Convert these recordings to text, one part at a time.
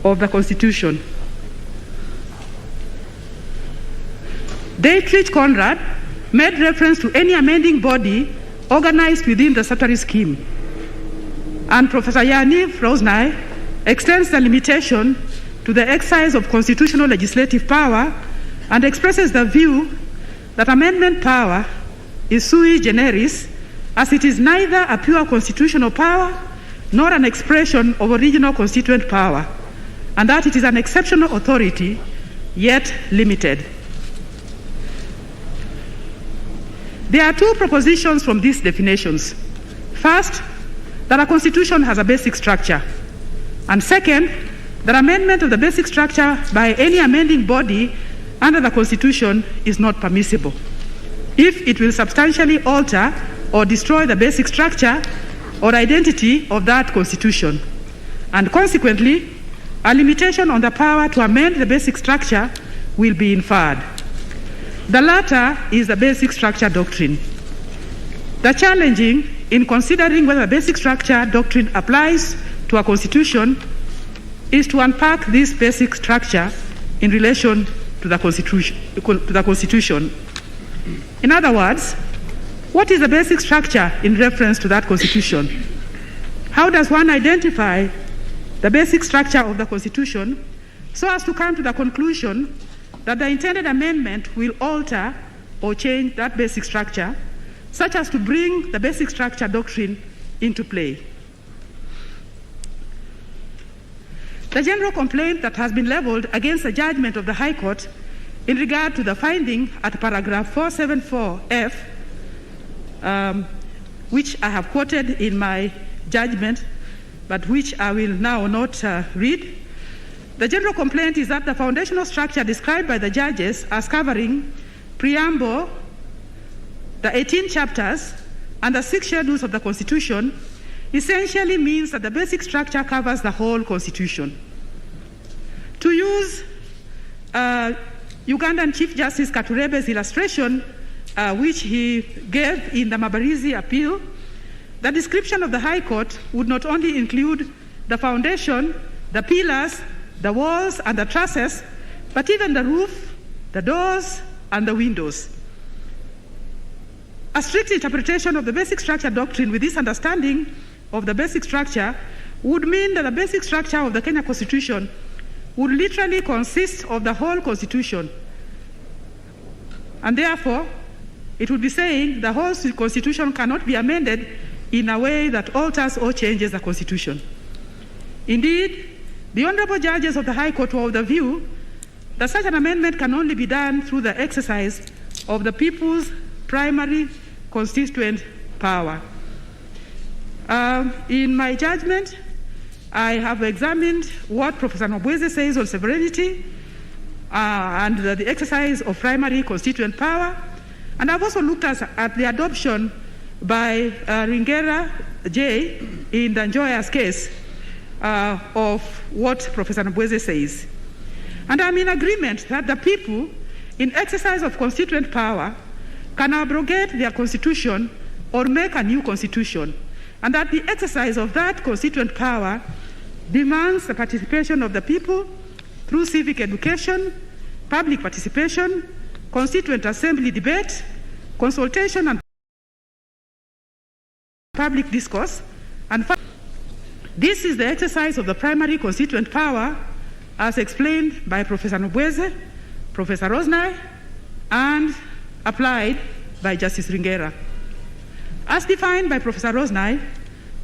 of the Constitution. Dietrich Conrad made reference to any amending body organized within the statutory scheme. And Professor Yaniv Rosnai extends the limitation to the exercise of constitutional legislative power and expresses the view that amendment power is sui generis, as it is neither a pure constitutional power nor an expression of original constituent power, and that it is an exceptional authority, yet limited. There are two propositions from these definitions. First, that a constitution has a basic structure. And second, that amendment of the basic structure by any amending body under the Constitution is not permissible if it will substantially alter or destroy the basic structure or identity of that Constitution. And consequently, a limitation on the power to amend the basic structure will be inferred. The latter is the basic structure doctrine. The challenging in considering whether the basic structure doctrine applies to a constitution is to unpack this basic structure in relation to the constitution. In other words, what is the basic structure in reference to that constitution? How does one identify the basic structure of the constitution so as to come to the conclusion that the intended amendment will alter or change that basic structure, such as to bring the basic structure doctrine into play? The general complaint that has been leveled against the judgment of the High Court in regard to the finding at paragraph 474F, which I have quoted in my judgment, but which I will now not read. The general complaint is that the foundational structure described by the judges as covering preamble, the 18 chapters, and the 6 schedules of the Constitution essentially means that the basic structure covers the whole Constitution. To use Ugandan Chief Justice Katurebe's illustration, which he gave in the Mabarizi appeal, the description of the High Court would not only include the foundation, the pillars, the walls and the trusses, but even the roof, the doors, and the windows. A strict interpretation of the basic structure doctrine with this understanding of the basic structure would mean that the basic structure of the Kenya Constitution would literally consist of the whole Constitution. And therefore, it would be saying the whole Constitution cannot be amended in a way that alters or changes the Constitution. Indeed, the honorable judges of the High Court were of the view that such an amendment can only be done through the exercise of the people's primary constituent power. In my judgment, I have examined what Professor Nobweze says on sovereignty and the exercise of primary constituent power, and I've also looked at the adoption by Ringera J. in the Njoya's case of what Professor Nobweze says. And I'm in agreement that the people, in exercise of constituent power, can abrogate their constitution or make a new constitution, and that the exercise of that constituent power demands the participation of the people through civic education, public participation, constituent assembly debate, consultation and public discourse, and this is the exercise of the primary constituent power as explained by Professor Nobweze, Professor Rosnai, and applied by Justice Ringera. As defined by Professor Rosnai,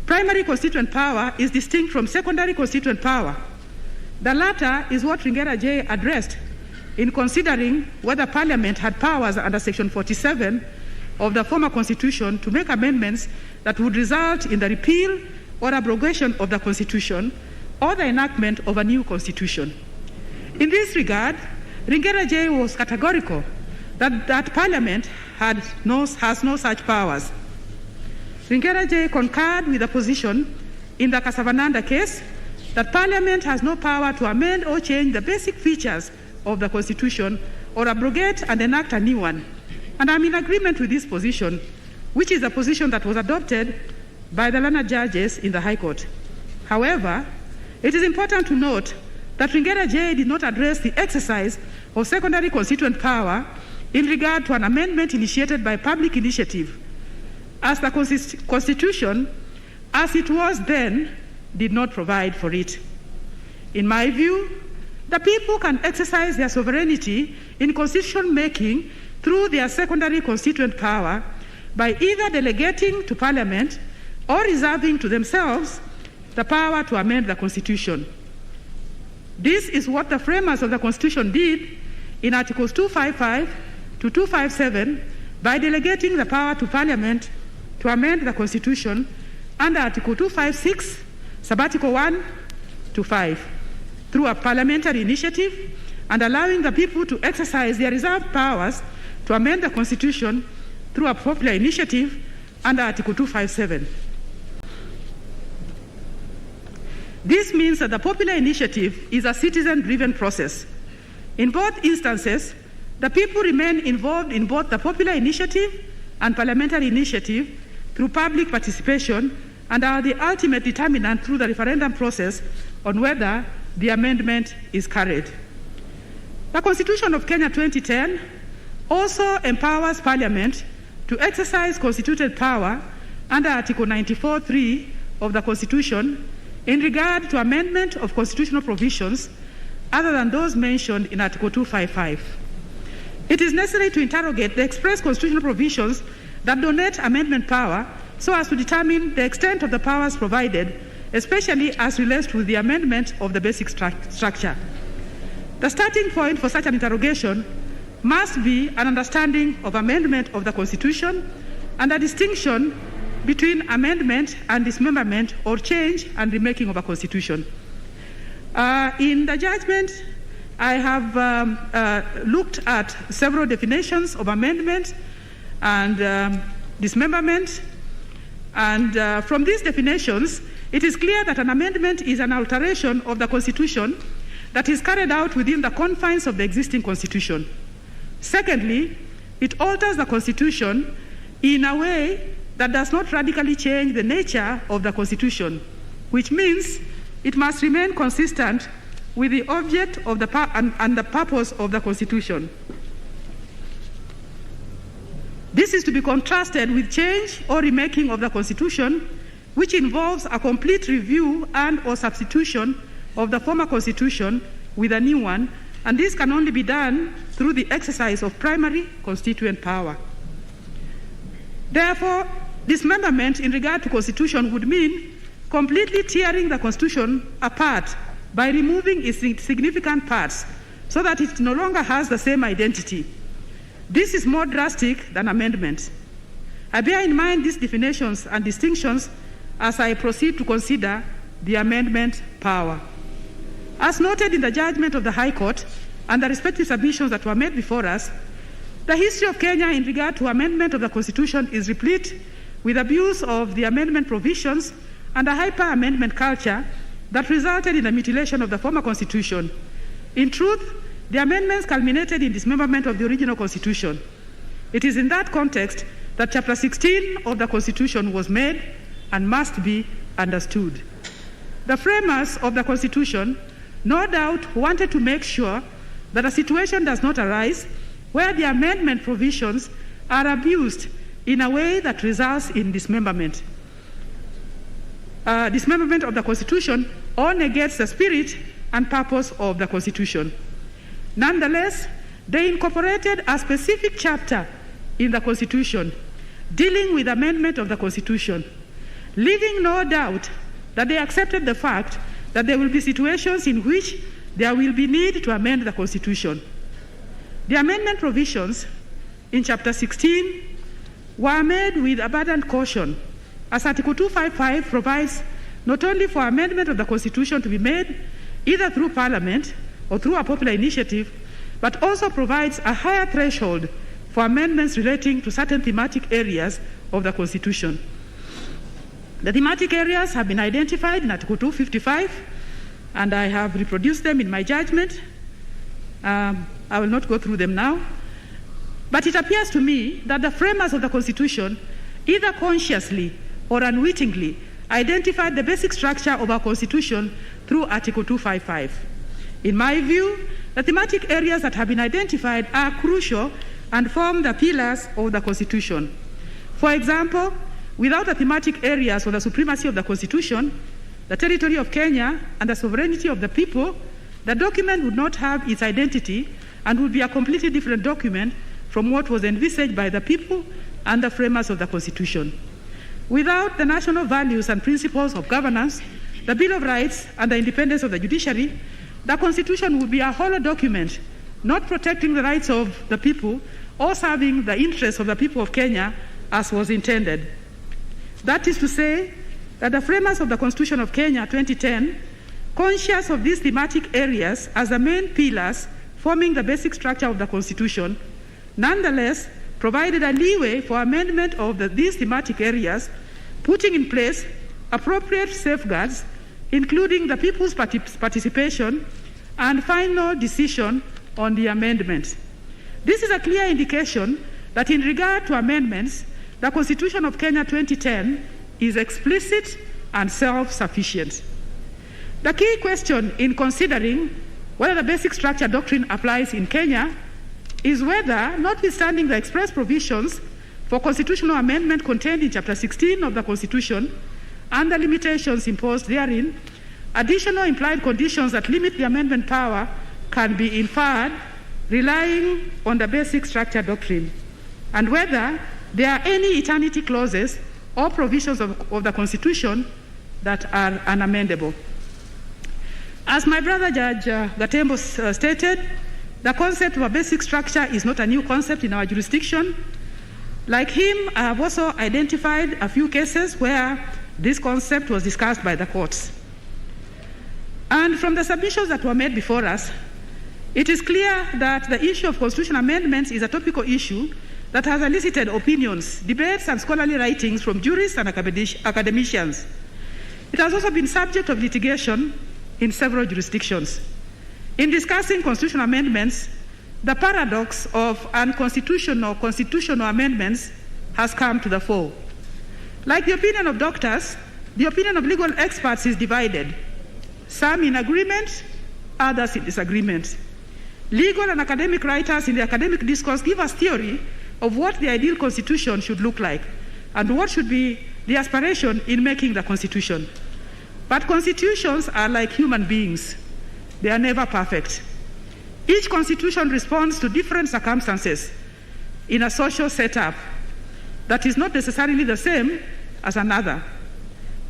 primary constituent power is distinct from secondary constituent power. The latter is what Ringera J. addressed in considering whether Parliament had powers under Section 47 of the former Constitution to make amendments that would result in the repeal or abrogation of the Constitution or the enactment of a new Constitution. In this regard, Ringera J. was categorical that Parliament has no such powers. Ringera J. concurred with the position in the Kasavananda case that Parliament has no power to amend or change the basic features of the Constitution or abrogate and enact a new one. And I'm in agreement with this position, which is a position that was adopted by the learned judges in the High Court. However, it is important to note that Ringera J did not address the exercise of secondary constituent power in regard to an amendment initiated by public initiative, as the Constitution, as it was then, did not provide for it. In my view, the people can exercise their sovereignty in constitution making through their secondary constituent power by either delegating to Parliament or reserving to themselves the power to amend the Constitution. This is what the framers of the Constitution did in Articles 255 to 257 by delegating the power to Parliament to amend the Constitution under Article 256, Subarticle 1 to 5, through a parliamentary initiative and allowing the people to exercise their reserved powers to amend the Constitution through a popular initiative under Article 257. This means that the popular initiative is a citizen-driven process. In both instances, the people remain involved in both the popular initiative and parliamentary initiative through public participation and are the ultimate determinant through the referendum process on whether the amendment is carried. The Constitution of Kenya 2010 also empowers Parliament to exercise constituted power under Article 94(3) of the Constitution in regard to amendment of constitutional provisions other than those mentioned in Article 255. It is necessary to interrogate the express constitutional provisions that donate amendment power so as to determine the extent of the powers provided, especially as relates to the amendment of the basic structure. The starting point for such an interrogation must be an understanding of amendment of the Constitution and a distinction between amendment and dismemberment or change and remaking of a Constitution. In the judgment, I have looked at several definitions of amendment and dismemberment, and from these definitions, it is clear that an amendment is an alteration of the Constitution that is carried out within the confines of the existing Constitution. Secondly, it alters the Constitution in a way that does not radically change the nature of the Constitution, which means it must remain consistent with the object of and the purpose of the Constitution. This is to be contrasted with change or remaking of the Constitution, which involves a complete review and or substitution of the former Constitution with a new one, and this can only be done through the exercise of primary constituent power. Therefore, dismemberment in regard to Constitution would mean completely tearing the Constitution apart by removing its significant parts so that it no longer has the same identity. This is more drastic than amendment. I bear in mind these definitions and distinctions as I proceed to consider the amendment power. As noted in the judgment of the High Court and the respective submissions that were made before us, the history of Kenya in regard to amendment of the Constitution is replete with abuse of the amendment provisions and a hyper-amendment culture that resulted in the mutilation of the former Constitution. In truth, the amendments culminated in dismemberment of the original Constitution. It is in that context that Chapter 16 of the Constitution was made and must be understood. The framers of the Constitution no doubt wanted to make sure that a situation does not arise where the amendment provisions are abused in a way that results in dismemberment. Dismemberment of the Constitution or negates the spirit and purpose of the Constitution. Nonetheless, they incorporated a specific chapter in the Constitution dealing with amendment of the Constitution, leaving no doubt that they accepted the fact that there will be situations in which there will be need to amend the Constitution. The amendment provisions in Chapter 16 were made with abundant caution, as Article 255 provides not only for amendment of the Constitution to be made either through Parliament or through a popular initiative, but also provides a higher threshold for amendments relating to certain thematic areas of the Constitution. The thematic areas have been identified in Article 255, and I have reproduced them in my judgment. I will not go through them now. But it appears to me that the framers of the Constitution, either consciously or unwittingly, identified the basic structure of our Constitution through Article 255. In my view, the thematic areas that have been identified are crucial and form the pillars of the Constitution. For example, without the thematic areas of the supremacy of the Constitution, the territory of Kenya, and the sovereignty of the people, the document would not have its identity and would be a completely different document from what was envisaged by the people and the framers of the Constitution. Without the national values and principles of governance, the Bill of Rights, and the independence of the judiciary, the Constitution would be a hollow document, not protecting the rights of the people or serving the interests of the people of Kenya as was intended. That is to say that the framers of the Constitution of Kenya 2010, conscious of these thematic areas as the main pillars forming the basic structure of the Constitution, nonetheless provided a leeway for amendment of these thematic areas, putting in place appropriate safeguards, including the people's participation and final decision on the amendments. This is a clear indication that in regard to amendments, the Constitution of Kenya 2010 is explicit and self-sufficient. The key question in considering whether the basic structure doctrine applies in Kenya is whether, notwithstanding the express provisions for constitutional amendment contained in Chapter 16 of the Constitution and the limitations imposed therein, additional implied conditions that limit the amendment power can be inferred relying on the basic structure doctrine, and whether there are any eternity clauses or provisions of the Constitution that are unamendable. As my brother Judge Gatembo stated, the concept of a basic structure is not a new concept in our jurisdiction. Like him, I have also identified a few cases where this concept was discussed by the courts. And from the submissions that were made before us, it is clear that the issue of constitutional amendments is a topical issue that has elicited opinions, debates, and scholarly writings from jurists and academicians. It has also been subject of litigation in several jurisdictions. In discussing constitutional amendments, the paradox of unconstitutional constitutional amendments has come to the fore. Like the opinion of doctors, the opinion of legal experts is divided, some in agreement, others in disagreement. Legal and academic writers in the academic discourse give us theory of what the ideal constitution should look like and what should be the aspiration in making the constitution. But constitutions are like human beings. They are never perfect. Each constitution responds to different circumstances in a social setup that is not necessarily the same as another.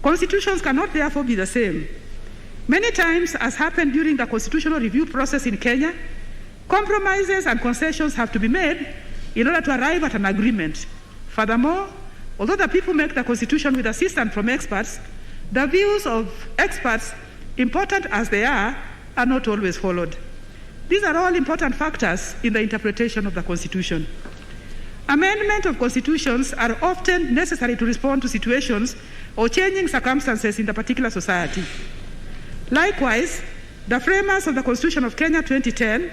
Constitutions cannot therefore be the same. Many times, as happened during the constitutional review process in Kenya, compromises and concessions have to be made in order to arrive at an agreement. Furthermore, although the people make the constitution with assistance from experts, the views of experts, important as they are not always followed. These are all important factors in the interpretation of the Constitution. Amendment of constitutions are often necessary to respond to situations or changing circumstances in the particular society. Likewise, the framers of the Constitution of Kenya 2010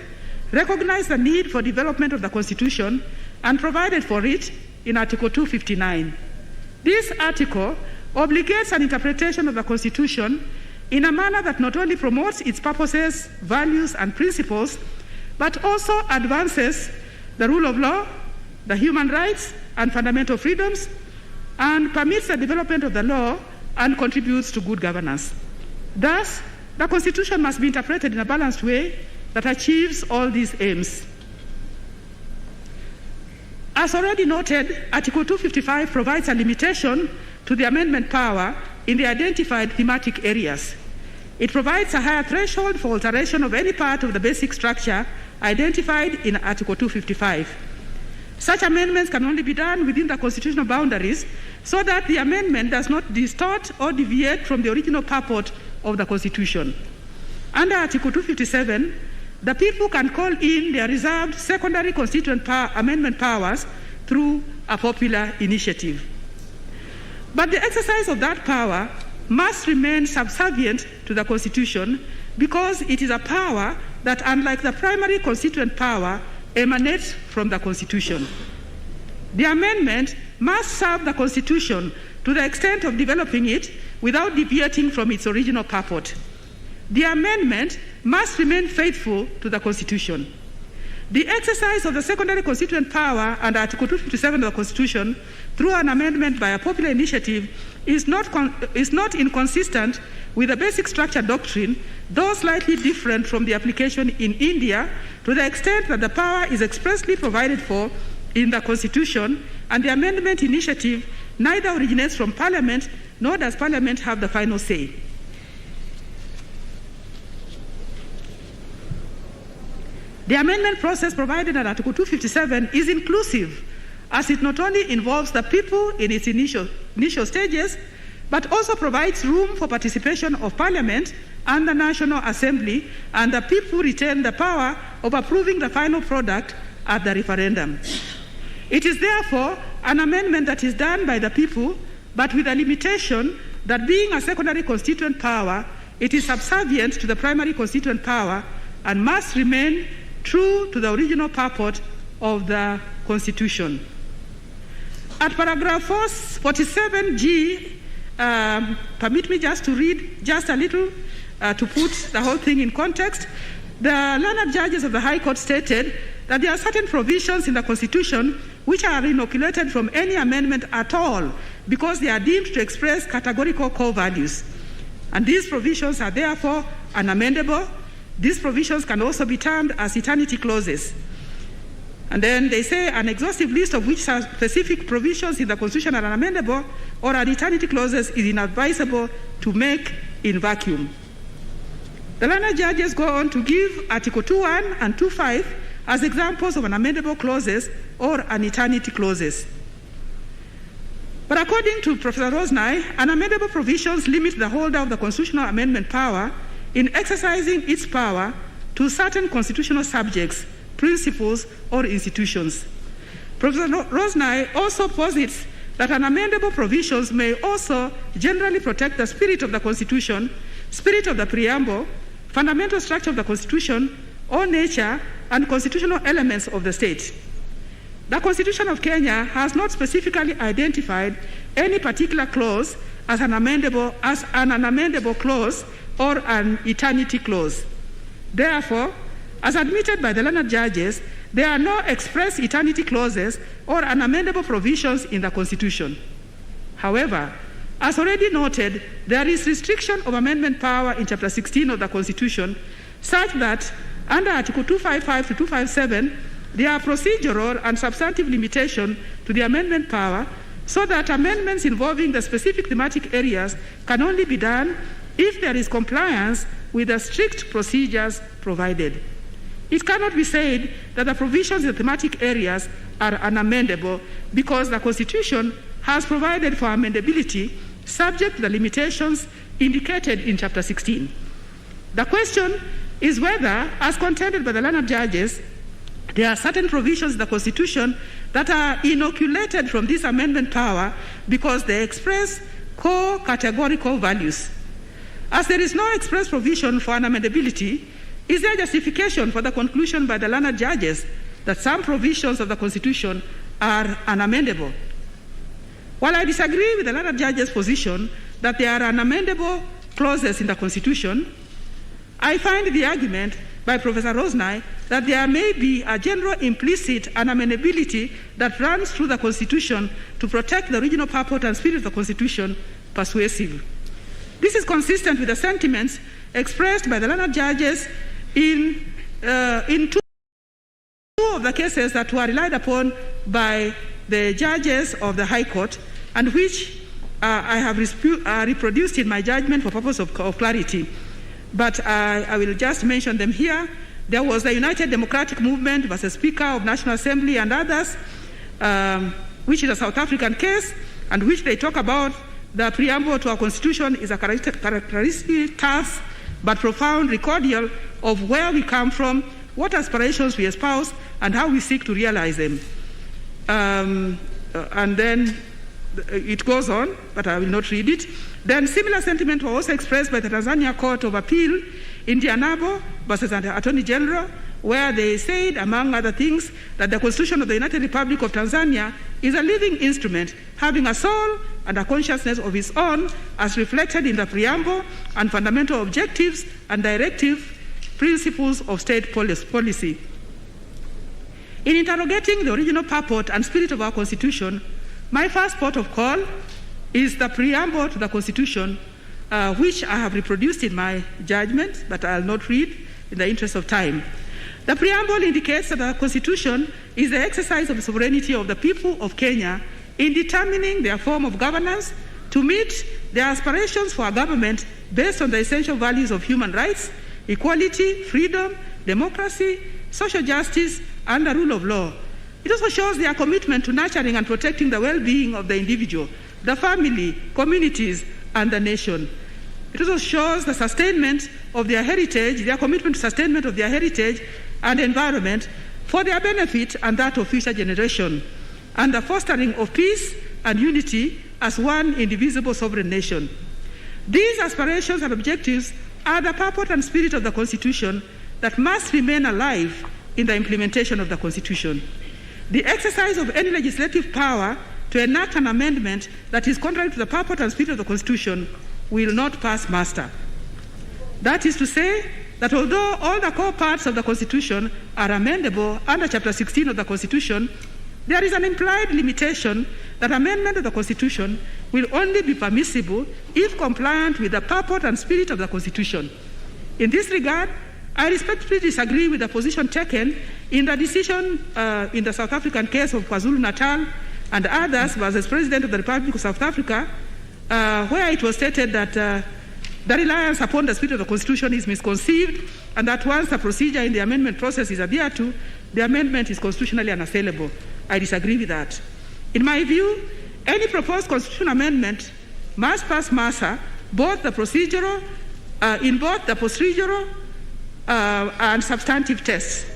recognized the need for development of the Constitution and provided for it in Article 259. This article obligates an interpretation of the Constitution in a manner that not only promotes its purposes, values, and principles, but also advances the rule of law, the human rights and fundamental freedoms, and permits the development of the law and contributes to good governance. Thus, the Constitution must be interpreted in a balanced way that achieves all these aims. As already noted, Article 255 provides a limitation to the amendment power in the identified thematic areas. It provides a higher threshold for alteration of any part of the basic structure identified in Article 255. Such amendments can only be done within the constitutional boundaries so that the amendment does not distort or deviate from the original purport of the Constitution. Under Article 257, the people can call in their reserved secondary constituent amendment powers through a popular initiative. But the exercise of that power must remain subservient to the Constitution because it is a power that, unlike the primary constituent power, emanates from the Constitution. The amendment must serve the Constitution to the extent of developing it without deviating from its original purport. the amendment must remain faithful to the Constitution. The exercise of the secondary constituent power under Article 257 of the Constitution through an amendment by a popular initiative is not inconsistent with the basic structure doctrine, though slightly different from the application in India, to the extent that the power is expressly provided for in the Constitution, and the amendment initiative neither originates from Parliament nor does Parliament have the final say. The amendment process provided in Article 257 is inclusive, as it not only involves the people in its initial stages, but also provides room for participation of Parliament and the National Assembly, and the people retain the power of approving the final product at the referendum. It is therefore an amendment that is done by the people, but with a limitation that, being a secondary constituent power, it is subservient to the primary constituent power and must remain true to the original purport of the Constitution. At paragraph 47G, permit me just to read just a little to put the whole thing in context. The learned judges of the High Court stated that there are certain provisions in the Constitution which are inoculated from any amendment at all because they are deemed to express categorical core values. And these provisions are therefore unamendable. These provisions can also be termed as eternity clauses. And then they say an exhaustive list of which specific provisions in the Constitution are unamendable or are eternity clauses is inadvisable to make in vacuum. The learned judges go on to give Article 2.1 and 2.5 as examples of unamendable clauses or an eternity clauses. But according to Professor Rosnai, unamendable provisions limit the holder of the constitutional amendment power in exercising its power to certain constitutional subjects, principles, or institutions. Professor Rosnai also posits that unamendable provisions may also generally protect the spirit of the Constitution, spirit of the preamble, fundamental structure of the Constitution, or nature and constitutional elements of the state. The Constitution of Kenya has not specifically identified any particular clause as an unamendable clause or an eternity clause. Therefore, as admitted by the learned judges, there are no express eternity clauses or unamendable provisions in the Constitution. However, as already noted, there is restriction of amendment power in Chapter 16 of the Constitution, such that under Article 255 to 257, there are procedural and substantive limitations to the amendment power, so that amendments involving the specific thematic areas can only be done if there is compliance with the strict procedures provided. It cannot be said that the provisions in the thematic areas are unamendable because the Constitution has provided for amendability subject to the limitations indicated in Chapter 16. The question is whether, as contended by the learned judges, there are certain provisions in the Constitution that are inoculated from this amendment power because they express core categorical values. As there is no express provision for unamendability, is there justification for the conclusion by the learned judges that some provisions of the Constitution are unamendable? While I disagree with the learned judges' position that there are unamendable clauses in the Constitution, I find the argument by Professor Rosnai that there may be a general implicit unamendability that runs through the Constitution to protect the original purport and spirit of the Constitution persuasive. This is consistent with the sentiments expressed by the learned judges in two of the cases that were relied upon by the judges of the High Court, and which I have reproduced in my judgment for purpose of clarity. But I will just mention them here. There was the United Democratic Movement versus Speaker of National Assembly and others, which is a South African case, and which they talk about the preamble to our Constitution is a characteristic task but profound recordial of where we come from, what aspirations we espouse, and how we seek to realize them. And then it goes on, but I will not read it. Then similar sentiments were also expressed by the Tanzania Court of Appeal in Dianabo versus the Attorney General, where they said, among other things, that the Constitution of the United Republic of Tanzania is a living instrument having a soul and a consciousness of its own, as reflected in the preamble and fundamental objectives and directive principles of state policy. In interrogating the original purport and spirit of our Constitution, my first port of call is the preamble to the Constitution, which I have reproduced in my judgment, but I'll not read in the interest of time. The preamble indicates that the Constitution is the exercise of the sovereignty of the people of Kenya in determining their form of governance to meet their aspirations for a government based on the essential values of human rights, equality, freedom, democracy, social justice, and the rule of law. It also shows their commitment to nurturing and protecting the well-being of the individual, the family, communities, and the nation. It also shows the sustainment of their heritage, their commitment to sustainment of their heritage and environment for their benefit and that of future generations, and the fostering of peace and unity as one indivisible sovereign nation. These aspirations and objectives are the purport and spirit of the Constitution that must remain alive in the implementation of the Constitution. The exercise of any legislative power to enact an amendment that is contrary to the purport and spirit of the Constitution will not pass muster. That is to say that although all the core parts of the Constitution are amendable under Chapter 16 of the Constitution, there is an implied limitation that amendment of the Constitution will only be permissible if compliant with the purport and spirit of the Constitution. In this regard, I respectfully disagree with the position taken in the decision in the South African case of KwaZulu-Natal and others versus President of the Republic of South Africa, where it was stated that the reliance upon the spirit of the Constitution is misconceived, and that once the procedure in the amendment process is adhered to, the amendment is constitutionally unassailable. I disagree with that. In my view, any proposed constitutional amendment must pass muster in both the procedural and substantive tests.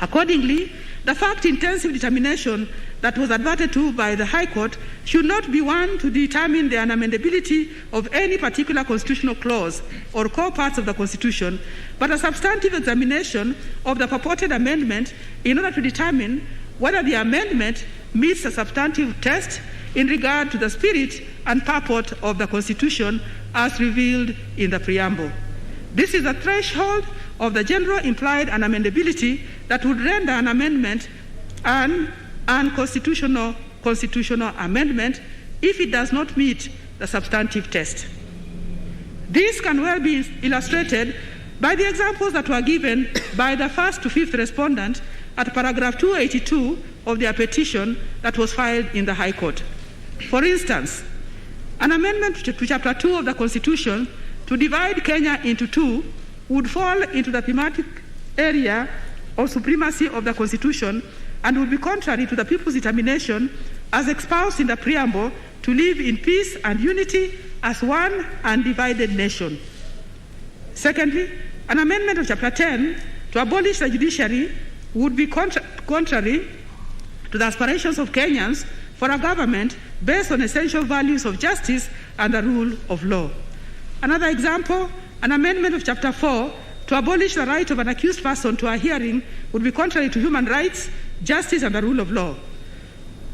Accordingly, the fact-intensive determination that was adverted to by the High Court should not be one to determine the unamendability of any particular constitutional clause or core parts of the Constitution, but a substantive examination of the purported amendment in order to determine whether the amendment meets a substantive test in regard to the spirit and purport of the Constitution as revealed in the preamble. This is a threshold of the general implied unamendability that would render an amendment an unconstitutional amendment if it does not meet the substantive test. This can well be illustrated by the examples that were given by the first to fifth respondent at paragraph 282 of their petition that was filed in the High Court. For instance, an amendment to Chapter 2 of the Constitution to divide Kenya into two would fall into the thematic area of supremacy of the Constitution and would be contrary to the people's determination as espoused in the preamble to live in peace and unity as one undivided nation. Secondly, an amendment of Chapter 10 to abolish the judiciary would be contrary to the aspirations of Kenyans for a government based on essential values of justice and the rule of law. Another example, an amendment of Chapter 4 to abolish the right of an accused person to a hearing would be contrary to human rights, justice, and the rule of law.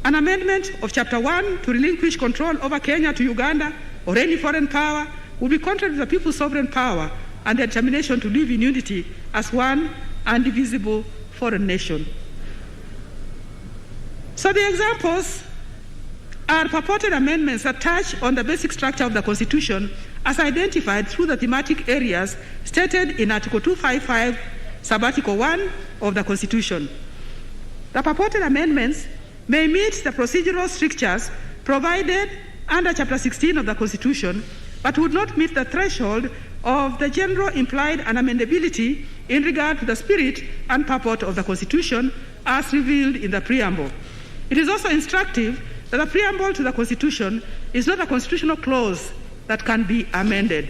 An amendment of Chapter 1 to relinquish control over Kenya to Uganda or any foreign power would be contrary to the people's sovereign power and their determination to live in unity as one indivisible foreign nation. So the examples are purported amendments that touch on the basic structure of the Constitution as identified through the thematic areas stated in Article 255, Subarticle 1 of the Constitution. The purported amendments may meet the procedural strictures provided under Chapter 16 of the Constitution, but would not meet the threshold of the general implied unamendability in regard to the spirit and purport of the Constitution as revealed in the preamble. It is also instructive that the preamble to the Constitution is not a constitutional clause that can be amended.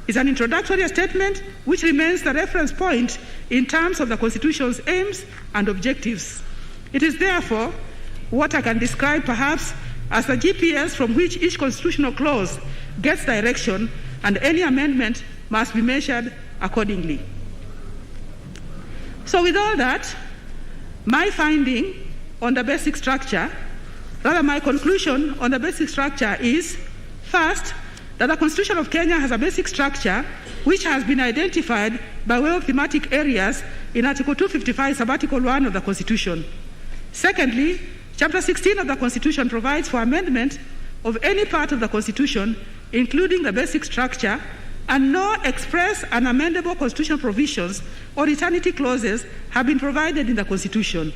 It's an introductory statement which remains the reference point in terms of the Constitution's aims and objectives. It is therefore what I can describe perhaps as the GPS from which each constitutional clause gets direction, and any amendment must be measured accordingly. So with all that, my finding on the basic structure, rather my conclusion on the basic structure is, first, that the Constitution of Kenya has a basic structure which has been identified by way of thematic areas in Article 255, Subarticle 1 of the Constitution. Secondly, Chapter 16 of the Constitution provides for amendment of any part of the Constitution, including the basic structure, and no express and amendable constitutional provisions or eternity clauses have been provided in the Constitution.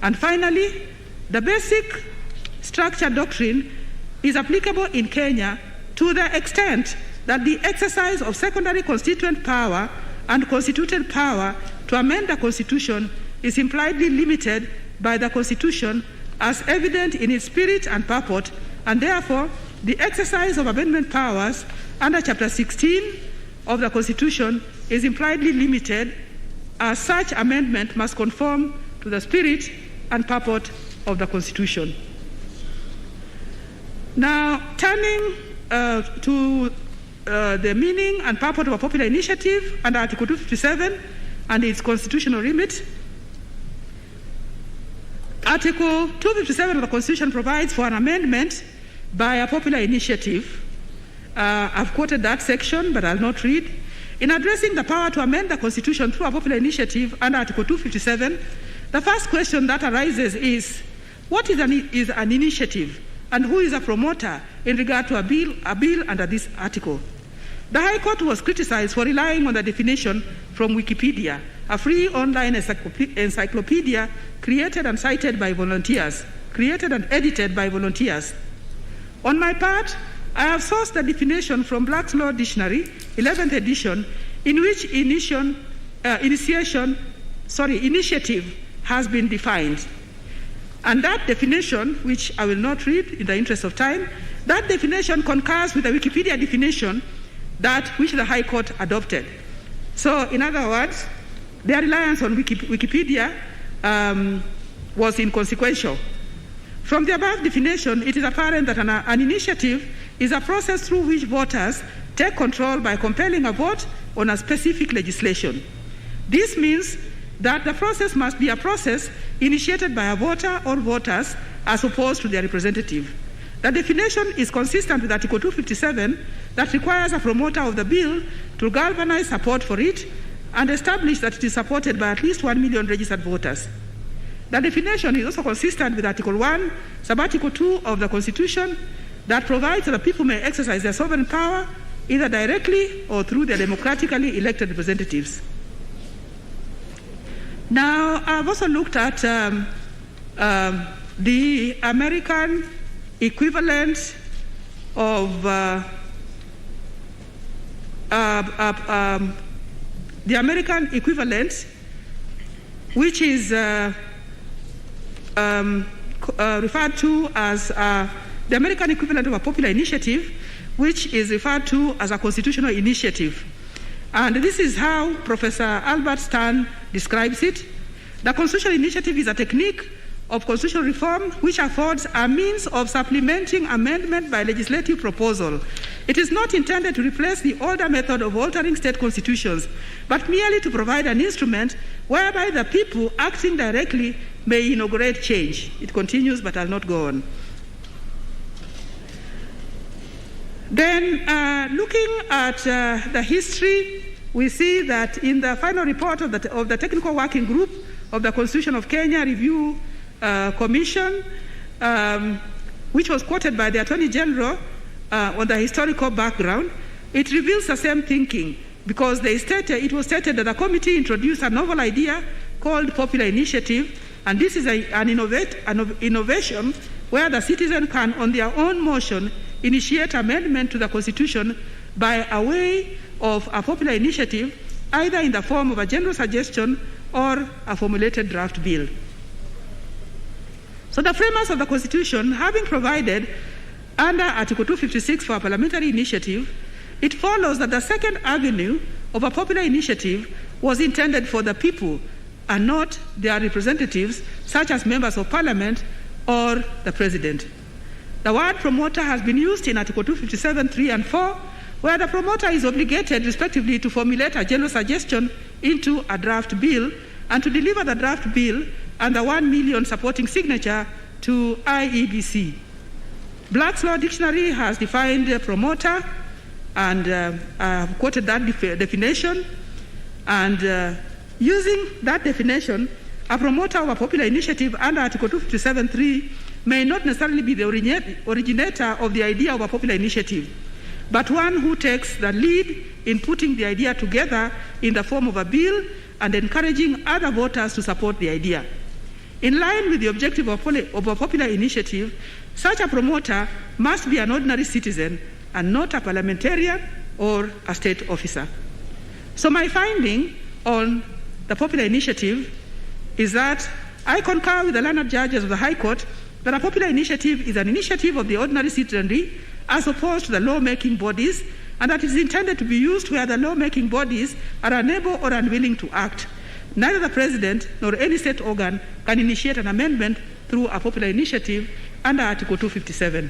And finally, the basic structure doctrine is applicable in Kenya to the extent that the exercise of secondary constituent power and constituted power to amend the Constitution is impliedly limited by the Constitution as evident in its spirit and purport, and therefore the exercise of amendment powers under Chapter 16 of the Constitution is impliedly limited, as such amendment must conform to the spirit and purport of the Constitution. Now, turning to the meaning and purport of a popular initiative under Article 257 and its constitutional remit. Article 257 of the Constitution provides for an amendment by a popular initiative. I've quoted that section, but I'll not read. In addressing the power to amend the Constitution through a popular initiative under Article 257, the first question that arises is, what is an initiative, and who is a promoter in regard to a bill under this article? The High Court was criticized for relying on the definition from Wikipedia, a free online encyclopedia created and edited by volunteers. On my part, I have sourced the definition from Black's Law Dictionary, 11th edition, in which initiative has been defined. And that definition, which I will not read in the interest of time, that definition concurs with the Wikipedia definition which the High Court adopted. So, in other words, their reliance on Wikipedia was inconsequential. From the above definition, it is apparent that an initiative is a process through which voters take control by compelling a vote on a specific legislation. This means that the process must be a process initiated by a voter or voters as opposed to their representative. The definition is consistent with Article 257 that requires a promoter of the bill to galvanize support for it and establish that it is supported by at least 1 million registered voters. The definition is also consistent with Article 1, Subarticle 2 of the Constitution that provides that people may exercise their sovereign power either directly or through their democratically elected representatives. Now, I've also looked at the American equivalent of which is referred to as the American equivalent of a popular initiative, which is referred to as a constitutional initiative. And this is how Professor Albert Stern describes it. The constitutional initiative is a technique of constitutional reform which affords a means of supplementing amendment by legislative proposal. It is not intended to replace the older method of altering state constitutions, but merely to provide an instrument whereby the people acting directly may inaugurate change. It continues, but I'll not go on. Then, looking at the history, we see that in the final report of the Technical Working Group of the Constitution of Kenya Review Commission, which was quoted by the Attorney General on the historical background, it reveals the same thinking, because it was stated that the committee introduced a novel idea called popular initiative, and this is an innovation where the citizen can, on their own motion, initiate amendment to the Constitution by a way of a popular initiative, either in the form of a general suggestion or a formulated draft bill. So the framers of the Constitution, having provided under Article 256 for a parliamentary initiative, it follows that the second avenue of a popular initiative was intended for the people and not their representatives, such as members of parliament or the president. The word promoter has been used in Article 257, 3 and 4, where the promoter is obligated, respectively, to formulate a general suggestion into a draft bill, and to deliver the draft bill and the 1 million supporting signature to IEBC. Black's Law Dictionary has defined a promoter, and I have quoted that definition. And using that definition, a promoter of a popular initiative under Article 257(3) may not necessarily be the originator of the idea of a popular initiative, but one who takes the lead in putting the idea together in the form of a bill and encouraging other voters to support the idea. In line with the objective of a popular initiative, such a promoter must be an ordinary citizen and not a parliamentarian or a state officer. So my finding on the popular initiative is that I concur with the learned judges of the High Court that a popular initiative is an initiative of the ordinary citizenry as opposed to the lawmaking bodies, and that it is intended to be used where the lawmaking bodies are unable or unwilling to act. Neither the President nor any state organ can initiate an amendment through a popular initiative under Article 257.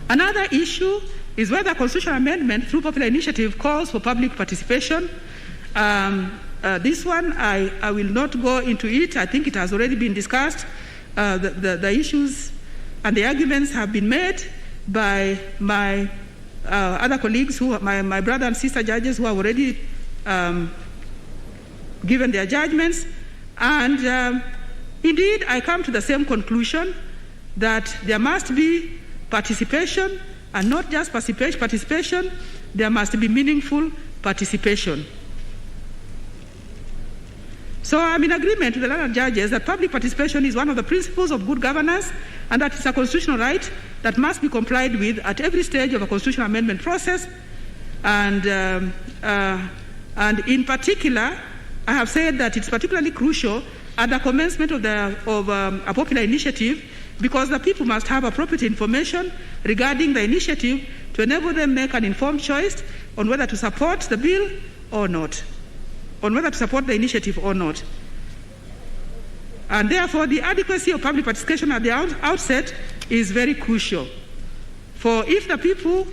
Another issue is whether a constitutional amendment through popular initiative calls for public participation. This one, I will not go into it. I think it has already been discussed. The issues and the arguments have been made by my other colleagues, my brother and sister judges who have already given their judgments. And indeed, I come to the same conclusion that there must be participation, and not just participation, there must be meaningful participation. So I'm in agreement with the learned judges that public participation is one of the principles of good governance, and that it's a constitutional right that must be complied with at every stage of a constitutional amendment process. And in particular, I have said that it's particularly crucial at the commencement of a popular initiative, because the people must have appropriate information regarding the initiative to enable them make an informed choice on whether to support the bill or not, on whether to support the initiative or not. And therefore, the adequacy of public participation at the outset is very crucial. For if the people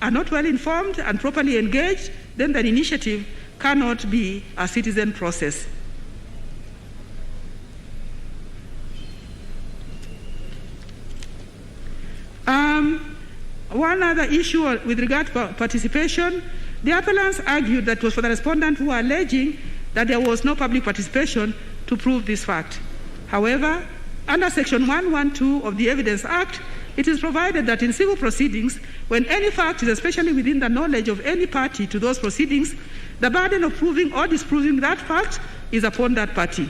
are not well informed and properly engaged, then the initiative cannot be a citizen process. One other issue with regard to participation, the appellants argued that it was for the respondent who were alleging that there was no public participation to prove this fact. However, under Section 112 of the Evidence Act, it is provided that in civil proceedings, when any fact is especially within the knowledge of any party to those proceedings, the burden of proving or disproving that fact is upon that party.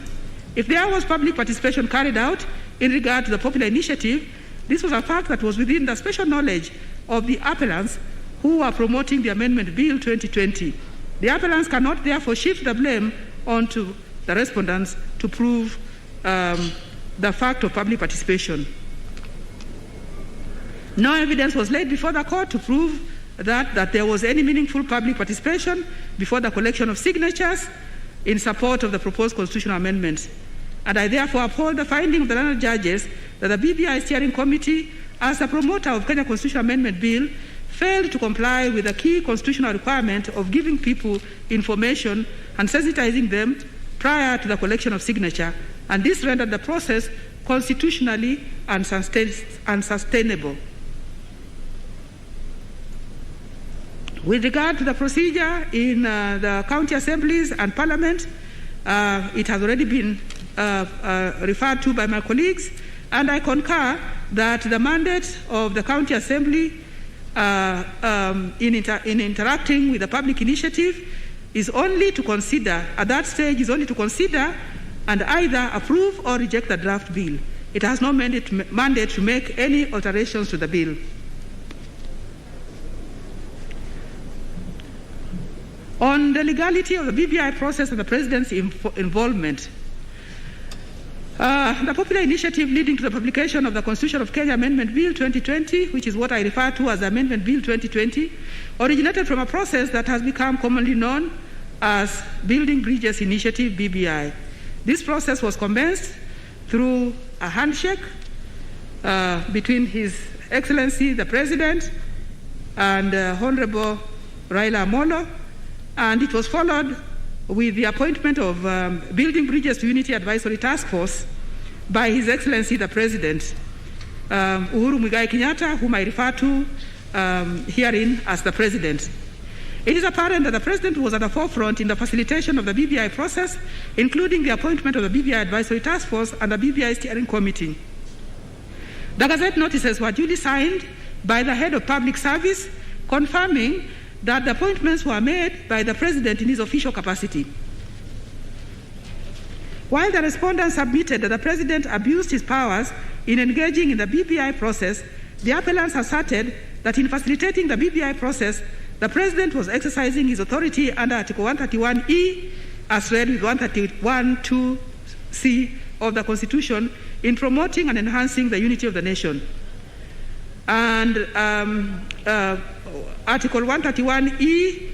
If there was public participation carried out in regard to the popular initiative, this was a fact that was within the special knowledge of the appellants who were promoting the Amendment Bill 2020. The appellants cannot therefore shift the blame onto the respondents to prove the fact of public participation. No evidence was laid before the court to prove that there was any meaningful public participation before the collection of signatures in support of the proposed constitutional amendments. And I therefore uphold the finding of the learned judges that the BBI Steering Committee, as the promoter of Kenya Constitutional Amendment Bill, failed to comply with the key constitutional requirement of giving people information and sensitizing them prior to the collection of signature, and this rendered the process constitutionally unsustainable. With regard to the procedure in the county assemblies and parliament, it has already been referred to by my colleagues, and I concur that the mandate of the county assembly in interacting with the public initiative is only to consider, at that stage, is only to consider and either approve or reject the draft bill. It has no mandate to make any alterations to the bill. On the legality of the BBI process and the President's involvement, the popular initiative leading to the publication of the Constitution of Kenya Amendment Bill 2020, which is what I refer to as Amendment Bill 2020, originated from a process that has become commonly known as Building Bridges Initiative, BBI. This process was commenced through a handshake between His Excellency the President and Honorable Raila Amolo, and it was followed with the appointment of Building Bridges to Unity Advisory Task Force by His Excellency the President, Uhuru Kenyatta, whom I refer to herein as the President. It is apparent that the President was at the forefront in the facilitation of the BBI process, including the appointment of the BBI Advisory Task Force and the BBI Steering Committee. The Gazette notices were duly signed by the Head of Public Service, confirming that the appointments were made by the President in his official capacity. While the respondents submitted that the President abused his powers in engaging in the BBI process, the appellants asserted that in facilitating the BBI process, the President was exercising his authority under Article 131E, as read with 131(2)(c) of the Constitution, in promoting and enhancing the unity of the nation. And Article 131E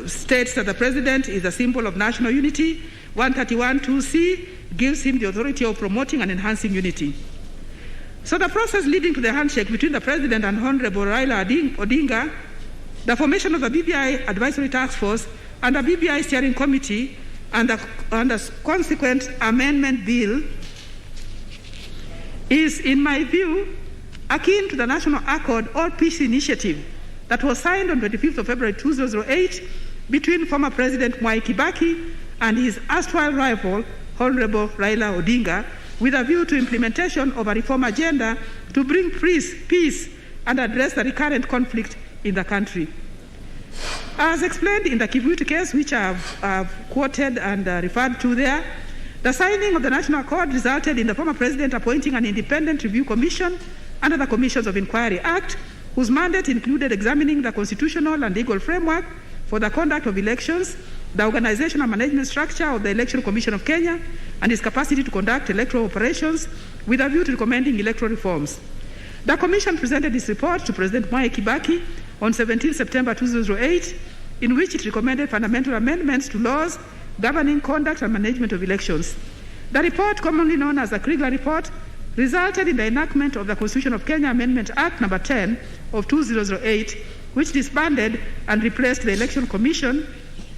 states that the President is a symbol of national unity. 131(2)(c) gives him the authority of promoting and enhancing unity. So the process leading to the handshake between the President and Honorable Raila Odinga, the formation of the BBI Advisory Task Force and the BBI Steering Committee, and the consequent amendment bill is, in my view, akin to the National Accord or Peace Initiative that was signed on 25th of February 2008 between former President Mwai Kibaki and his erstwhile rival, Honorable Raila Odinga, with a view to implementation of a reform agenda to bring peace and address the recurrent conflict in the country. As explained in the Kivuitu case, which I have quoted and referred to there, the signing of the National Accord resulted in the former President appointing an independent review commission under the Commissions of Inquiry Act, whose mandate included examining the constitutional and legal framework for the conduct of elections, the organization and management structure of the Election Commission of Kenya, and its capacity to conduct electoral operations with a view to recommending electoral reforms. The Commission presented its report to President Mwai Kibaki on 17 September 2008, in which it recommended fundamental amendments to laws governing conduct and management of elections. The report, commonly known as the Kriegler Report, resulted in the enactment of the Constitution of Kenya Amendment Act No. 10 of 2008, which disbanded and replaced the Election Commission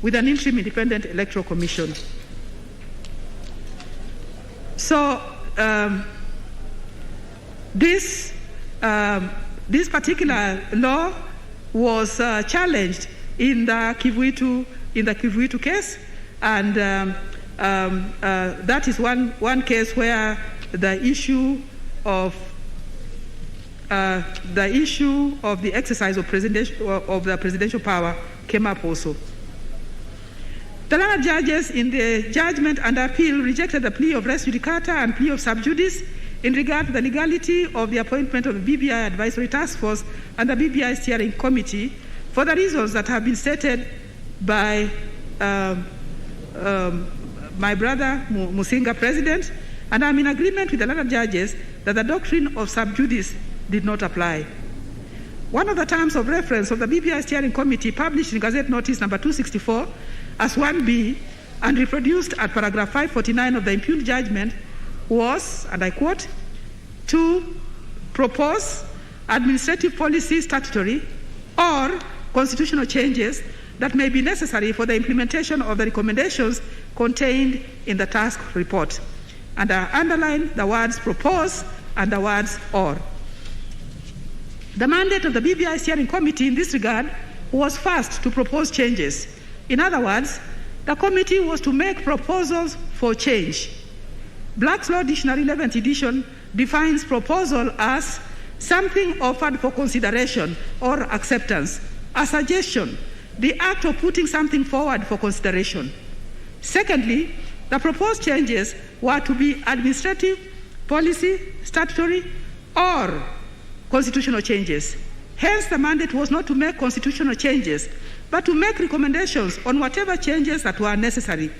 with an interim independent electoral commission. So this particular law was challenged in the Kivuitu case, and that is one case where the issue of the exercise of the presidential power came up also. The learned judges in the judgment and appeal rejected the plea of res judicata and plea of sub judice in regard to the legality of the appointment of the BBI Advisory Task Force and the BBI Steering Committee for the reasons that have been stated by my brother Musinga, President, and I'm in agreement with the learned judges that the doctrine of sub judice did not apply. One of the terms of reference of the BBI Steering Committee, published in Gazette Notice number 264 as 1B and reproduced at paragraph 549 of the impugned judgment, was, and I quote, to propose administrative policy, statutory or constitutional changes that may be necessary for the implementation of the recommendations contained in the task report. And I underline the words propose and the words or. The mandate of the BBI Steering Committee in this regard was first to propose changes. In other words, the committee was to make proposals for change. Black's Law Dictionary 11th edition defines proposal as something offered for consideration or acceptance, a suggestion, the act of putting something forward for consideration. Secondly, the proposed changes were to be administrative, policy, statutory, or constitutional changes. Hence, the mandate was not to make constitutional changes, but to make recommendations on whatever changes that were necessary.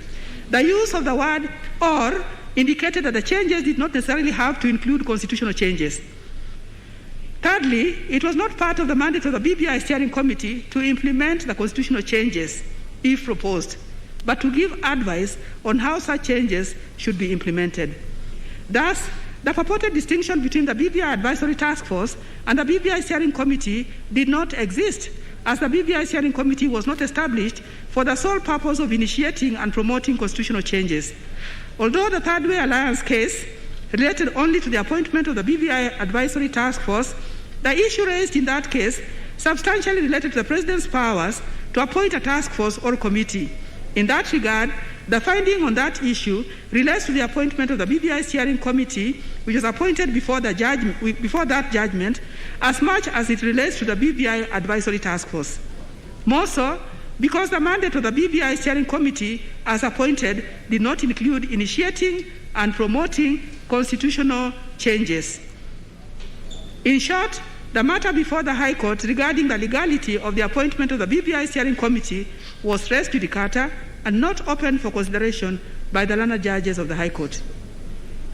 The use of the word or indicated that the changes did not necessarily have to include constitutional changes. Thirdly, it was not part of the mandate of the BBI Steering Committee to implement the constitutional changes, if proposed, but to give advice on how such changes should be implemented. Thus, the purported distinction between the BBI Advisory Task Force and the BBI Steering Committee did not exist, as the BBI Steering Committee was not established for the sole purpose of initiating and promoting constitutional changes. Although the Third Way Alliance case related only to the appointment of the BBI Advisory Task Force, the issue raised in that case substantially related to the President's powers to appoint a task force or committee. In that regard, the finding on that issue relates to the appointment of the BBI Steering Committee, which was appointed before that judgment, as much as it relates to the BBI Advisory Task Force. More so, because the mandate of the BBI Steering Committee, as appointed, did not include initiating and promoting constitutional changes. In short, the matter before the High Court regarding the legality of the appointment of the BBI Steering Committee was res judicata and not open for consideration by the learned judges of the High Court.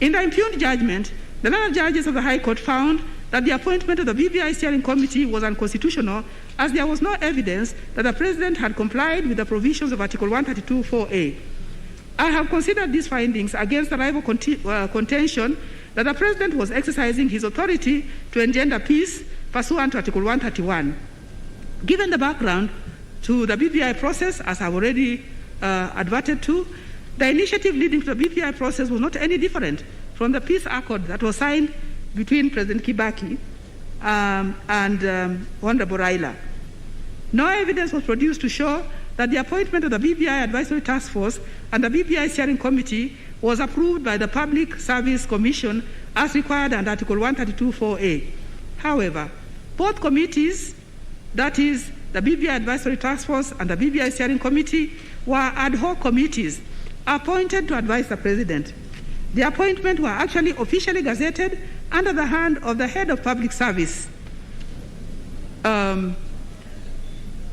In the impugned judgment, the learned judges of the High Court found that the appointment of the BBI Steering Committee was unconstitutional, as there was no evidence that the President had complied with the provisions of Article 132(4)(a). I have considered these findings against the rival contention that the President was exercising his authority to engender peace pursuant to Article 131. Given the background to the BBI process, as I've already adverted to, the initiative leading to the BBI process was not any different from the peace accord that was signed between President Kibaki and Honorable Raila. No evidence was produced to show that the appointment of the BBI Advisory Task Force and the BBI Steering Committee was approved by the Public Service Commission as required under Article 132(4)(a). However, both committees, that is, the BBI Advisory Task Force and the BBI Steering Committee, were ad hoc committees appointed to advise the President. The appointments were actually officially gazetted under the hand of the Head of Public Service, Mr.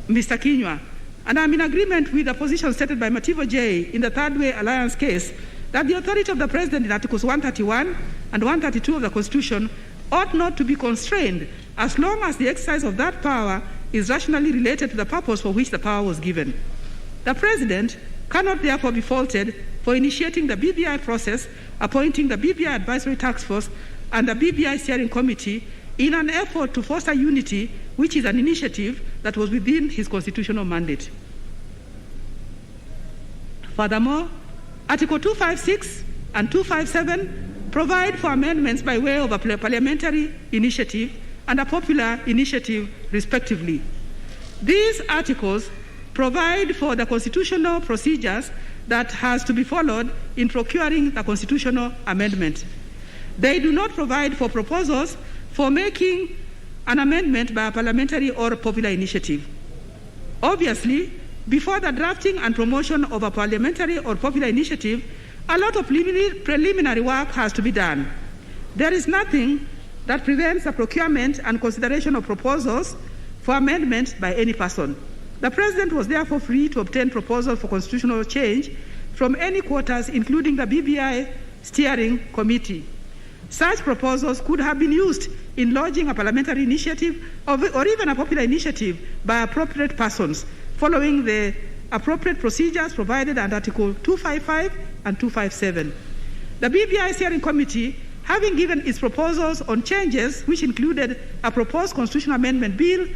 Kinyua. And I'm in agreement with the position stated by Mativo J. in the Third Way Alliance case that the authority of the President in Articles 131 and 132 of the Constitution ought not to be constrained as long as the exercise of that power is rationally related to the purpose for which the power was given. The President cannot therefore be faulted for initiating the BBI process, appointing the BBI Advisory Task Force and the BBI Steering Committee in an effort to foster unity, which is an initiative that was within his constitutional mandate. Furthermore, Article 256 and 257 provide for amendments by way of a parliamentary initiative and a popular initiative, respectively. These articles provide for the constitutional procedures that has to be followed in procuring the constitutional amendment. They do not provide for proposals for making an amendment by a parliamentary or popular initiative. Obviously, before the drafting and promotion of a parliamentary or popular initiative, a lot of preliminary work has to be done. There is nothing that prevents the procurement and consideration of proposals for amendment by any person. The President was therefore free to obtain proposals for constitutional change from any quarters, including the BBI Steering Committee. Such proposals could have been used in lodging a parliamentary initiative or even a popular initiative by appropriate persons, following the appropriate procedures provided under Article 255 and 257. The BBI Steering Committee, having given its proposals on changes which included a proposed constitutional amendment bill,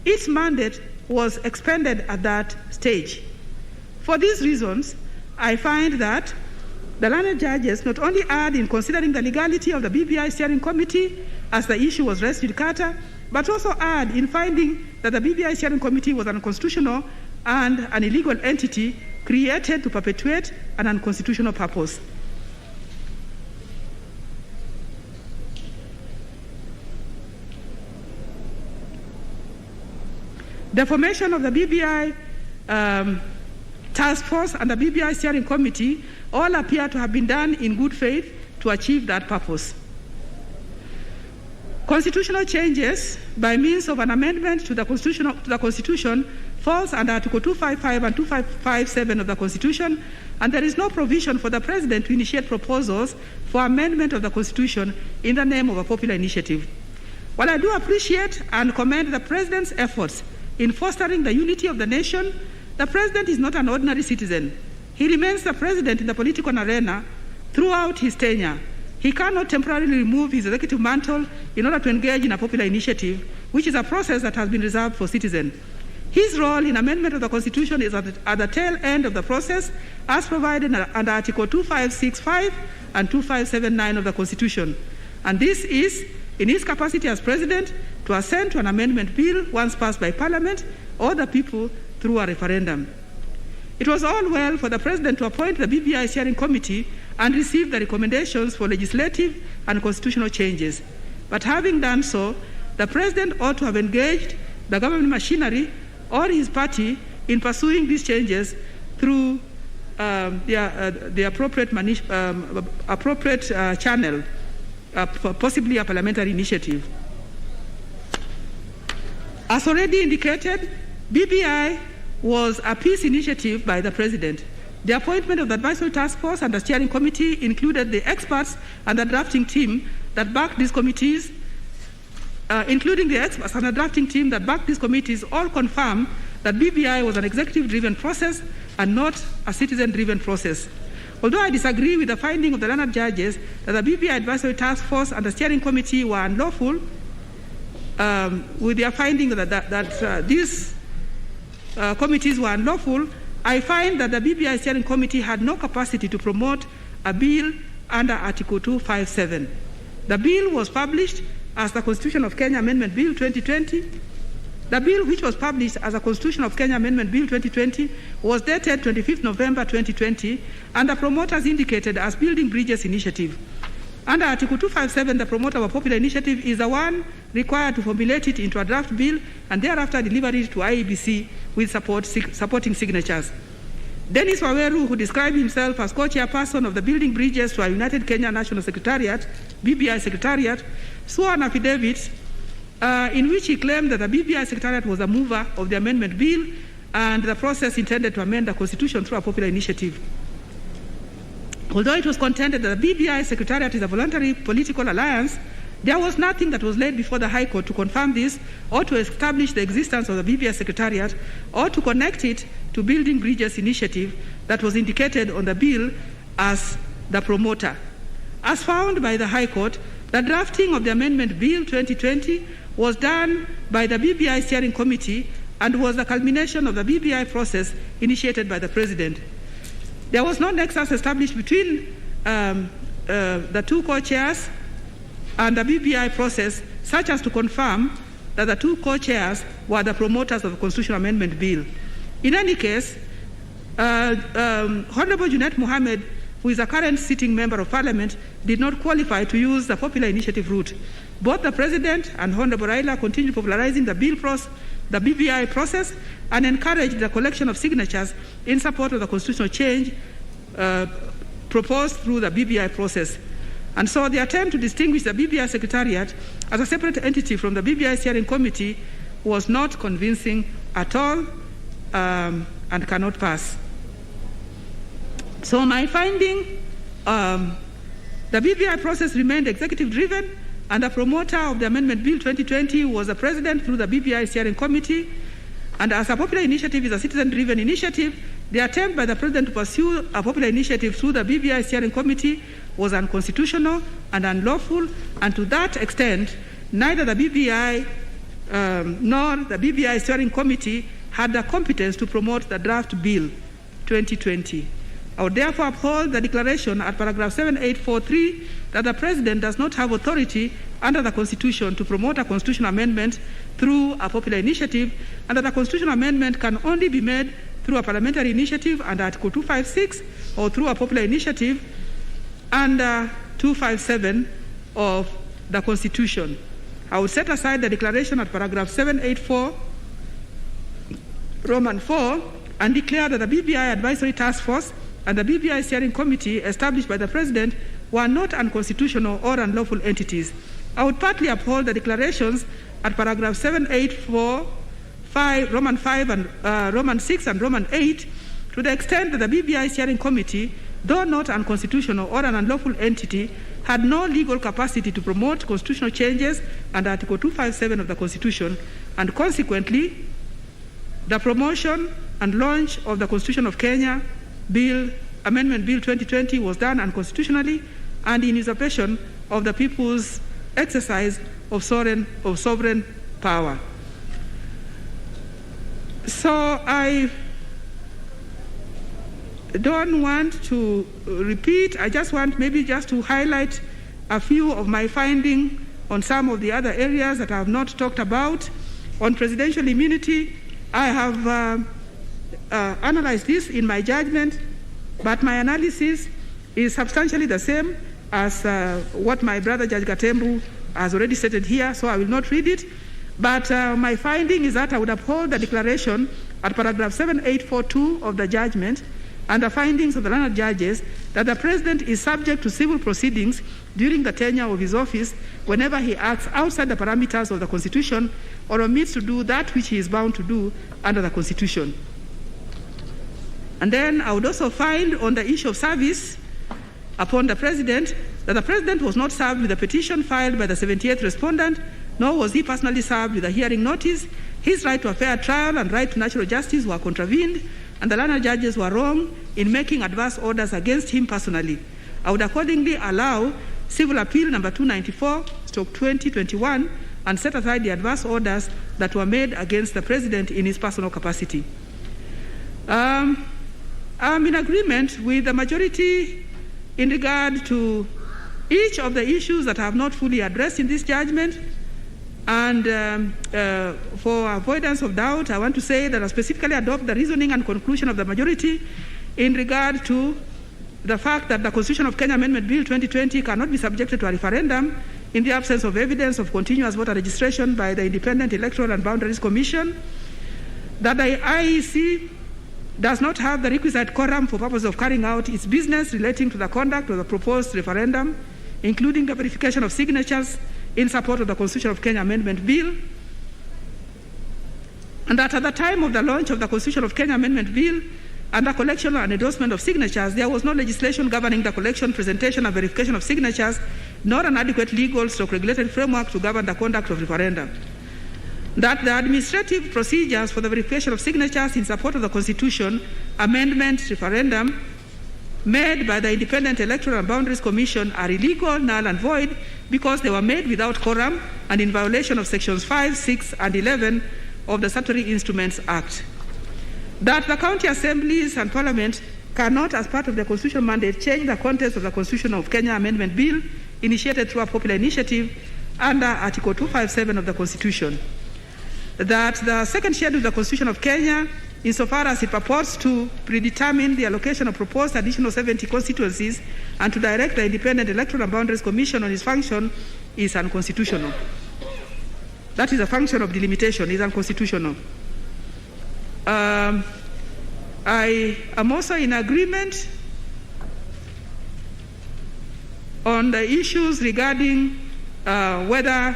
its mandate was expended at that stage. For these reasons, I find that the learned judges not only erred in considering the legality of the BBI Steering Committee as the issue was res judicata, but also erred in finding that the BBI Steering Committee was unconstitutional and an illegal entity created to perpetuate an unconstitutional purpose. The formation of the BBI Task Force and the BBI Steering Committee all appear to have been done in good faith to achieve that purpose. Constitutional changes by means of an amendment to the Constitution falls under Article 255 and 257 of the Constitution, and there is no provision for the President to initiate proposals for amendment of the Constitution in the name of a popular initiative. While I do appreciate and commend the President's efforts in fostering the unity of the nation, the President is not an ordinary citizen. He remains the President in the political arena throughout his tenure. He cannot temporarily remove his executive mantle in order to engage in a popular initiative, which is a process that has been reserved for citizens. His role in amendment of the Constitution is at the tail end of the process, as provided under Article 2565 and 2579 of the Constitution. And this is in his capacity as President to assent to an amendment bill once passed by Parliament or the people through a referendum. It was all well for the President to appoint the BBI Steering Committee and receive the recommendations for legislative and constitutional changes. But having done so, the President ought to have engaged the government machinery or his party in pursuing these changes through the appropriate channel, possibly a parliamentary initiative. As already indicated, BBI was a peace initiative by the President. The appointment of the advisory task force and the steering committee included the experts and the drafting team that backed these committees, including the experts and the drafting team that backed these committees, all confirm that BBI was an executive-driven process and not a citizen-driven process. Although I disagree with the finding of the learned judges that the BBI advisory task force and the steering committee were unlawful, with their finding that these committees were unlawful, I find that the BBI steering committee had no capacity to promote a bill under Article 257. The bill was published as the Constitution of Kenya Amendment Bill 2020. The bill, which was published as a Constitution of Kenya Amendment Bill 2020, was dated 25th November 2020, and the promoters indicated as Building Bridges Initiative. Under Article 257, the promoter of a popular initiative is the one required to formulate it into a draft bill and thereafter deliver it to IEBC with supporting signatures. Dennis Waweru, who described himself as co-chairperson of the Building Bridges to a United Kenya National Secretariat, BBI Secretariat, swore an affidavit in which he claimed that the BBI Secretariat was a mover of the amendment bill and the process intended to amend the Constitution through a popular initiative. Although it was contended that the BBI Secretariat is a voluntary political alliance, there was nothing that was laid before the High Court to confirm this or to establish the existence of the BBI Secretariat or to connect it to Building Bridges Initiative that was indicated on the bill as the promoter. As found by the High Court, the drafting of the Amendment Bill 2020 was done by the BBI Steering Committee and was the culmination of the BBI process initiated by the President. There was no nexus established between the two co-chairs and the BBI process, such as to confirm that the two co-chairs were the promoters of the Constitutional Amendment Bill. In any case, Honorable Junet Mohammed, who is a current sitting member of Parliament, did not qualify to use the popular initiative route. Both the President and Honorable Raila continued popularizing the BBI process and encouraged the collection of signatures in support of the constitutional change proposed through the BBI process. And so the attempt to distinguish the BBI Secretariat as a separate entity from the BBI Steering Committee was not convincing at all and cannot pass. So my finding, the BBI process remained executive-driven, and the promoter of the Amendment Bill 2020 was the President through the BBI Steering Committee. And as a popular initiative is a citizen-driven initiative, the attempt by the President to pursue a popular initiative through the BBI Steering Committee was unconstitutional and unlawful, and to that extent, neither the BBI nor the BBI Steering Committee had the competence to promote the draft Bill 2020. I would therefore uphold the declaration at paragraph 7843 that the President does not have authority under the Constitution to promote a constitutional amendment through a popular initiative, and that a constitutional amendment can only be made through a parliamentary initiative under Article 256 or through a popular initiative under 257 of the Constitution. I would set aside the declaration at paragraph 784, Roman 4, and declare that the BBI Advisory Task Force and the BBI Steering Committee established by the President were not unconstitutional or unlawful entities. I would partly uphold the declarations at paragraph 784, Roman 5, and Roman 6, and Roman 8, to the extent that the BBI Steering Committee, though not unconstitutional or an unlawful entity, had no legal capacity to promote constitutional changes under Article 257 of the Constitution, and consequently, the promotion and launch of the Constitution of Kenya Amendment Bill 2020 was done unconstitutionally and in usurpation of the people's exercise of sovereign power. So I don't want to repeat. I just want maybe just to highlight a few of my findings on some of the other areas that I have not talked about. On presidential immunity, I have analyzed this in my judgment, but my analysis is substantially the same as what my brother Judge Gatembu has already stated here, so I will not read it. But my finding is that I would uphold the declaration at paragraph 7842 of the judgment and the findings of the learned judges that the President is subject to civil proceedings during the tenure of his office whenever he acts outside the parameters of the Constitution or omits to do that which he is bound to do under the Constitution. And then I would also find on the issue of service upon the President that the President was not served with a petition filed by the 78th respondent, nor was he personally served with a hearing notice. His right to a fair trial and right to natural justice were contravened, and the learned judges were wrong in making adverse orders against him personally. I would accordingly allow Civil Appeal number 294/2021 and set aside the adverse orders that were made against the President in his personal capacity. I'm in agreement with the majority in regard to each of the issues that I have not fully addressed in this judgment. And for avoidance of doubt, I want to say that I specifically adopt the reasoning and conclusion of the majority in regard to the fact that the Constitution of Kenya Amendment Bill 2020 cannot be subjected to a referendum in the absence of evidence of continuous voter registration by the Independent Electoral and Boundaries Commission, that the IEC does not have the requisite quorum for purpose of carrying out its business relating to the conduct of the proposed referendum, including the verification of signatures in support of the Constitution of Kenya Amendment Bill, and that at the time of the launch of the Constitution of Kenya Amendment Bill and the collection and endorsement of signatures, there was no legislation governing the collection, presentation, and verification of signatures, nor an adequate legal or regulated framework to govern the conduct of referendum. That the administrative procedures for the verification of signatures in support of the Constitution Amendment referendum made by the Independent Electoral and Boundaries Commission are illegal, null and void because they were made without quorum and in violation of sections 5, 6, and 11 of the Statutory Instruments Act. That the county assemblies and parliament cannot, as part of the constitutional mandate, change the contents of the Constitution of Kenya Amendment Bill initiated through a popular initiative under Article 257 of the Constitution. That the second schedule of the Constitution of Kenya, insofar as it purports to predetermine the allocation of proposed additional 70 constituencies and to direct the Independent Electoral and Boundaries Commission on its function, is unconstitutional. That is a function of delimitation, is unconstitutional. I am also in agreement on the issues regarding whether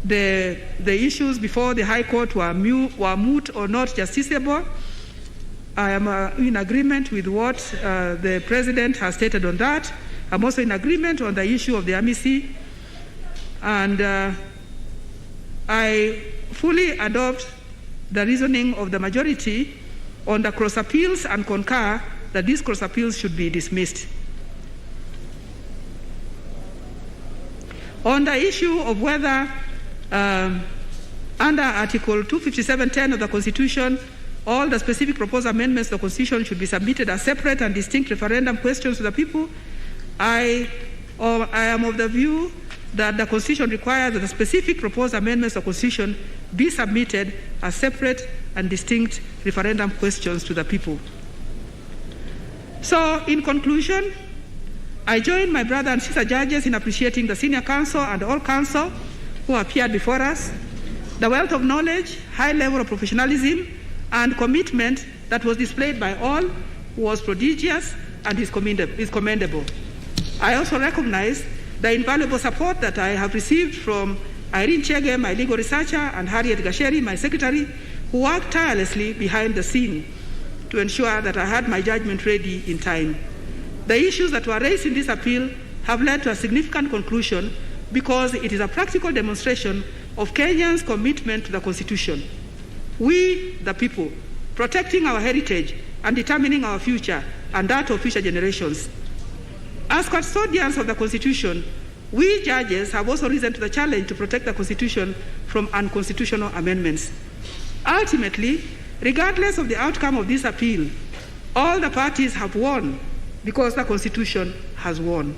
the issues before the High Court were moot or not justiciable. I am in agreement with what the President has stated on that. I'm also in agreement on the issue of the amici, and I fully adopt the reasoning of the majority on the cross appeals and concur that these cross appeals should be dismissed. On the issue of whether under Article 257.10 of the Constitution, all the specific proposed amendments to the Constitution should be submitted as separate and distinct referendum questions to the people, I am of the view that the Constitution requires that the specific proposed amendments to the Constitution be submitted as separate and distinct referendum questions to the people. So, in conclusion, I join my brother and sister judges in appreciating the senior counsel and all counsel who appeared before us. The wealth of knowledge, high level of professionalism, and commitment that was displayed by all was prodigious and is commendable. I also recognize the invaluable support that I have received from Irene Chege, my legal researcher, and Harriet Gasheri, my secretary, who worked tirelessly behind the scene to ensure that I had my judgment ready in time. The issues that were raised in this appeal have led to a significant conclusion because it is a practical demonstration of Kenyans' commitment to the Constitution. We, the people, protecting our heritage and determining our future and that of future generations. As custodians of the Constitution, we judges have also risen to the challenge to protect the Constitution from unconstitutional amendments. Ultimately, regardless of the outcome of this appeal, all the parties have won because the Constitution has won.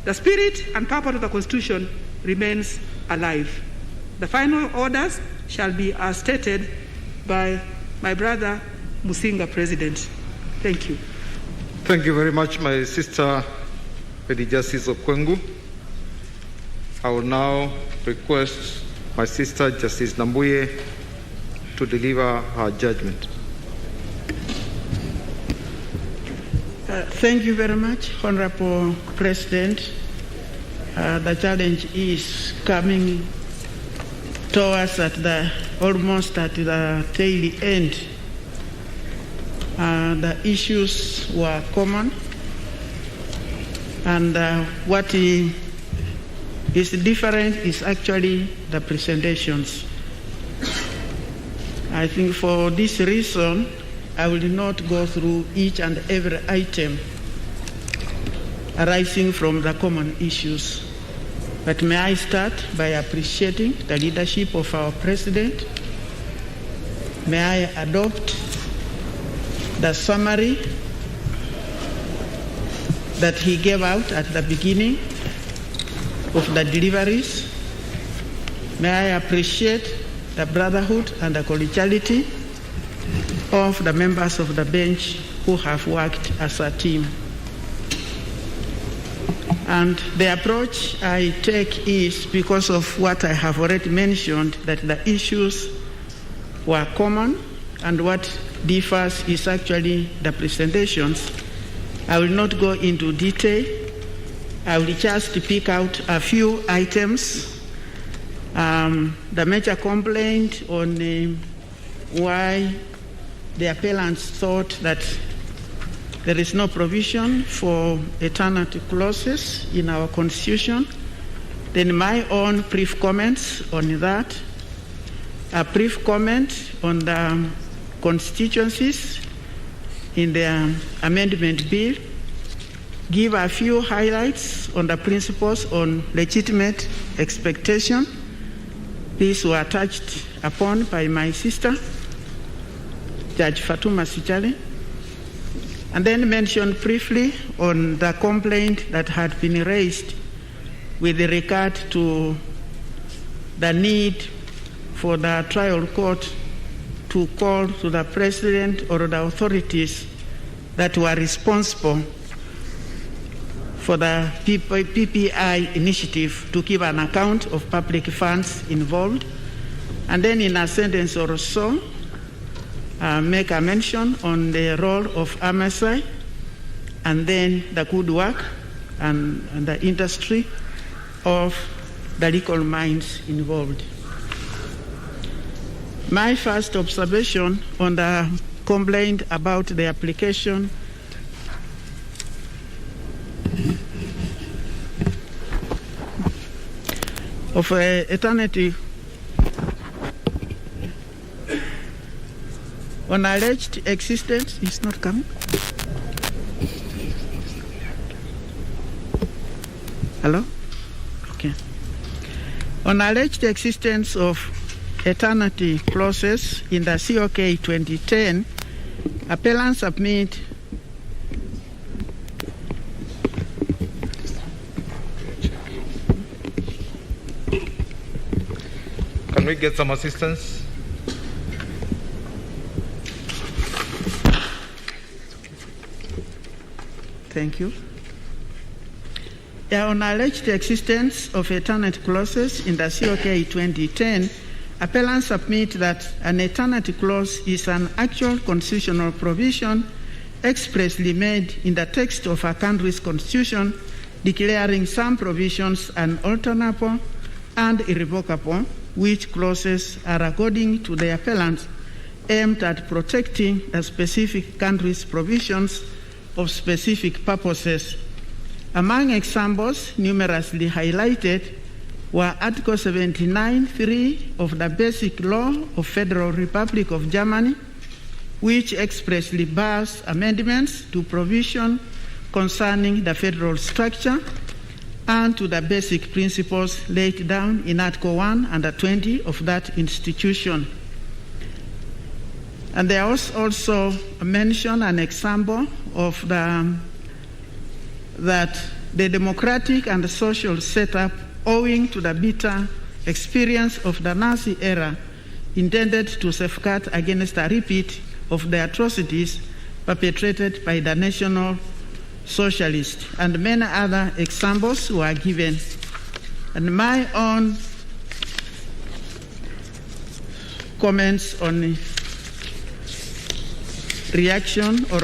The spirit and purpose of the Constitution remains alive. The final orders shall be as stated by my brother Musinga, President. Thank you. Thank you very much, my sister, Lady Justice Okwengu. I will now request my sister, Justice Nambuye, to deliver her judgment. Thank you very much, Honorable President. The challenge is coming towards almost at the tail end. The issues were common, and what is different is actually the presentations. I think for this reason, I will not go through each and every item arising from the common issues. But may I start by appreciating the leadership of our President. May I adopt the summary that he gave out at the beginning of the deliveries. May I appreciate the brotherhood and the collegiality of the members of the bench who have worked as a team. And the approach I take is because of what I have already mentioned, that the issues were common, and what differs is actually the presentations. I will not go into detail. I will just pick out a few items. The major complaint on why the appellants thought that there is no provision for eternity clauses in our Constitution. Then my own brief comments on that. A brief comment on the constituencies in the amendment bill. Give a few highlights on the principles on legitimate expectation. These were touched upon by my sister, Judge Fatuma Sichale, and then mention briefly on the complaint that had been raised with regard to the need for the trial court to call to the President or the authorities that were responsible for the PPI initiative to give an account of public funds involved, and then in a sentence or so, make a mention on the role of MSI, and then the good work and the industry of the legal minds involved. My first observation on the complaint about the application of eternity on alleged existence is not coming. Hello? Okay. On alleged existence of eternity clauses in the COK 2010, appellants submit Can we get some assistance? Thank you. On alleged existence of eternity clauses in the COK 2010, appellants submit that an eternity clause is an actual constitutional provision expressly made in the text of a country's constitution declaring some provisions unalterable and irrevocable, which clauses are, according to the appellants, aimed at protecting a specific country's provisions of specific purposes. Among examples numerously highlighted were Article 79(3) of the Basic Law of Federal Republic of Germany, which expressly bars amendments to provision concerning the federal structure and to the basic principles laid down in Article 1 and 20 of that institution. And there was also mentioned an example of that the democratic and the social setup, owing to the bitter experience of the Nazi era, intended to safeguard against a repeat of the atrocities perpetrated by the National Socialists, and many other examples were given. And my own comments on reaction or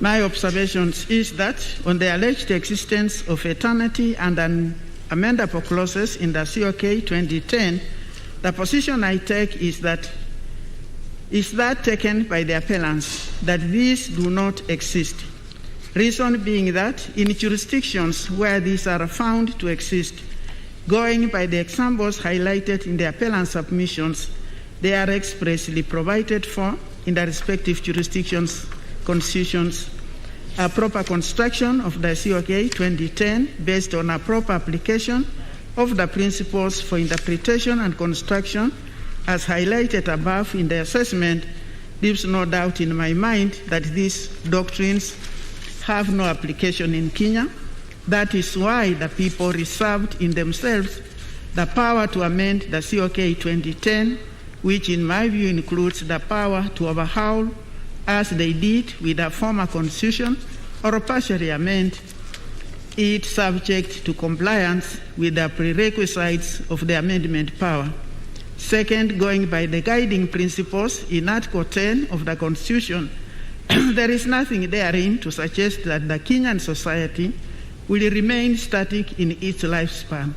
my observations is that on the alleged existence of eternity and unamendable clauses in the COK 2010, the position I take is that taken by the appellants, that these do not exist. Reason being that in jurisdictions where these are found to exist, going by the examples highlighted in the appellant submissions, they are expressly provided for in the respective jurisdictions' constitutions. A proper construction of the COK 2010 based on a proper application of the principles for interpretation and construction as highlighted above in the assessment leaves no doubt in my mind that these doctrines have no application in Kenya. That is why the people reserved in themselves the power to amend the COK 2010, which in my view includes the power to overhaul, as they did with the former constitution, or partially amend it subject to compliance with the prerequisites of the amendment power. Second, going by the guiding principles in Article 10 of the Constitution, there is nothing therein to suggest that the Kenyan society will remain static in its lifespan,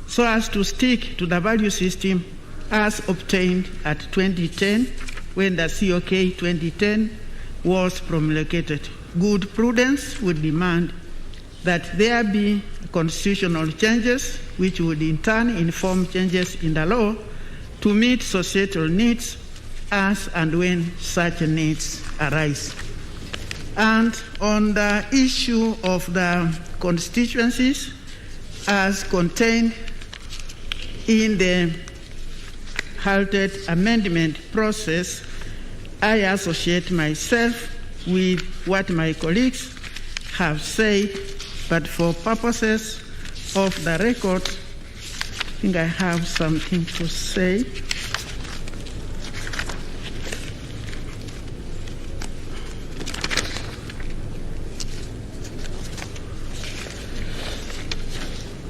so as to stick to the value system as obtained at 2010 when the COK 2010 was promulgated. Good prudence would demand that there be constitutional changes which would in turn inform changes in the law to meet societal needs as and when such needs arise. And on the issue of the constituencies as contained in the halted amendment process, I associate myself with what my colleagues have said, but for purposes of the record, I think I have something to say.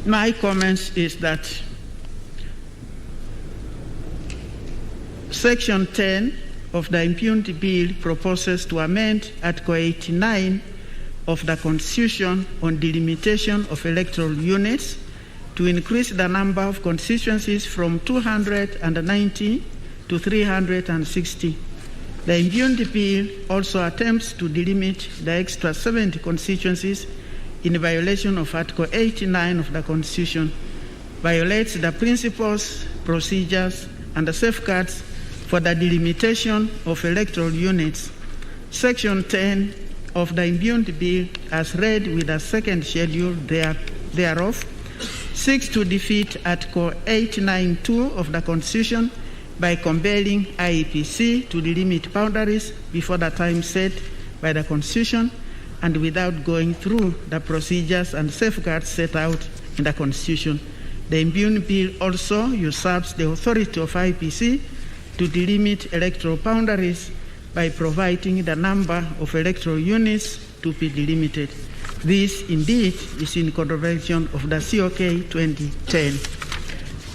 My comments is that Section 10 of the Impunity Bill proposes to amend Article 89 of the Constitution on delimitation of electoral units to increase the number of constituencies from 290 to 360. The Impunity Bill also attempts to delimit the extra 70 constituencies in violation of Article 89 of the Constitution, violates the principles, procedures, and the safeguards for the delimitation of electoral units. Section 10 of the Impunity Bill, as read with the second schedule thereof, seeks to defeat Article 892 of the Constitution by compelling IEPC to delimit boundaries before the time set by the Constitution and without going through the procedures and safeguards set out in the Constitution. The Impunity Bill also usurps the authority of IEPC to delimit electoral boundaries by providing the number of electoral units to be delimited. This indeed is in contravention of the COK 2010.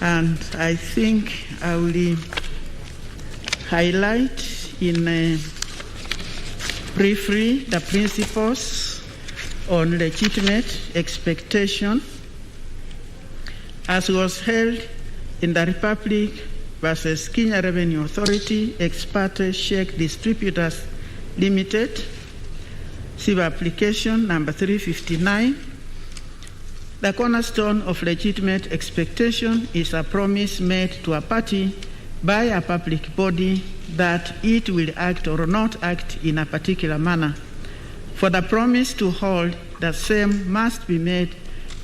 And I think I will highlight in briefly the principles on legitimate expectation as was held in the Republic versus Kenya Revenue Authority, ex parte Check Distributors Limited, civil application number 359. The cornerstone of legitimate expectation is a promise made to a party by a public body that it will act or not act in a particular manner. For the promise to hold, the same must be made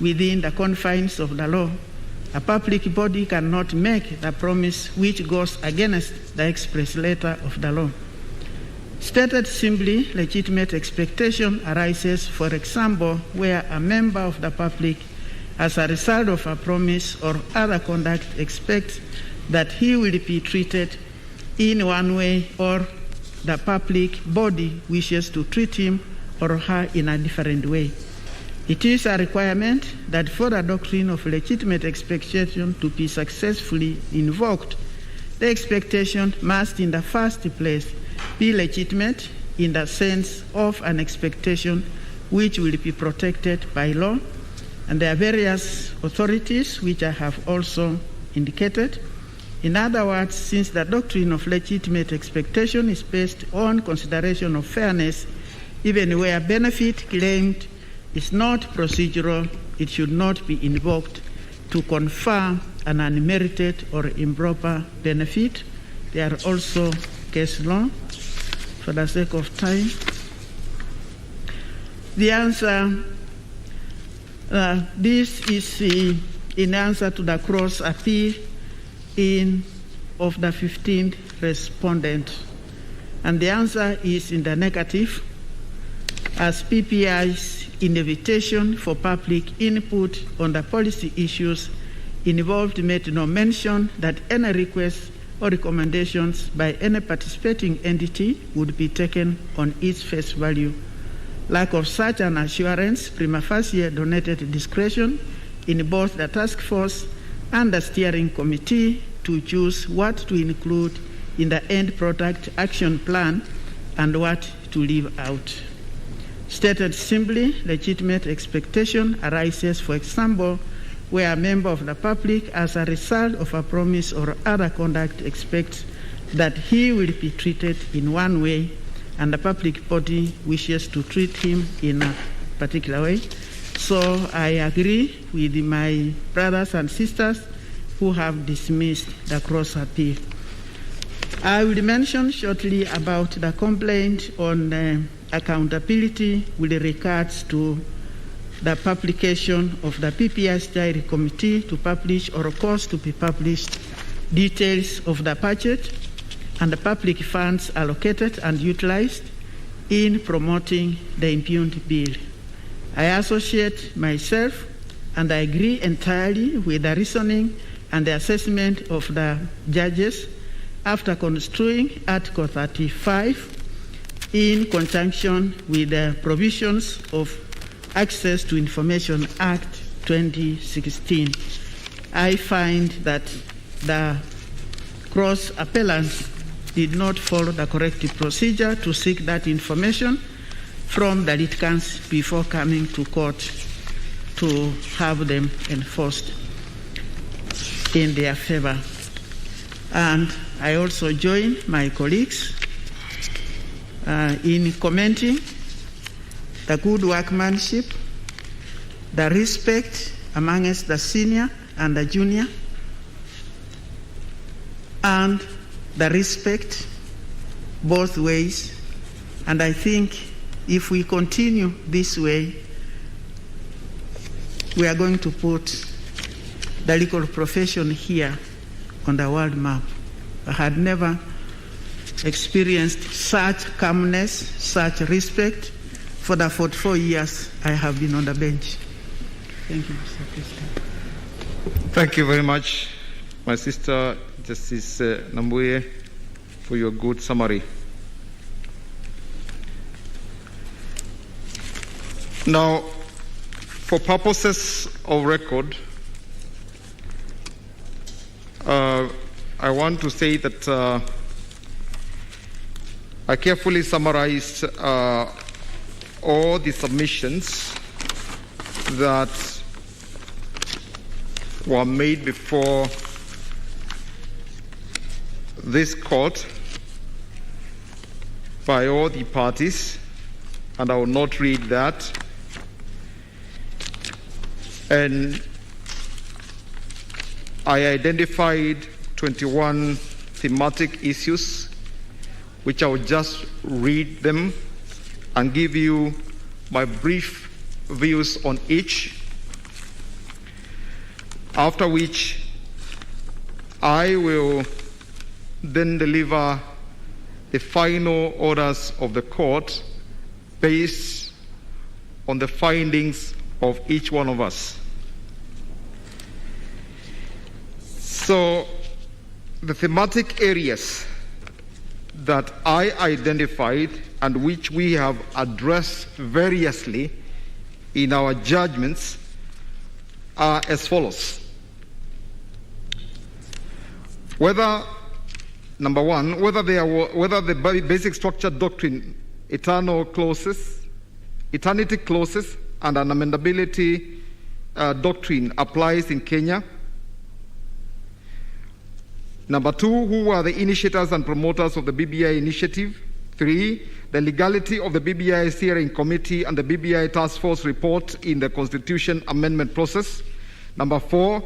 within the confines of the law. a public body cannot make the promise which goes against the express letter of the law. Stated simply, legitimate expectation arises, for example, where a member of the public, as a result of a promise or other conduct, expects that he will be treated in one way, or the public body wishes to treat him or her in a different way. It is a requirement that for the doctrine of legitimate expectation to be successfully invoked, the expectation must in the first place be legitimate in the sense of an expectation which will be protected by law, and there are various authorities which I have also indicated. In other words, since the doctrine of legitimate expectation is based on consideration of fairness, even where benefit claimed is not procedural, it should not be invoked to confer an unmerited or improper benefit. There are also case law. For the sake of time, the answer, this is in answer to the cross appeal of the 15th respondent. And the answer is in the negative, as PPI's invitation for public input on the policy issues involved made no mention that any requests or recommendations by any participating entity would be taken on its face value. Lack of such an assurance prima facie donated discretion in both the task force and the steering committee to choose what to include in the end product action plan and what to leave out. Stated simply, legitimate expectation arises, for example, where a member of the public, as a result of a promise or other conduct, expects that he will be treated in one way and the public body wishes to treat him in a particular way. So I agree with my brothers and sisters who have dismissed the cross appeal. I will mention shortly about the complaint on accountability with regards to the publication of the PPI Steering Committee to publish or cause to be published details of the budget and the public funds allocated and utilized in promoting the impugned bill. I associate myself and I agree entirely with the reasoning and the assessment of the judges after construing Article 35 in conjunction with the provisions of Access to Information Act 2016. I find that the cross appellants did not follow the correct procedure to seek that information from the litigants before coming to court to have them enforced in their favor. And I also join my colleagues in commenting the good workmanship, the respect amongst the senior and the junior, and the respect both ways. And I think if we continue this way, we are going to put the legal profession here on the world map. I had never experienced such calmness, such respect for the 44 years I have been on the bench. Thank you, Mr. President. Thank you very much, my sister Justice Nambuye, for your good summary. Now, for purposes of record, I want to say that I carefully summarized all the submissions that were made before this court by all the parties, and I will not read that. And I identified 21 thematic issues, which I will just read them and give you my brief views on each. after which I will then deliver the final orders of the court based on the findings of each one of us. So, the thematic areas that I identified and which we have addressed variously in our judgments are as follows. Whether, number one, whether the basic structure doctrine, eternity clauses, and an amendability doctrine applies in Kenya. Number two, who are the initiators and promoters of the BBI initiative? 3, the legality of the BBI steering committee and the BBI task force report in the constitution amendment process. Number 4,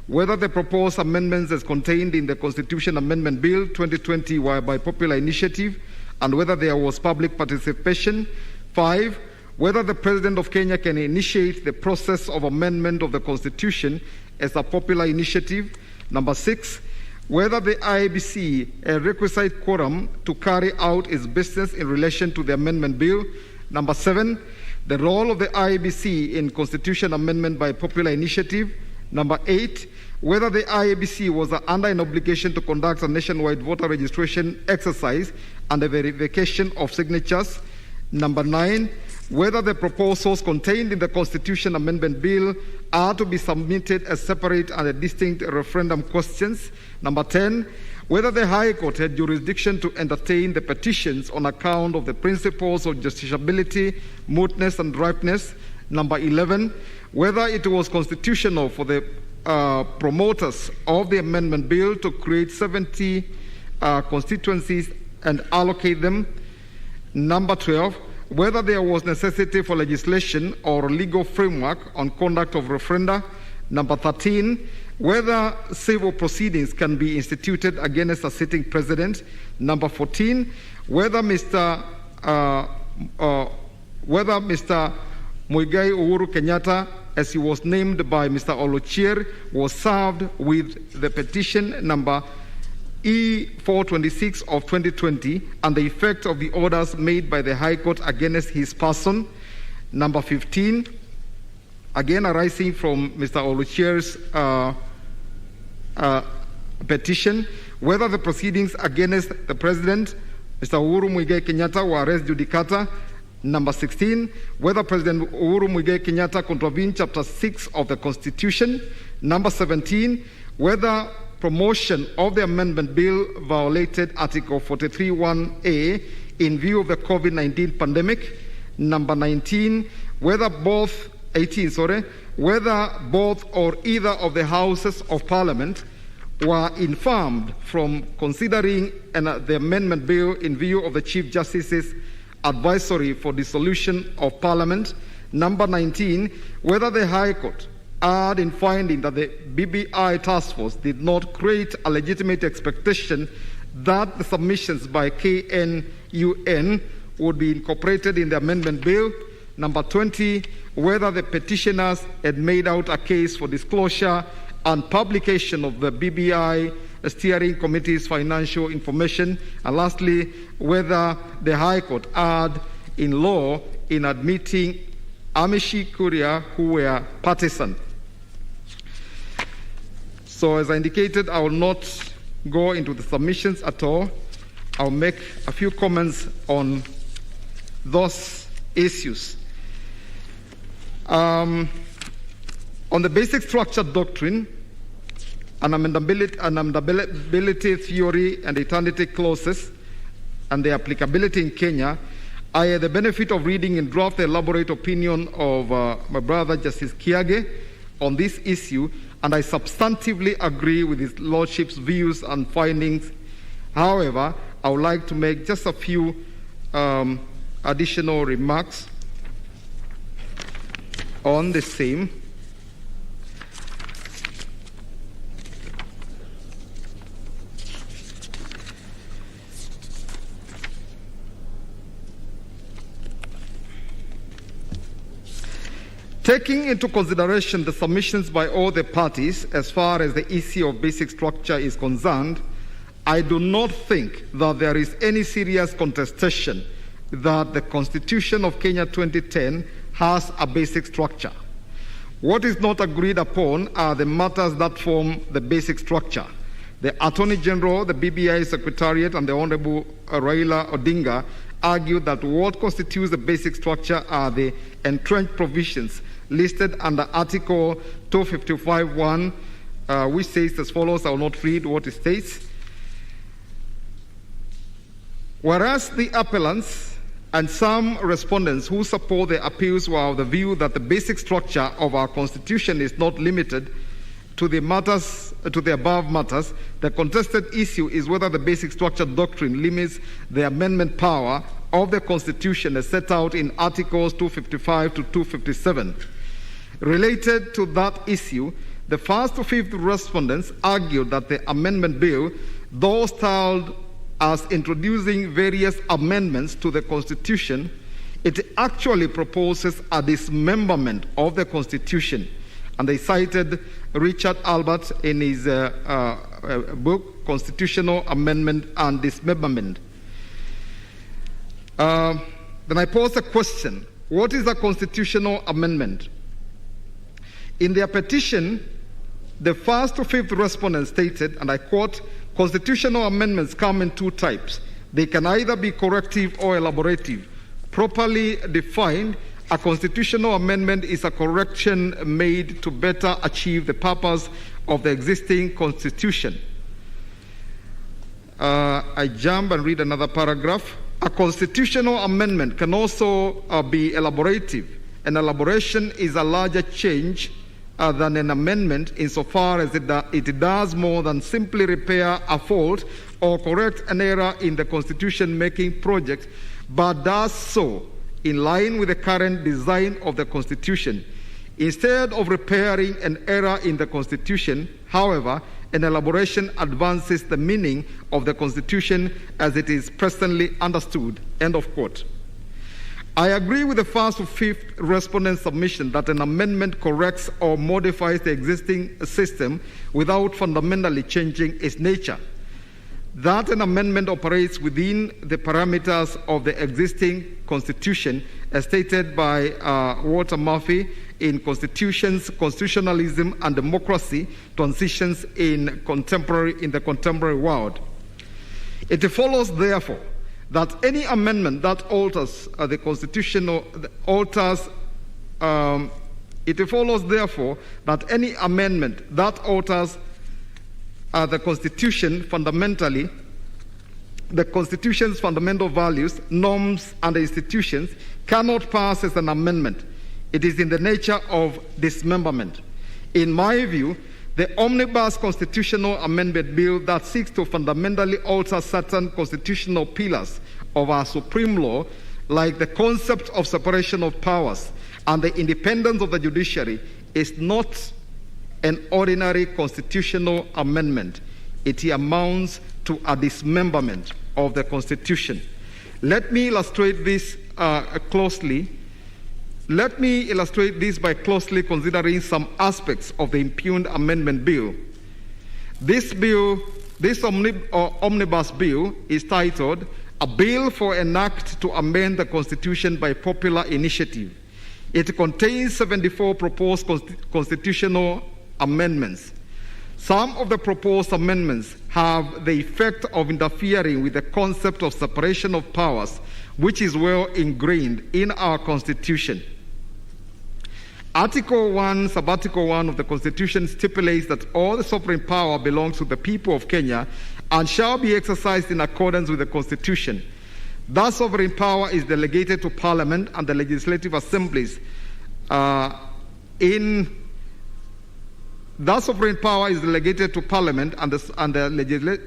whether the proposed amendments as contained in the Constitution Amendment Bill 2020 were by popular initiative and whether there was public participation. 5, whether the President of Kenya can initiate the process of amendment of the Constitution as a popular initiative. Number 6, whether the IEBC a requisite quorum to carry out its business in relation to the amendment bill. Number 7, the role of the IEBC in constitution amendment by popular initiative. Number 8, whether the IEBC was under an obligation to conduct a nationwide voter registration exercise and the verification of signatures. Number 9, whether the proposals contained in the Constitution Amendment Bill are to be submitted as separate and distinct referendum questions. Number 10, whether the High Court had jurisdiction to entertain the petitions on account of the principles of justiciability, mootness, and ripeness. Number 11, whether it was constitutional for the promoters of the Amendment Bill to create 70 constituencies and allocate them. Number 12, whether there was necessity for legislation or legal framework on conduct of referenda. Number 13, whether civil proceedings can be instituted against a sitting president. Number 14, whether Mr. Muigai Uhuru Kenyatta, as he was named by Mr. Oluchier, was served with the petition number E426 of 2020 and the effect of the orders made by the High Court against his person. Number 15, again arising from Mr. Oluchier's petition, whether the proceedings against the President, Mr. Uhuru Muigai Kenyatta, were res judicata. Number 16, whether President Uhuru Muigai Kenyatta contravened Chapter 6 of the Constitution. Number 17, whether promotion of the amendment bill violated Article 43(1)(a) in view of the COVID-19 pandemic. Number 18, whether both or either of the houses of parliament were infirmed from considering the amendment bill in view of the Chief Justice's advisory for dissolution of parliament. Number 19, whether the High Court erred in finding that the BBI task force did not create a legitimate expectation that the submissions by KNUN would be incorporated in the amendment bill. Number 20, whether the petitioners had made out a case for disclosure and publication of the BBI steering committee's financial information. And lastly, whether the High Court erred in law in admitting Amishi Kuria who were partisan. So as I indicated, I will not go into the submissions at all. I'll make a few comments on those issues. On the basic structure doctrine, an amendability theory and eternity clauses and their applicability in Kenya, I had the benefit of reading in draft the elaborate opinion of my brother Justice Kiage on this issue, and I substantively agree with his lordship's views and findings. However, I would like to make just a few additional remarks on the same. Taking into consideration the submissions by all the parties as far as the issue of basic structure is concerned, I do not think that there is any serious contestation that the Constitution of Kenya 2010 has a basic structure. What is not agreed upon are the matters that form the basic structure. The Attorney General, the BBI Secretariat, and the Honorable Raila Odinga argued that what constitutes the basic structure are the entrenched provisions listed under Article 255(1), which says as follows. I will not read what it states. Whereas the appellants and some respondents who support the appeals were of the view that the basic structure of our Constitution is not limited to the above matters, the contested issue is whether the basic structure doctrine limits the amendment power of the Constitution as set out in Articles 255 to 257. Related to that issue, the first to fifth respondents argued that the amendment bill, though styled as introducing various amendments to the Constitution, it actually proposes a dismemberment of the Constitution. And they cited Richard Albert in his book, Constitutional Amendment and Dismemberment. Then I pose a question. What is a constitutional amendment? In their petition, the first to fifth respondents stated, and I quote, constitutional amendments come in two types. They can either be corrective or elaborative. Properly defined, a constitutional amendment is a correction made to better achieve the purpose of the existing constitution. I jump and read another paragraph. A constitutional amendment can also be elaborative. An elaboration is a larger change than an amendment insofar as it does more than simply repair a fault or correct an error in the constitution-making project, but does so in line with the current design of the Constitution. Instead of repairing an error in the Constitution, however, an elaboration advances the meaning of the Constitution as it is presently understood. End of quote. I agree with the first to fifth respondent submission that an amendment corrects or modifies the existing system without fundamentally changing its nature. That an amendment operates within the parameters of the existing Constitution, as stated by Walter Murphy in Constitutions, Constitutionalism and Democracy, Transitions in the Contemporary World. It follows, therefore, that any amendment that alters the Constitution, it follows, therefore, that any amendment that alters the Constitution fundamentally, the Constitution's fundamental values, norms, and institutions cannot pass as an amendment. It is in the nature of dismemberment. In my view, the omnibus constitutional amendment bill that seeks to fundamentally alter certain constitutional pillars of our supreme law, like the concept of separation of powers and the independence of the judiciary, is not an ordinary constitutional amendment. It amounts to a dismemberment of the Constitution. Let me illustrate this closely. Let me illustrate this by closely considering some aspects of the impugned amendment bill. This omnibus bill is titled A Bill for an Act to Amend the Constitution by Popular Initiative. It contains 74 proposed constitutional amendments. Some of the proposed amendments have the effect of interfering with the concept of separation of powers, which is well ingrained in our Constitution. Article 1, Subarticle 1 of the Constitution stipulates that all the sovereign power belongs to the people of Kenya and shall be exercised in accordance with the Constitution. That sovereign power is delegated to Parliament and the legislative assemblies That sovereign power is delegated to Parliament and the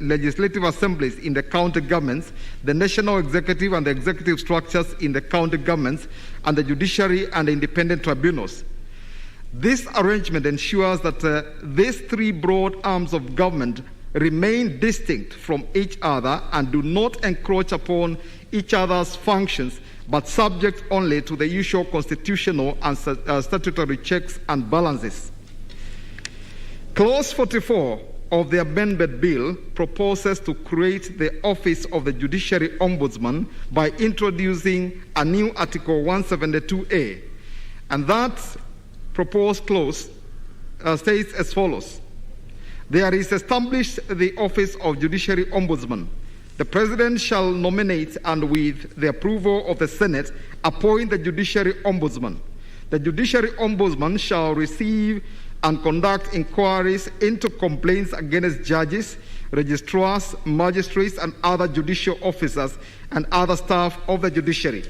legislative assemblies in the county governments, the national executive and the executive structures in the county governments, and the judiciary and the independent tribunals. This arrangement ensures that these three broad arms of government remain distinct from each other and do not encroach upon each other's functions, but subject only to the usual constitutional and statutory checks and balances. Clause 44 of the amendment bill proposes to create the Office of the Judiciary Ombudsman by introducing a new Article 172A, and that proposed clause states as follows. There is established the Office of Judiciary Ombudsman. The President shall nominate and, with the approval of the Senate, appoint the Judiciary Ombudsman. The Judiciary Ombudsman shall receive and conduct inquiries into complaints against judges, registrars, magistrates, and other judicial officers and other staff of the judiciary.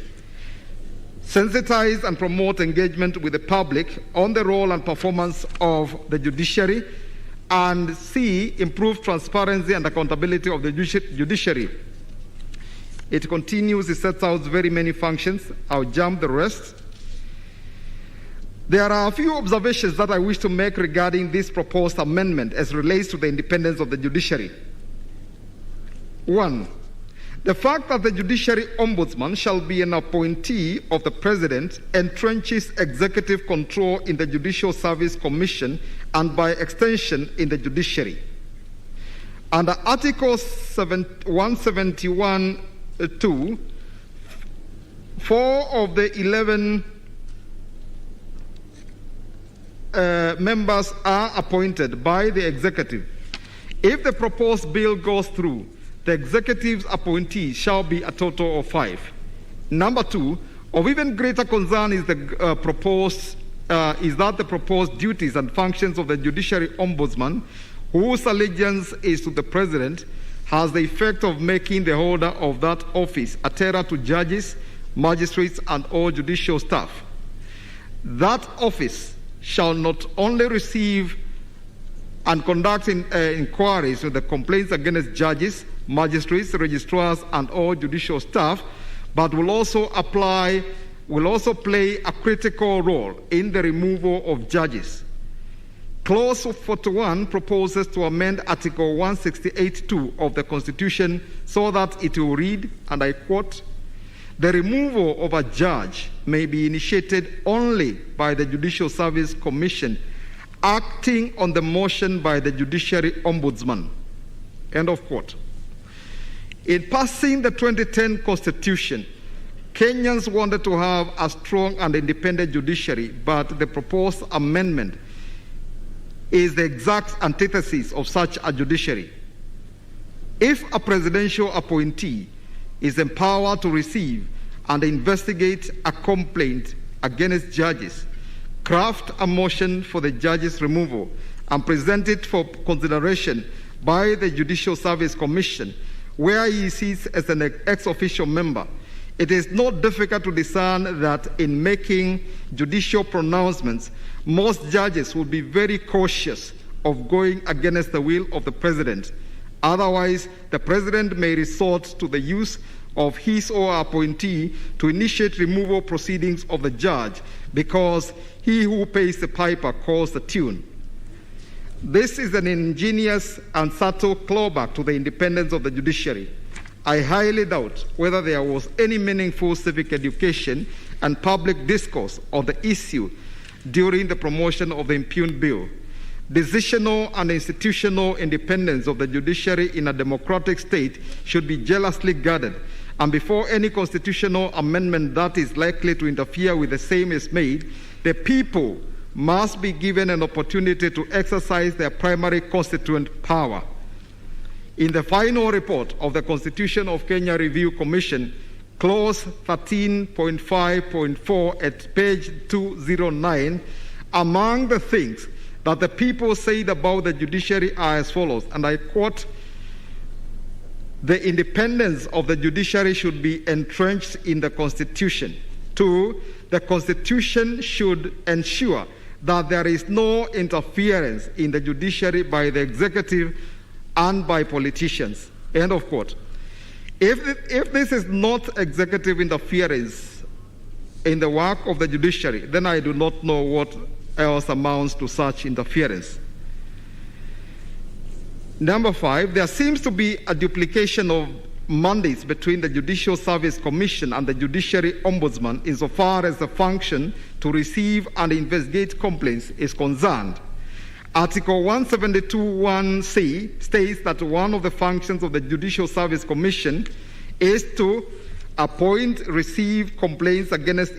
Sensitize and promote engagement with the public on the role and performance of the judiciary, and C, improve transparency and accountability of the judiciary. It continues, it sets out very many functions. I'll jump the rest. There are a few observations that I wish to make regarding this proposed amendment as relates to the independence of the judiciary. 1. The fact that the Judiciary Ombudsman shall be an appointee of the President entrenches executive control in the Judicial Service Commission and, by extension, in the judiciary. Under Article 171(2), 4 of the 11 members are appointed by the executive. If the proposed bill goes through, the executive's appointees shall be a total of 5. Number 2, of even greater concern is that the proposed duties and functions of the Judiciary Ombudsman, whose allegiance is to the President, has the effect of making the holder of that office a terror to judges, magistrates, and all judicial staff. That office shall not only receive and conduct inquiries with the complaints against judges, magistrates, registrars, and all judicial staff, but will also play a critical role in the removal of judges. Clause 41 proposes to amend Article 168(2) of the Constitution so that it will read, and I quote, "The removal of a judge may be initiated only by the Judicial Service Commission, acting on the motion by the Judiciary Ombudsman." End of quote. In passing the 2010 Constitution, Kenyans wanted to have a strong and independent judiciary, but the proposed amendment is the exact antithesis of such a judiciary. If a presidential appointee is empowered to receive and investigate a complaint against judges, craft a motion for the judge's removal, and present it for consideration by the Judicial Service Commission, where he sits as an ex officio member, it is not difficult to discern that in making judicial pronouncements, most judges would be very cautious of going against the will of the President. Otherwise, the President may resort to the use of his or her appointee to initiate removal proceedings of the judge, because he who pays the piper calls the tune. This is an ingenious and subtle clawback to the independence of the judiciary. I highly doubt whether there was any meaningful civic education and public discourse on the issue during the promotion of the impugned bill. Decisional and institutional independence of the judiciary in a democratic state should be jealously guarded, and before any constitutional amendment that is likely to interfere with the same is made, the people must be given an opportunity to exercise their primary constituent power. In the final report of the Constitution of Kenya Review Commission, clause 13.5.4 at page 209, among the things that the people said about the judiciary are as follows, and I quote, "The independence of the judiciary should be entrenched in the Constitution. 2, the Constitution should ensure that there is no interference in the judiciary by the executive and by politicians." End of quote. If this is not executive interference in the work of the judiciary, then I do not know what else amounts to such interference. Number 5, there seems to be a duplication of mandates between the Judicial Service Commission and the Judiciary Ombudsman insofar as the function to receive and investigate complaints is concerned. Article 172(1)(c) states that one of the functions of the Judicial Service Commission is to appoint, receive complaints against,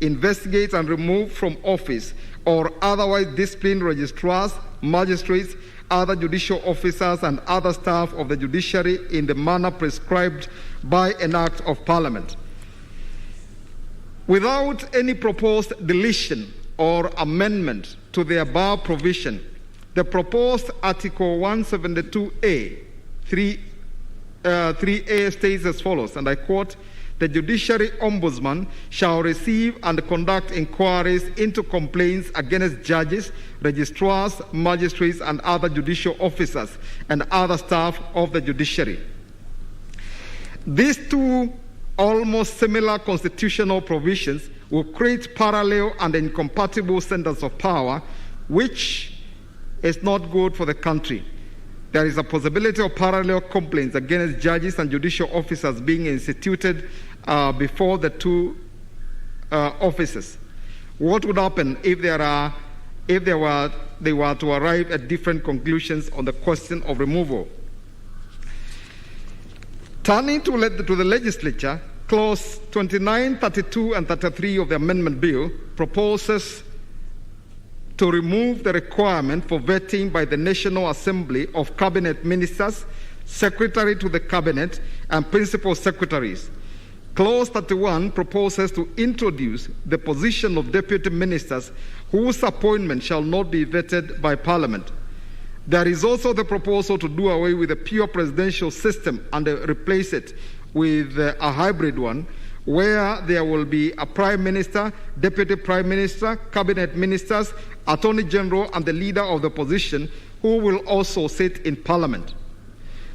investigate and remove from office or otherwise discipline registrars, magistrates, other judicial officers and other staff of the judiciary in the manner prescribed by an act of Parliament. Without any proposed deletion or amendment to the above provision, the proposed Article 172A 3A states as follows, and I quote, "The Judiciary Ombudsman shall receive and conduct inquiries into complaints against judges, registrars, magistrates, and other judicial officers and other staff of the judiciary." These two almost similar constitutional provisions will create parallel and incompatible centers of power, which is not good for the country. There is a possibility of parallel complaints against judges and judicial officers being instituted before the two offices. What would happen if they were to arrive at different conclusions on the question of removal? Turning to the legislature, Clause 29, 32, and 33 of the Amendment Bill proposes to remove the requirement for vetting by the National Assembly of Cabinet Ministers, Secretary to the Cabinet, and Principal Secretaries. Clause 31 proposes to introduce the position of Deputy Ministers whose appointment shall not be vetted by Parliament. There is also the proposal to do away with the pure presidential system and replace it with a hybrid one, where there will be a Prime Minister, Deputy Prime Minister, Cabinet Ministers, Attorney General, and the leader of the opposition, who will also sit in Parliament.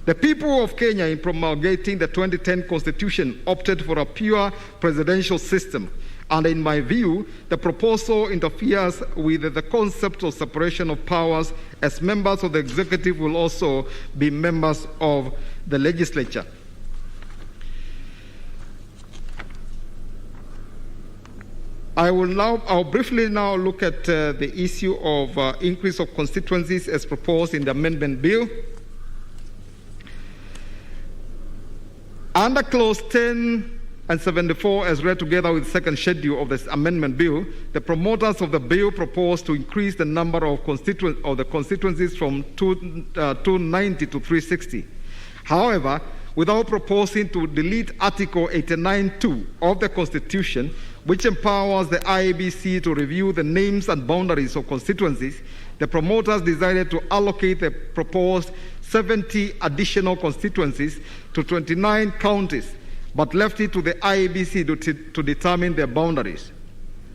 The people of Kenya, in promulgating the 2010 Constitution, opted for a pure presidential system, and in my view, the proposal interferes with the concept of separation of powers, as members of the executive will also be members of the legislature. I'll briefly now look at the issue of increase of constituencies as proposed in the Amendment Bill. Under Clause 10 and 74, as read together with the second schedule of this Amendment Bill, the promoters of the bill propose to increase the number of the constituencies from 290 to 360. However, without proposing to delete Article 89(2) of the Constitution, which empowers the IEBC to review the names and boundaries of constituencies, the promoters decided to allocate the proposed 70 additional constituencies to 29 counties, but left it to the IEBC to determine their boundaries.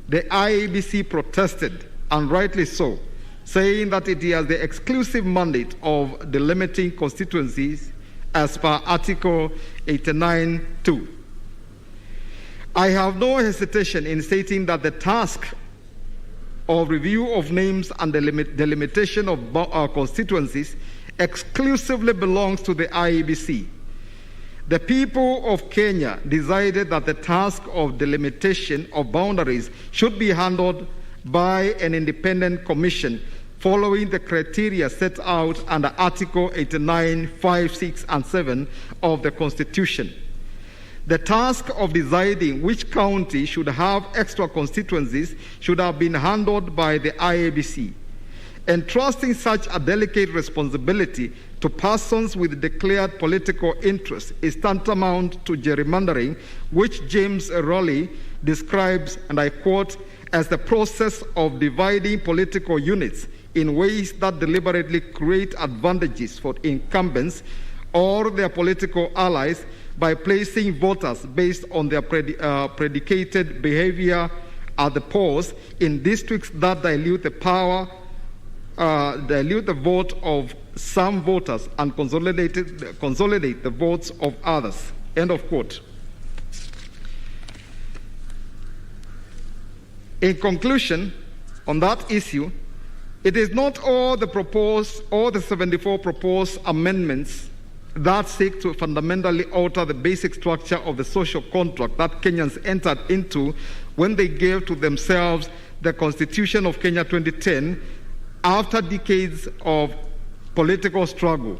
The IEBC protested, and rightly so, saying that it has the exclusive mandate of delimiting constituencies as per Article 89(2). I have no hesitation in stating that the task of review of names and delimitation of constituencies exclusively belongs to the IEBC. The people of Kenya decided that the task of delimitation of boundaries should be handled by an independent commission following the criteria set out under Article 89, 5, 6, and 7 of the Constitution. The task of deciding which county should have extra constituencies should have been handled by the IEBC. Entrusting such a delicate responsibility to persons with declared political interest is tantamount to gerrymandering, which James Rowley describes, and I quote, as the process of dividing political units in ways that deliberately create advantages for incumbents or their political allies by placing voters based on their predicated behavior at the polls in districts that dilute the vote of some voters and consolidate the votes of others. End of quote. In conclusion, on that issue, it is not all the 74 proposed amendments that seek to fundamentally alter the basic structure of the social contract that Kenyans entered into when they gave to themselves the Constitution of Kenya 2010 after decades of political struggle.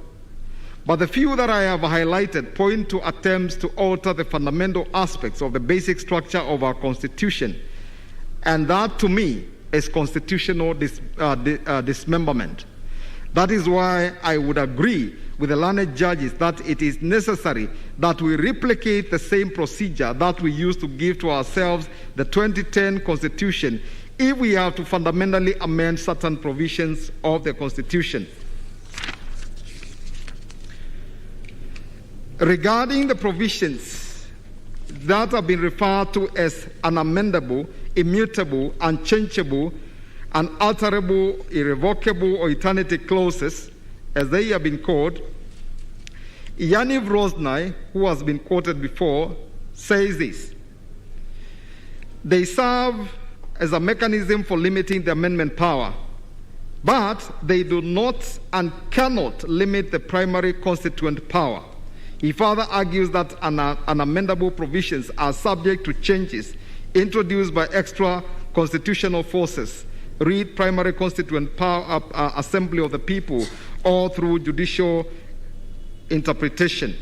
But the few that I have highlighted point to attempts to alter the fundamental aspects of the basic structure of our Constitution, and that to me is constitutional dismemberment. That is why I would agree with the learned judges that it is necessary that we replicate the same procedure that we used to give to ourselves the 2010 Constitution if we have to fundamentally amend certain provisions of the Constitution. Regarding the provisions that have been referred to as unamendable, immutable, unchangeable, unalterable, irrevocable, or eternity clauses, as they have been called, Yaniv Rosnai, who has been quoted before, says this: they serve as a mechanism for limiting the amendment power, but they do not and cannot limit the primary constituent power. He further argues that unamendable provisions are subject to changes introduced by extra constitutional forces, read primary constituent power, assembly of the people, or through judicial interpretation.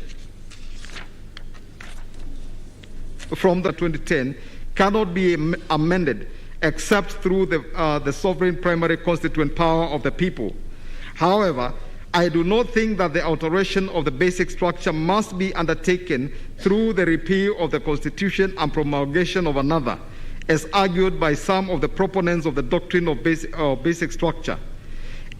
From the 2010 cannot be amended except through the sovereign primary constituent power of the people. However, I do not think that the alteration of the basic structure must be undertaken through the repeal of the Constitution and promulgation of another, as argued by some of the proponents of the doctrine of basic structure.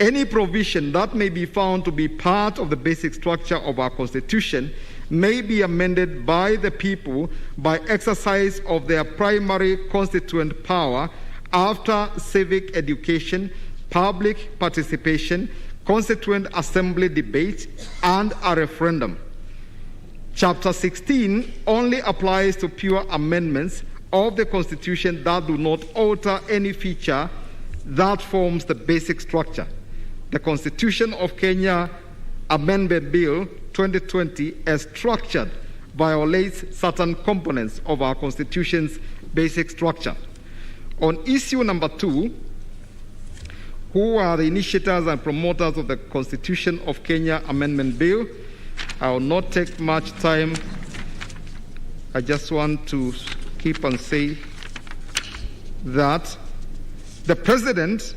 Any provision that may be found to be part of the basic structure of our Constitution may be amended by the people by exercise of their primary constituent power after civic education, public participation, constituent assembly debate, and a referendum. Chapter 16 only applies to pure amendments of the Constitution that do not alter any feature that forms the basic structure. The Constitution of Kenya Amendment Bill 2020, as structured, violates certain components of our Constitution's basic structure. On issue number 2, who are the initiators and promoters of the Constitution of Kenya Amendment Bill? I will not take much time. I just want to keep and say that the President,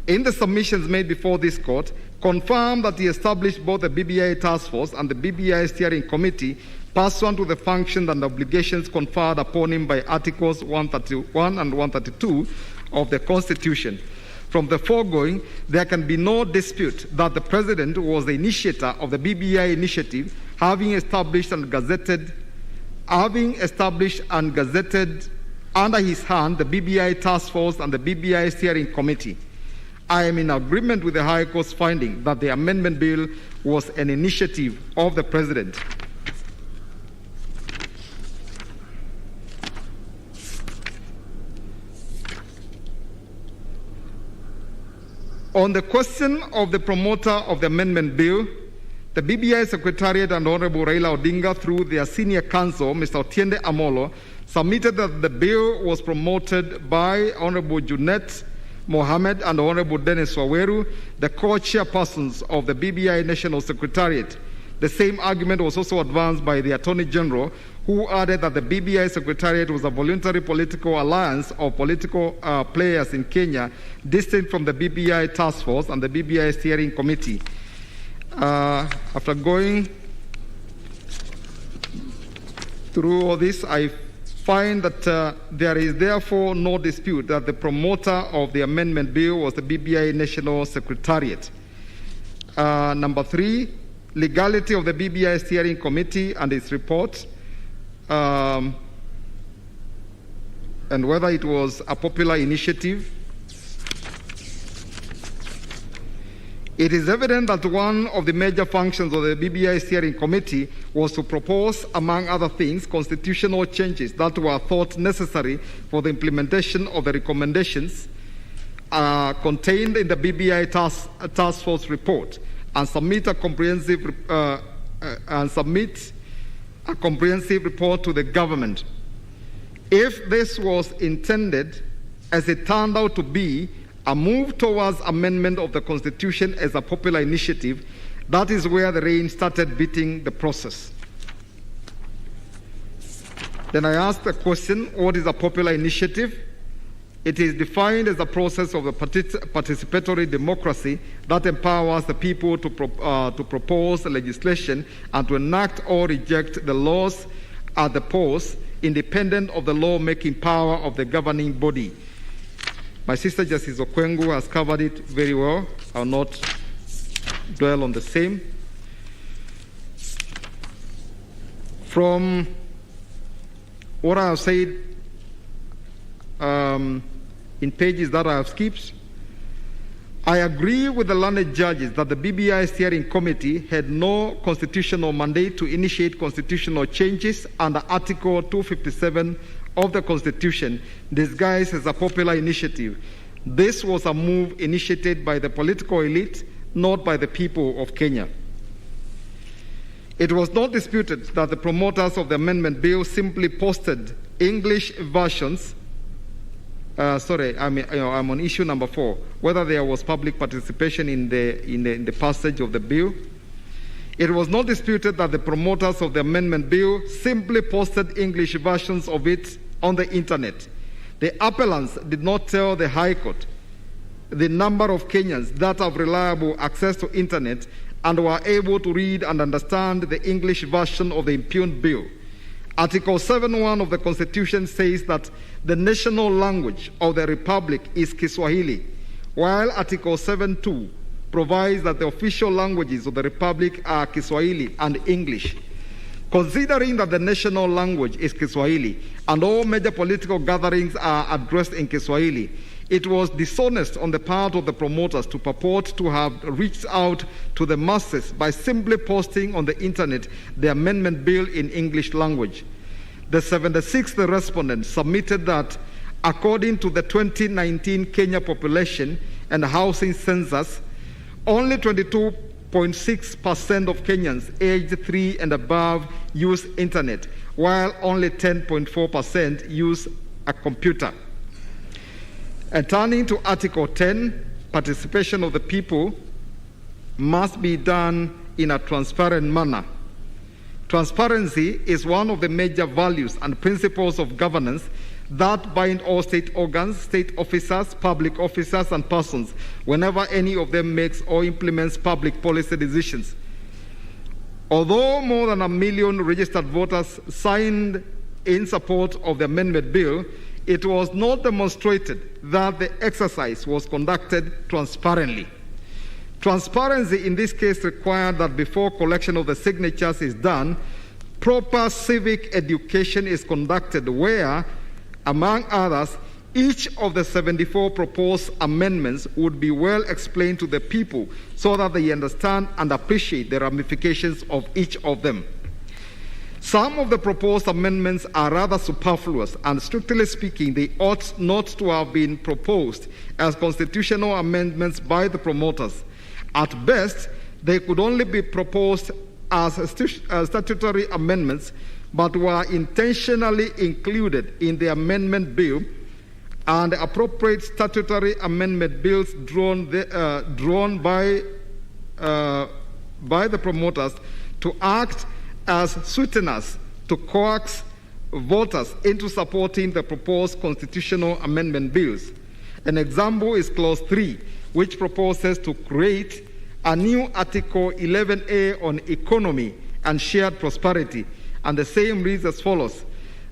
in the submissions made before this court, confirmed that he established both the BBI Task Force and the BBI Steering Committee pursuant to the functions and obligations conferred upon him by Articles 131 and 132 of the Constitution. From the foregoing, there can be no dispute that the President was the initiator of the BBI initiative, having established and gazetted under his hand the BBI Task Force and the BBI Steering Committee. I am in agreement with the High Court's finding that the amendment bill was an initiative of the President. On the question of the promoter of the amendment bill, the BBI Secretariat and Honorable Raila Odinga, through their senior counsel, Mr. Otiende Amolo, submitted that the bill was promoted by Honorable Junet Mohammed and Honorable Dennis Waweru, the co-chairpersons of the BBI National Secretariat. The same argument was also advanced by the Attorney General, who added that the BBI Secretariat was a voluntary political alliance of political players in Kenya, distinct from the BBI Task Force and the BBI Steering Committee. After going through all this, I find that there is therefore no dispute that the promoter of the amendment bill was the BBI National Secretariat. Number 3, legality of the BBI Steering Committee and its report, and whether it was a popular initiative. It is evident that one of the major functions of the BBI Steering Committee was to propose, among other things, constitutional changes that were thought necessary for the implementation of the recommendations contained in the BBI Task Force report, and submit a comprehensive and submit a comprehensive report to the government. If this was intended, as it turned out to be, a move towards amendment of the Constitution as a popular initiative, that is where the rain started beating the process. Then I asked the question, what is a popular initiative? It is defined as a process of a participatory democracy that empowers the people to propose legislation and to enact or reject the laws at the polls, independent of the law-making power of the governing body. My sister Justice Okwengu has covered it very well. I will not dwell on the same. From what I have said in pages that I have skipped, I agree with the learned judges that the BBI steering committee had no constitutional mandate to initiate constitutional changes under Article 257 of the Constitution, disguised as a popular initiative. This was a move initiated by the political elite, not by the people of Kenya. It was not disputed that the promoters of the amendment bill simply posted English versions. I'm on issue number 4, whether there was public participation in the passage of the bill. It was not disputed that the promoters of the amendment bill simply posted English versions of it on the internet. The appellants did not tell the High Court the number of Kenyans that have reliable access to internet and were able to read and understand the English version of the impugned bill. Article 7.1 of the Constitution says that the national language of the Republic is Kiswahili, while Article 7.2 provides that the official languages of the Republic are Kiswahili and English. Considering that the national language is Kiswahili and all major political gatherings are addressed in Kiswahili, it was dishonest on the part of the promoters to purport to have reached out to the masses by simply posting on the internet the amendment bill in English language. The 76th respondent submitted that according to the 2019 Kenya population and housing census, only 22.6% of Kenyans aged 3 and above use internet, while only 10.4% use a computer. And turning to Article 10, participation of the people must be done in a transparent manner. Transparency is one of the major values and principles of governance that bind all state organs, state officers, public officers, and persons whenever any of them makes or implements public policy decisions. Although more than 1 million registered voters signed in support of the amendment bill, it was not demonstrated that the exercise was conducted transparently. Transparency in this case required that before collection of the signatures is done, proper civic education is conducted where, among others, each of the 74 proposed amendments would be well explained to the people so that they understand and appreciate the ramifications of each of them. Some of the proposed amendments are rather superfluous, and strictly speaking, they ought not to have been proposed as constitutional amendments by the promoters. At best, they could only be proposed as statutory amendments, but were intentionally included in the amendment bill, and appropriate statutory amendment bills drawn by the promoters to act as sweeteners to coax voters into supporting the proposed constitutional amendment bills. An example is Clause 3, which proposes to create a new Article 11A on economy and shared prosperity, and the same reads as follows: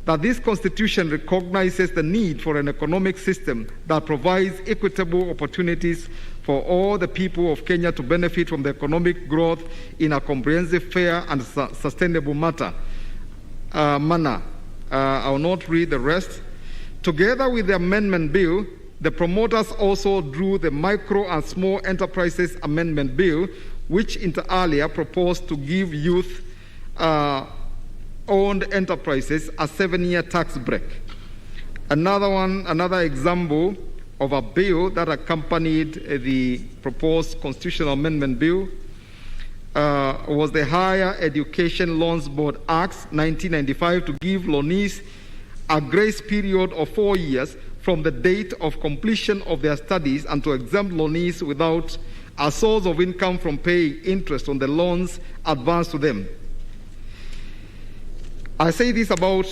that this constitution recognizes the need for an economic system that provides equitable opportunities for all the people of Kenya to benefit from the economic growth in a comprehensive, fair, and sustainable manner. I will not read the rest. Together with the amendment bill, the promoters also drew the Micro and Small Enterprises Amendment Bill, which inter alia proposed to give youth-owned enterprises a 7-year tax break. Another example of a bill that accompanied the proposed constitutional amendment bill was the Higher Education Loans Board Act 1995 to give loanees a grace period of 4 years from the date of completion of their studies and to exempt loanees without a source of income from paying interest on the loans advanced to them. I say this about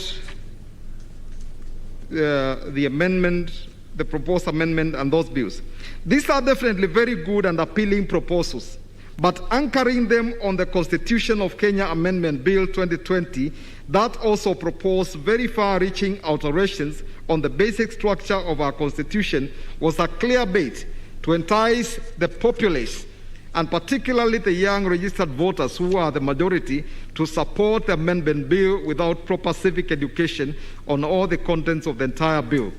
the amendment, the proposed amendment and those bills. These are definitely very good and appealing proposals, but anchoring them on the Constitution of Kenya Amendment Bill 2020 that also proposed very far-reaching alterations on the basic structure of our Constitution was a clear bait to entice the populace, and particularly the young registered voters who are the majority, to support the amendment bill without proper civic education on all the contents of the entire bill.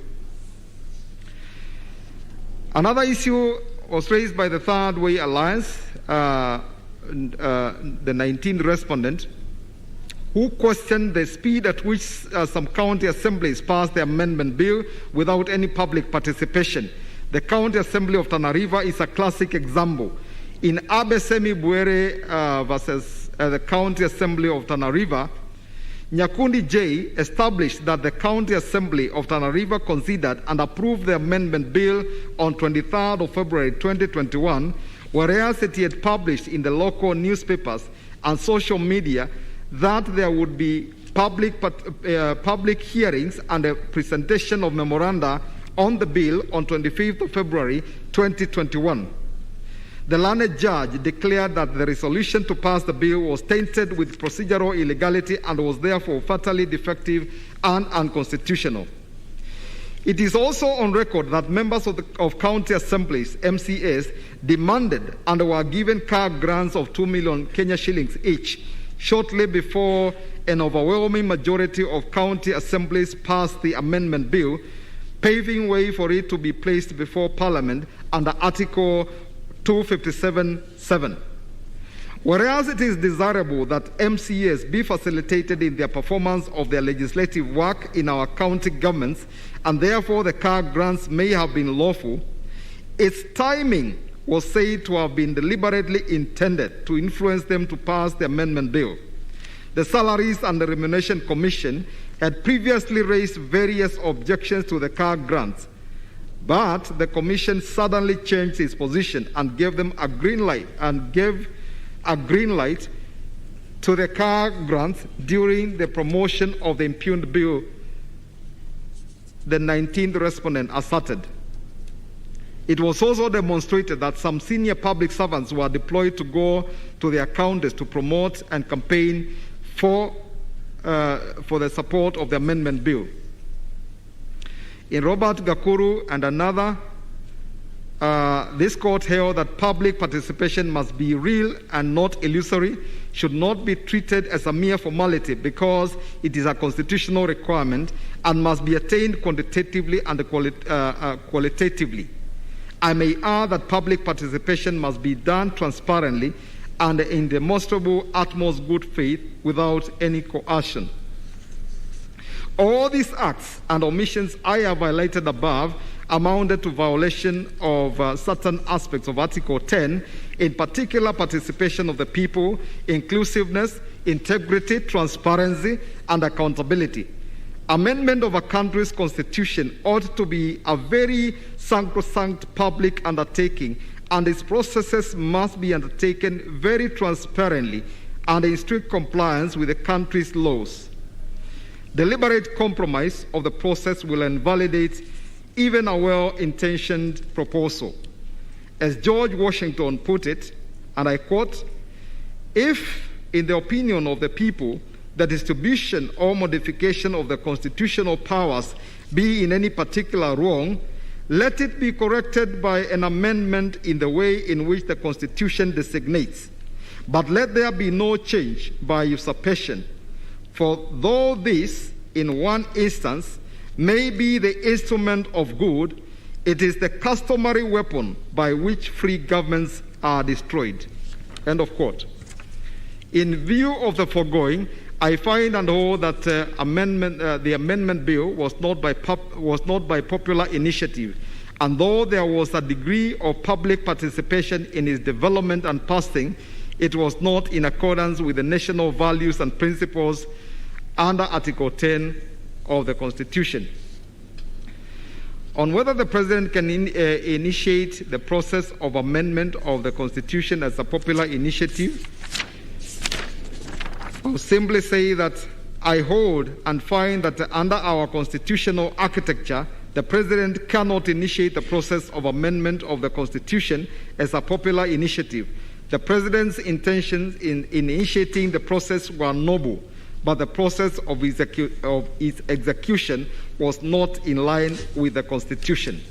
Another issue was raised by the Third Way Alliance, the 19th respondent, who questioned the speed at which some county assemblies passed the amendment bill without any public participation. The County Assembly of Tana River is a classic example. In Abesemi Buere versus the County Assembly of Tana River, Nyakundi J established that the County Assembly of Tana River considered and approved the amendment bill on 23rd of February 2021, whereas it had published in the local newspapers and social media that there would be public hearings and a presentation of memoranda on the bill on 25th of February 2021. The learned judge declared that the resolution to pass the bill was tainted with procedural illegality and was therefore fatally defective and unconstitutional. It is also on record that members of county assemblies, MCAs, demanded and were given car grants of 2 million Kenya shillings each shortly before an overwhelming majority of county assemblies passed the amendment bill, paving way for it to be placed before Parliament under Article 257(7). Whereas it is desirable that MCAs be facilitated in their performance of their legislative work in our county governments, and therefore the car grants may have been lawful, its timing was said to have been deliberately intended to influence them to pass the amendment bill. The Salaries and the Remuneration Commission had previously raised various objections to the car grants, but the Commission suddenly changed its position and gave them a green light to the car grants during the promotion of the impugned bill, the 19th respondent asserted. It was also demonstrated that some senior public servants were deployed to go to their counties to promote and campaign for the support of the amendment bill. In Robert Gakuru and another, this court held that public participation must be real and not illusory, should not be treated as a mere formality because it is a constitutional requirement and must be attained quantitatively and qualitatively. I may add that public participation must be done transparently and in demonstrable utmost good faith without any coercion. All these acts and omissions I have highlighted above amounted to violation of certain aspects of Article 10, in particular participation of the people, inclusiveness, integrity, transparency, and accountability. Amendment of a country's constitution ought to be a very sacrosanct public undertaking, and its processes must be undertaken very transparently and in strict compliance with the country's laws. Deliberate compromise of the process will invalidate even a well-intentioned proposal. As George Washington put it, and I quote, "If, in the opinion of the people, the distribution or modification of the constitutional powers be in any particular wrong, let it be corrected by an amendment in the way in which the Constitution designates. But let there be no change by usurpation. For though this, in one instance, may be the instrument of good, it is the customary weapon by which free governments are destroyed." End of quote. In view of the foregoing, I find and hold that the amendment bill was not by popular initiative, and though there was a degree of public participation in its development and passing, it was not in accordance with the national values and principles under Article 10 of the Constitution. On whether the President can initiate the process of amendment of the Constitution as a popular initiative, I'll simply say that I hold and find that under our constitutional architecture, the President cannot initiate the process of amendment of the Constitution as a popular initiative. The President's intentions in initiating the process were noble, but the process of its execution was not in line with the Constitution.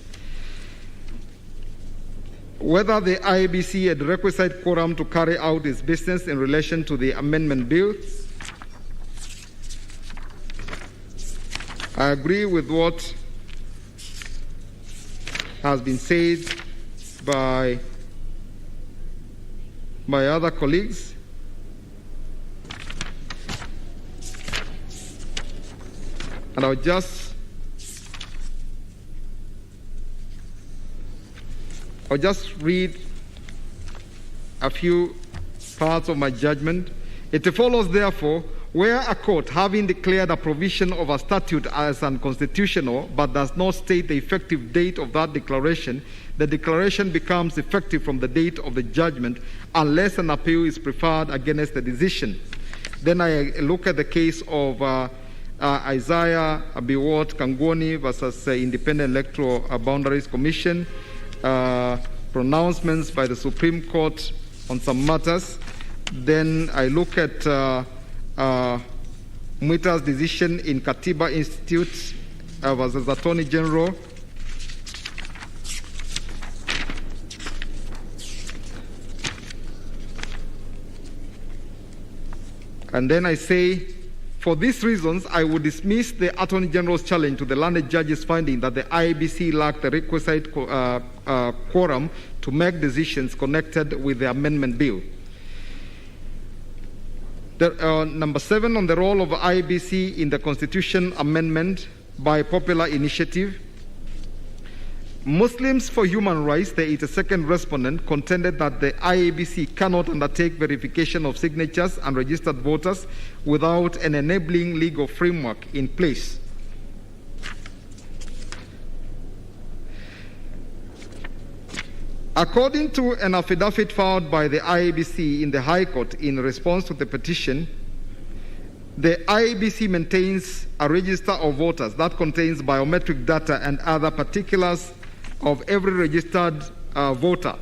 Whether the IEBC had requisite quorum to carry out its business in relation to the amendment bill, I agree with what has been said by my other colleagues. And I'll just read a few parts of my judgment. It follows, therefore, where a court, having declared a provision of a statute as unconstitutional but does not state the effective date of that declaration, the declaration becomes effective from the date of the judgment unless an appeal is preferred against the decision. Then I look at the case of Isaiah Abiwot Kangoni versus Independent Electoral Boundaries Commission, pronouncements by the Supreme Court on some matters. Then I look at Mwita's decision in Katiba Institute versus Attorney General. And then I say, for these reasons, I would dismiss the Attorney General's challenge to the learned judge's finding that the IEBC lacked the requisite quorum to make decisions connected with the amendment bill. Number 7, on the role of IEBC in the Constitution amendment by popular initiative. Muslims for Human Rights, the 82nd respondent, contended that the IEBC cannot undertake verification of signatures and registered voters without an enabling legal framework in place. According to an affidavit filed by the IEBC in the High Court in response to the petition, the IEBC maintains a register of voters that contains biometric data and other particulars of every registered voter.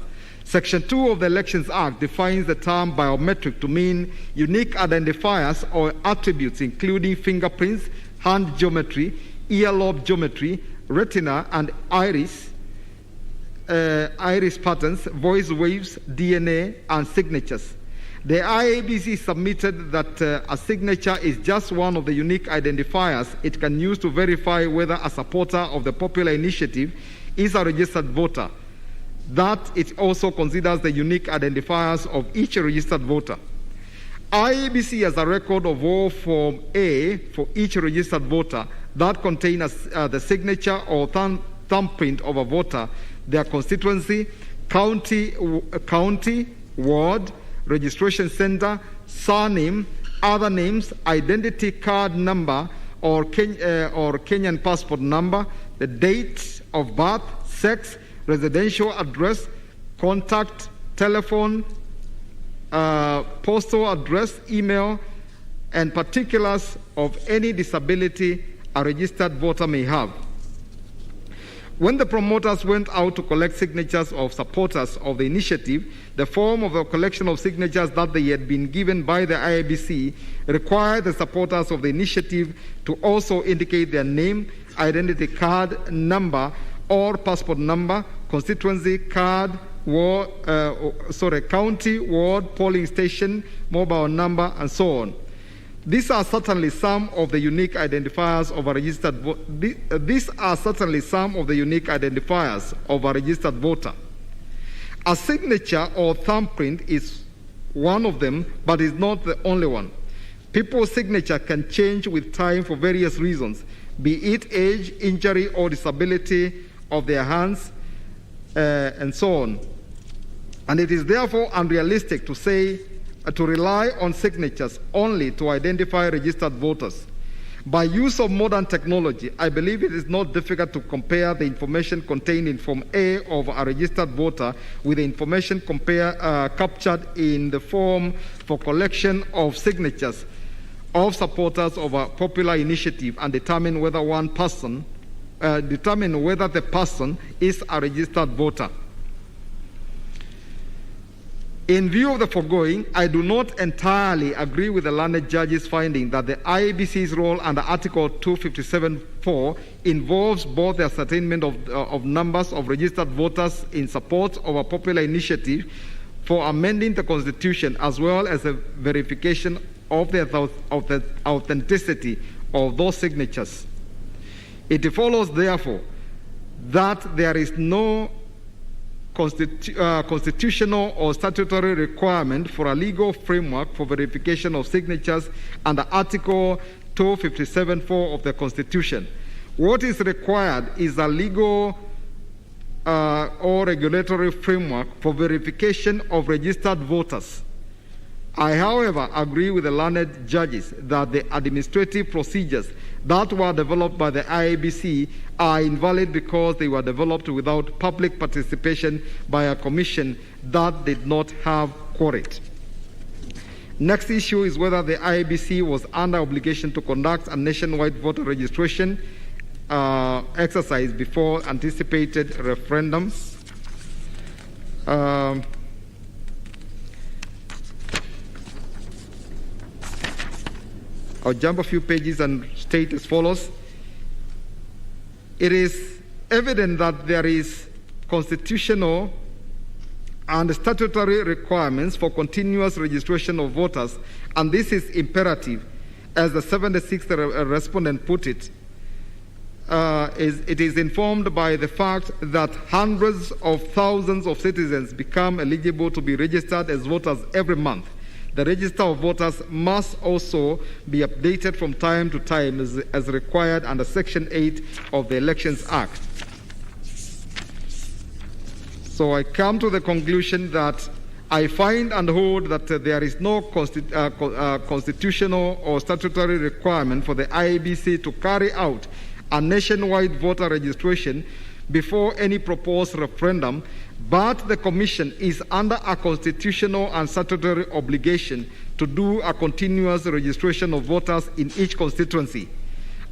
Section 2 of the Elections Act defines the term biometric to mean unique identifiers or attributes including fingerprints, hand geometry, earlobe geometry, retina and iris patterns, voice waves, DNA, and signatures. The IEBC submitted that a signature is just one of the unique identifiers it can use to verify whether a supporter of the popular initiative is a registered voter. That it also considers the unique identifiers of each registered voter. IEBC has a record of all Form A for each registered voter that contains the signature or thumbprint of a voter, their constituency, county, ward, registration center, surname, other names, identity card number or Kenyan passport number, the date of birth, sex, residential address, contact, telephone, postal address, email, and particulars of any disability a registered voter may have. When the promoters went out to collect signatures of supporters of the initiative, the form of a collection of signatures that they had been given by the IEBC required the supporters of the initiative to also indicate their name, identity card number or passport number, constituency card, county, ward, polling station, mobile number, and so on. These are certainly some of the unique identifiers of a registered voter. A signature or thumbprint is one of them, but is not the only one. People's signature can change with time for various reasons, be it age, injury, or disability of their hands, and so on. And it is therefore unrealistic to say to rely on signatures only to identify registered voters. By use of modern technology, I believe it is not difficult to compare the information contained in Form A of a registered voter with the information captured in the form for collection of signatures of supporters of a popular initiative and determine whether the person is a registered voter. In view of the foregoing, I do not entirely agree with the learned judge's finding that the IEBC's role under Article 257(4) involves both the ascertainment of numbers of registered voters in support of a popular initiative for amending the Constitution, as well as a verification of the authenticity of those signatures. It follows, therefore, that there is no constitutional or statutory requirement for a legal framework for verification of signatures under Article 257(4) of the Constitution. What is required is a legal or regulatory framework for verification of registered voters. I, however, agree with the learned judges that the administrative procedures that were developed by the IEBC are invalid because they were developed without public participation by a commission that did not have quorum. Next issue is whether the IEBC was under obligation to conduct a nationwide voter registration exercise before anticipated referendum. I'll jump a few pages and state as follows. It is evident that there is constitutional and statutory requirements for continuous registration of voters, and this is imperative, as the 76th respondent put it. It is informed by the fact that hundreds of thousands of citizens become eligible to be registered as voters every month. The register of voters must also be updated from time to time as required under Section 8 of the Elections Act. So I come to the conclusion that I find and hold that there is no constitutional or statutory requirement for the IEBC to carry out a nationwide voter registration before any proposed referendum, but the Commission is under a constitutional and statutory obligation to do a continuous registration of voters in each constituency.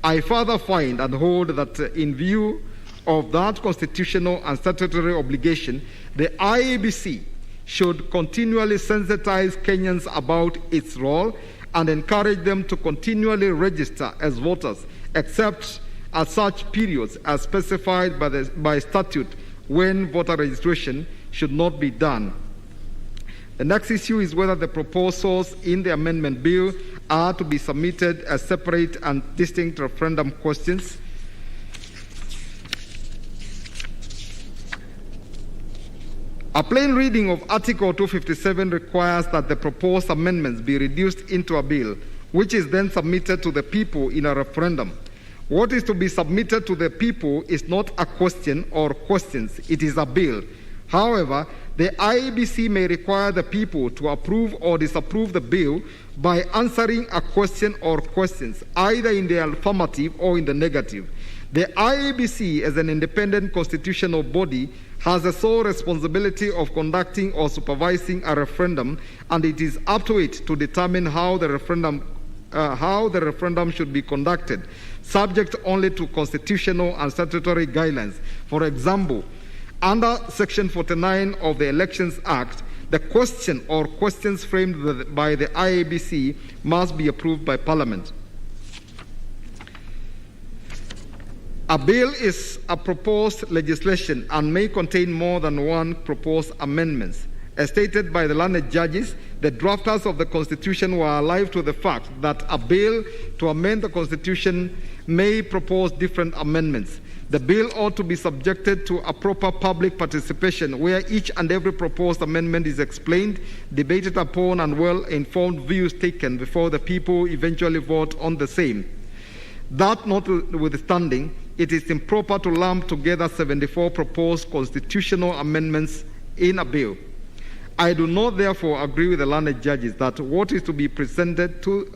I further find and hold that in view of that constitutional and statutory obligation, the IEBC should continually sensitize Kenyans about its role and encourage them to continually register as voters, except at such periods as specified by statute when voter registration should not be done. The next issue is whether the proposals in the amendment bill are to be submitted as separate and distinct referendum questions. A plain reading of Article 257 requires that the proposed amendments be reduced into a bill, which is then submitted to the people in a referendum. What is to be submitted to the people is not a question or questions, it is a bill. However, the IEBC may require the people to approve or disapprove the bill by answering a question or questions, either in the affirmative or in the negative. The IEBC, as an independent constitutional body, has the sole responsibility of conducting or supervising a referendum, and it is up to it to determine how the referendum should be conducted, subject only to constitutional and statutory guidelines. For example, under Section 49 of the Elections Act, the question or questions framed by the IEBC must be approved by Parliament. A bill is a proposed legislation and may contain more than one proposed amendments. As stated by the learned judges, the drafters of the Constitution were alive to the fact that a bill to amend the Constitution may propose different amendments. The bill ought to be subjected to a proper public participation where each and every proposed amendment is explained, debated upon, and well-informed views taken before the people eventually vote on the same. That notwithstanding, it is improper to lump together 74 proposed constitutional amendments in a bill. I do not therefore agree with the learned judges that what is to be presented to,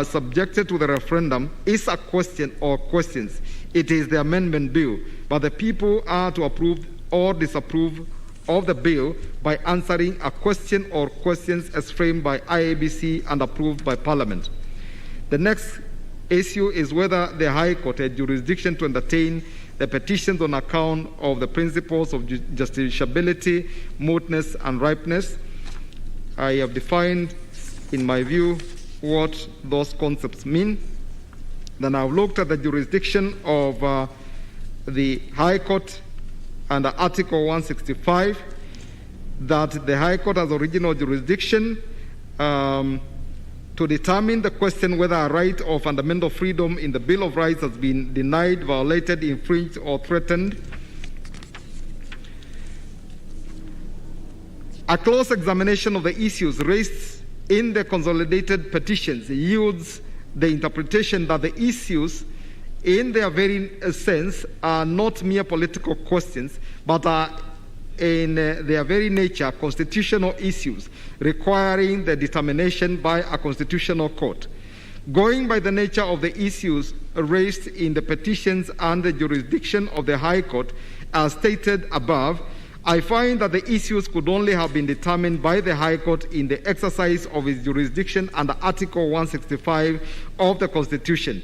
subjected to the referendum is a question or questions. It is the amendment bill, but the people are to approve or disapprove of the bill by answering a question or questions as framed by IEBC and approved by Parliament. The next issue is whether the High Court had jurisdiction to entertain the petitions on account of the principles of justiciability, mootness, and ripeness. I have defined, in my view, what those concepts mean. Then I've looked at the jurisdiction of the High Court under Article 165, that the High Court has original jurisdiction to determine the question whether a right or fundamental freedom in the Bill of Rights has been denied, violated, infringed, or threatened. A close examination of the issues raised in the consolidated petitions yields the interpretation that the issues in their very sense are not mere political questions, but are in their very nature constitutional issues requiring the determination by a constitutional court. Going by the nature of the issues raised in the petitions and the jurisdiction of the High Court, as stated above, I find that the issues could only have been determined by the High Court in the exercise of its jurisdiction under Article 165 of the Constitution.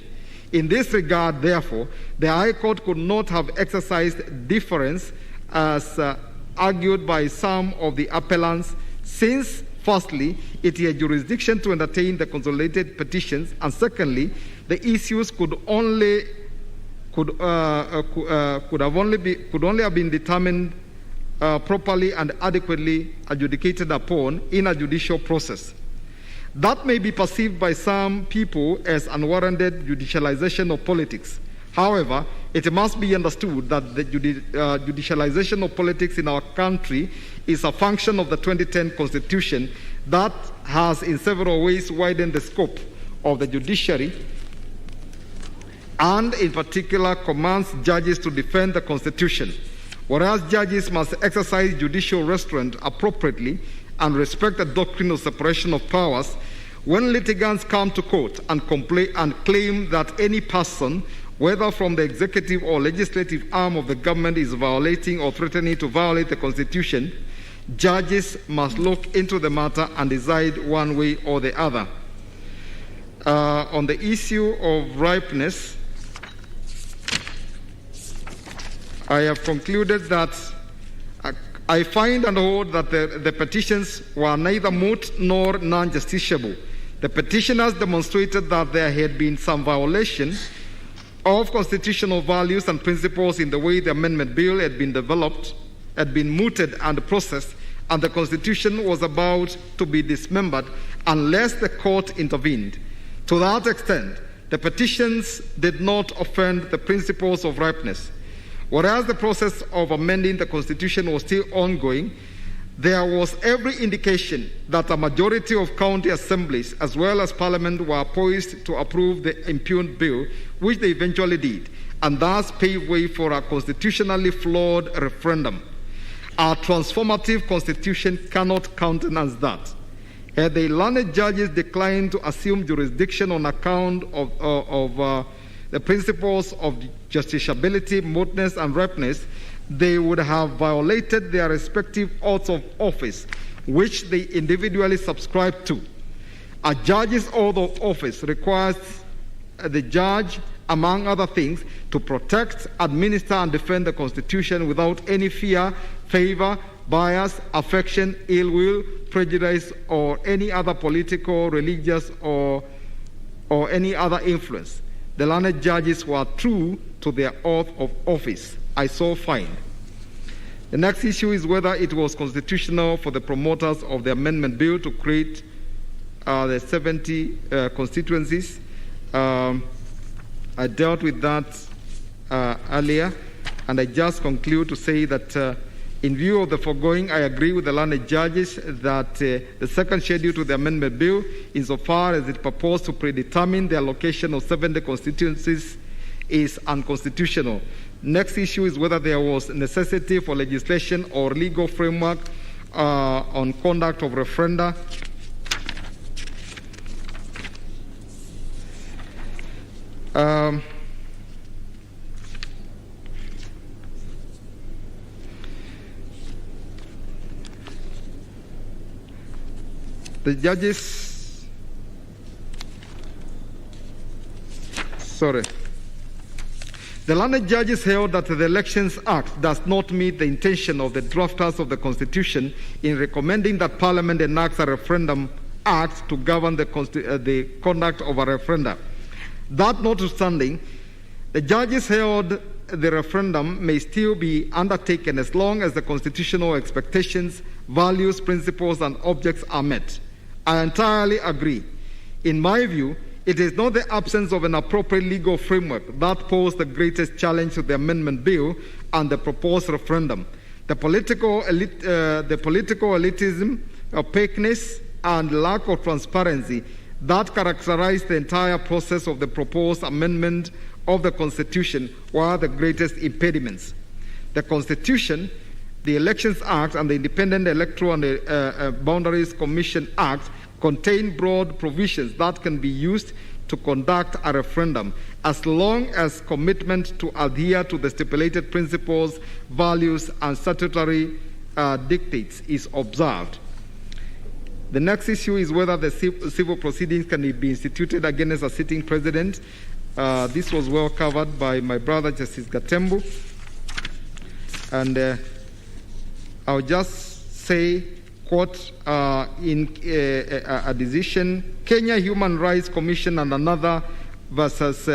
In this regard, therefore, the High Court could not have exercised deference as argued by some of the appellants, since, firstly, it had jurisdiction to entertain the consolidated petitions, and secondly, the issues could only have been determined properly and adequately adjudicated upon in a judicial process. That may be perceived by some people as unwarranted judicialization of politics. However, it must be understood that the judicialization of politics in our country is a function of the 2010 Constitution that has in several ways widened the scope of the judiciary and in particular commands judges to defend the Constitution. Whereas judges must exercise judicial restraint appropriately and respect the doctrine of separation of powers, when litigants come to court and claim that any person, whether from the executive or legislative arm of the government, is violating or threatening to violate the Constitution, judges must look into the matter and decide one way or the other. On the issue of ripeness, I have concluded that I find and hold that the petitions were neither moot nor non-justiciable. The petitioners demonstrated that there had been some violation of constitutional values and principles in the way the amendment bill had been developed, had been mooted and processed, and the Constitution was about to be dismembered unless the court intervened. To that extent, the petitions did not offend the principles of ripeness. Whereas the process of amending the Constitution was still ongoing, there was every indication that a majority of county assemblies as well as Parliament were poised to approve the impugned bill, which they eventually did, and thus paved way for a constitutionally flawed referendum. Our transformative Constitution cannot countenance that. Had the learned judges declined to assume jurisdiction on account of the principles of justiciability, mootness, and ripeness, they would have violated their respective oaths of office, which they individually subscribed to. A judge's oath of office requires the judge, among other things, to protect, administer, and defend the Constitution without any fear, favor, bias, affection, ill will, prejudice, or any other political, religious, or any other influence. The learned judges were true to their oath of office. I so find. The next issue is whether it was constitutional for the promoters of the amendment bill to create the 70 constituencies. I dealt with that earlier, and I just conclude to say that in view of the foregoing, I agree with the learned judges that the second schedule to the amendment bill, insofar as it proposed to predetermine the allocation of 70 constituencies, is unconstitutional. Next issue is whether there was necessity for legislation or legal framework on conduct of referenda. The judges, the learned judges held that the Elections Act does not meet the intention of the drafters of the Constitution in recommending that Parliament enacts a referendum act to govern the conduct of a referendum. That notwithstanding, the judges held the referendum may still be undertaken as long as the constitutional expectations, values, principles, and objects are met. I entirely agree. In my view, it is not the absence of an appropriate legal framework that posed the greatest challenge to the amendment bill and the proposed referendum. The political elitism, opaqueness, and lack of transparency that characterized the entire process of the proposed amendment of the Constitution were the greatest impediments. The Constitution, the Elections Act, and the Independent Electoral and Boundaries Commission Act contain broad provisions that can be used to conduct a referendum as long as commitment to adhere to the stipulated principles, values, and statutory dictates is observed. The next issue is whether the civil proceedings can be instituted against a sitting president. This was well covered by my brother, Justice Gatembu. And I'll just say, quote, in a decision, Kenya Human Rights Commission and another versus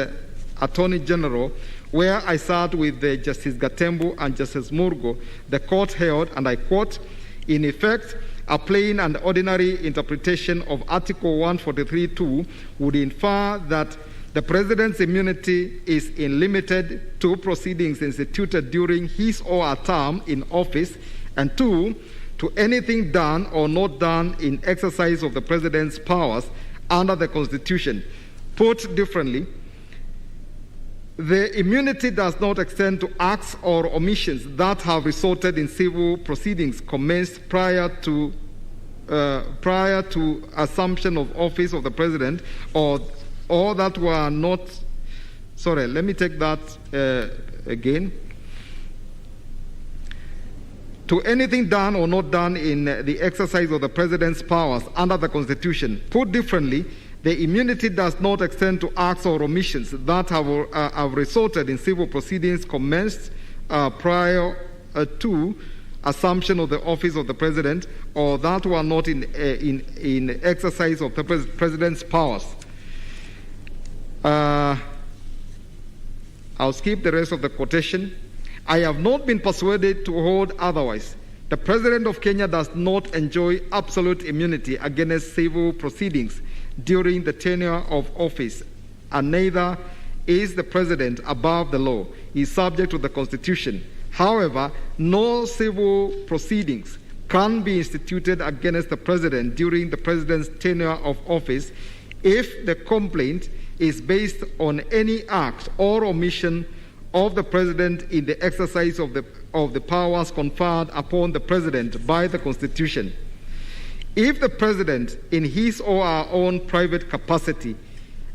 Attorney General, where I sat with Justice Gatembu and Justice Murgo, the court held, and I quote, in effect, a plain and ordinary interpretation of Article 143(2) would infer that the President's immunity is limited to proceedings instituted during his or her term in office, and 2, to anything done or not done in exercise of the President's powers under the Constitution. Put differently, the immunity does not extend to acts or omissions that have resulted in civil proceedings commenced prior to assumption of office of the President, or that were not. Sorry, let me take that again. To anything done or not done in the exercise of the President's powers under the Constitution. Put differently, the immunity does not extend to acts or omissions that have resulted in civil proceedings commenced prior to assumption of the office of the President, or that were not in exercise of the President's powers. I'll skip the rest of the quotation. I have not been persuaded to hold otherwise. The President of Kenya does not enjoy absolute immunity against civil proceedings during the tenure of office, and neither is the President above the law. He is subject to the Constitution. However, no civil proceedings can be instituted against the President during the President's tenure of office if the complaint is based on any act or omission of the President in the exercise of the powers conferred upon the President by the Constitution. If the President, in his or her own private capacity,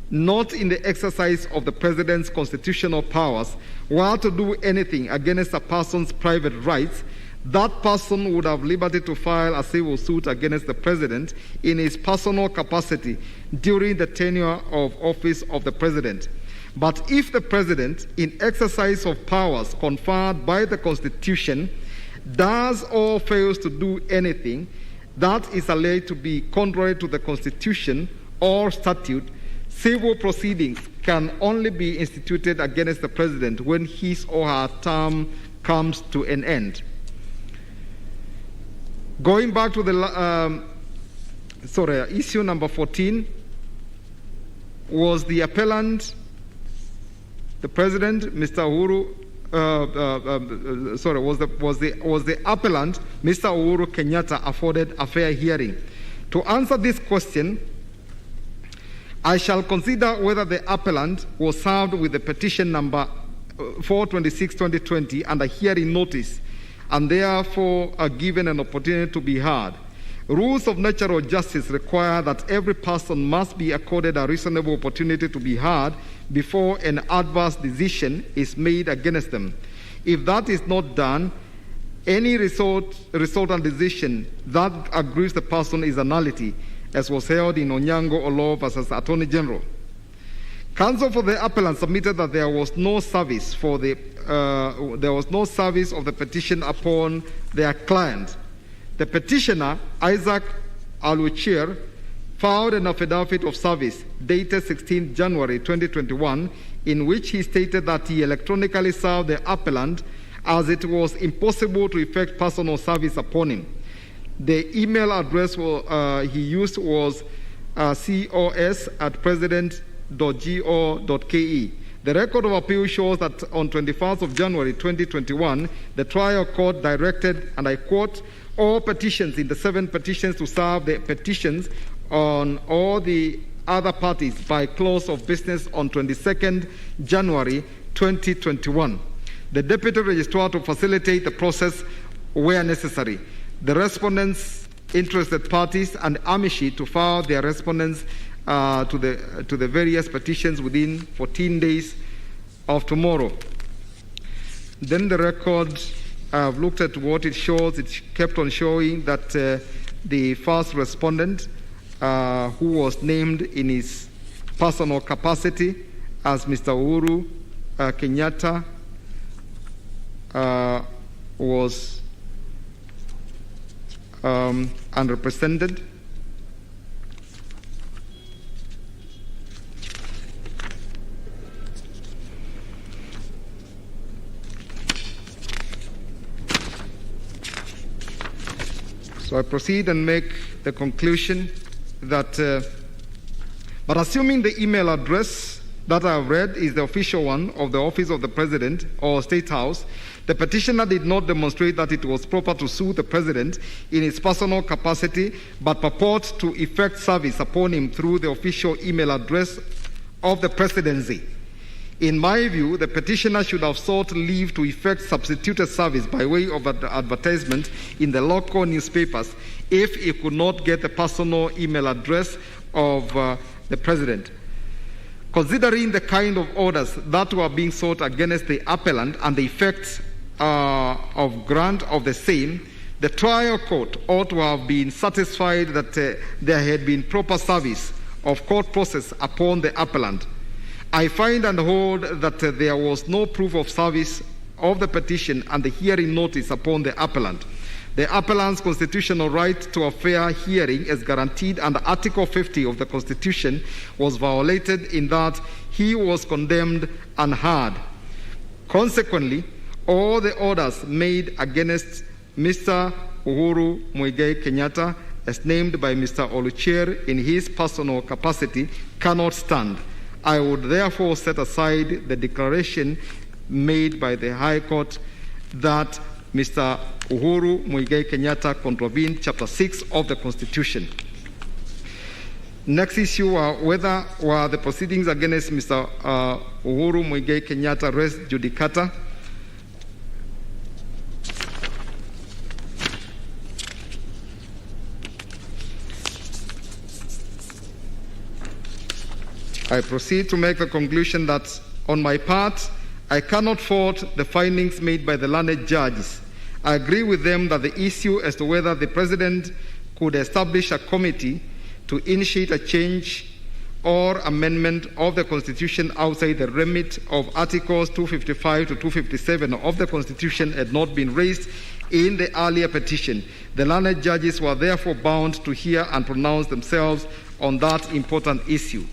not in the exercise of the President's constitutional powers, were to do anything against a person's private rights, that person would have liberty to file a civil suit against the President in his personal capacity during the tenure of office of the President. But if the President, in exercise of powers conferred by the Constitution, does or fails to do anything that is alleged to be contrary to the Constitution or statute, civil proceedings can only be instituted against the President when his or her term comes to an end. Going back to the issue number 14, was the appellant, the President, Mr. Uhuru, was the appellant, Mr. Uhuru Kenyatta, afforded a fair hearing? To answer this question, I shall consider whether the appellant was served with the petition number 426/2020 and a hearing notice, and therefore are given an opportunity to be heard. Rules of natural justice require that every person must be accorded a reasonable opportunity to be heard before an adverse decision is made against them. If that is not done, any resultant decision that aggrieves the person is a nullity, as was held in Onyango Olo versus Attorney General. Counsel for the appellant submitted that there was no service of the petition upon their client. The petitioner, Isaac Aluchir, filed an affidavit of service dated 16 January 2021, in which he stated that he electronically served the appellant as it was impossible to effect personal service upon him. The email address he used was cos@president.go.ke. The record of appeal shows that on 21st of January 2021, the trial court directed, and I quote, all petitions in the 7 petitions to serve the petitions on all the other parties by close of business on 22nd January 2021. The Deputy Registrar to facilitate the process where necessary. The respondents, interested parties, and amici to file their respondents to the various petitions within 14 days of tomorrow. Then the record, I've looked at what it shows. It kept on showing that the first respondent, who was named in his personal capacity as Mr. Uhuru Kenyatta, was unrepresented. So I proceed and make the conclusion that, but assuming the email address that I have read is the official one of the Office of the President or State House, the petitioner did not demonstrate that it was proper to sue the President in his personal capacity, but purport to effect service upon him through the official email address of the Presidency. In my view, the petitioner should have sought leave to effect substituted service by way of advertisement in the local newspapers if he could not get the personal email address of the President. Considering the kind of orders that were being sought against the appellant and the effects of grant of the same, the trial court ought to have been satisfied that there had been proper service of court process upon the appellant. I find and hold that there was no proof of service of the petition and the hearing notice upon the appellant. The appellant's constitutional right to a fair hearing is guaranteed, and Article 50 of the Constitution was violated in that he was condemned and heard. Consequently, all the orders made against Mr. Uhuru Muigai Kenyatta, as named by Mr. Olucher in his personal capacity, cannot stand. I would therefore set aside the declaration made by the High Court that Mr. Uhuru Muigai Kenyatta contravened Chapter 6 of the Constitution. Next issue whether the proceedings against Mr. Uhuru Muigai Kenyatta res judicata. I proceed to make the conclusion that, on my part, I cannot fault the findings made by the learned judges. I agree with them that the issue as to whether the President could establish a committee to initiate a change or amendment of the Constitution outside the remit of Articles 255 to 257 of the Constitution had not been raised in the earlier petition. The learned judges were therefore bound to hear and pronounce themselves on that important issue.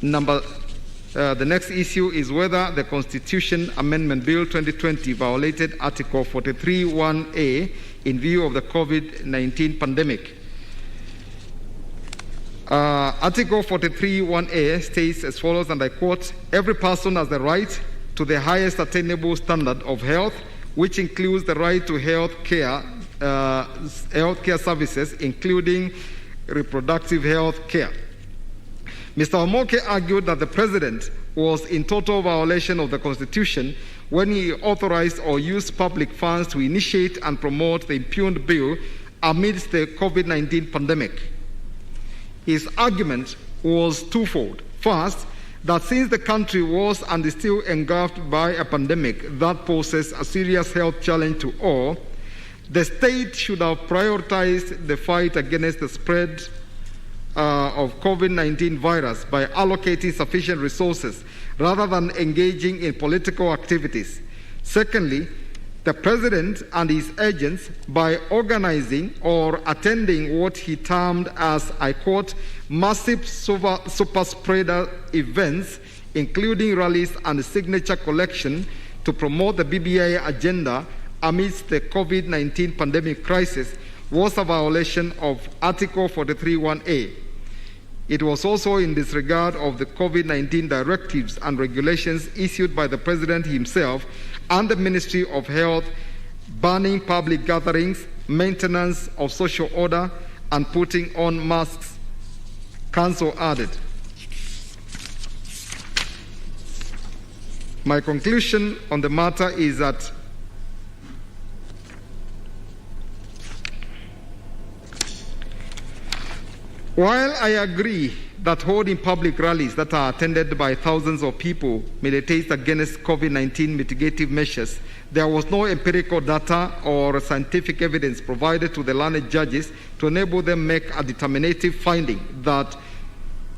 The next issue is whether the Constitution Amendment Bill 2020 violated Article 43(1)(a) in view of the COVID-19 pandemic. Article 43(1)(a) states as follows, and I quote, "Every person has the right to the highest attainable standard of health, which includes the right to health care services, including reproductive health care." Mr. Omoke argued that the President was in total violation of the Constitution when he authorized or used public funds to initiate and promote the impugned bill amidst the COVID-19 pandemic. His argument was twofold. First, that since the country was and is still engulfed by a pandemic that poses a serious health challenge to all, the state should have prioritized the fight against the spread of COVID-19 virus by allocating sufficient resources rather than engaging in political activities. Secondly, the President and his agents, by organizing or attending what he termed as, I quote, massive super spreader events, including rallies and signature collection to promote the BBI agenda amidst the COVID-19 pandemic crisis, was a violation of Article 43(1)(a). It was also in disregard of the COVID-19 directives and regulations issued by the President himself and the Ministry of Health, banning public gatherings, maintenance of social order, and putting on masks, Council added. My conclusion on the matter is that while I agree that holding public rallies that are attended by thousands of people militates against COVID-19 mitigative measures, there was no empirical data or scientific evidence provided to the learned judges to enable them make a determinative finding that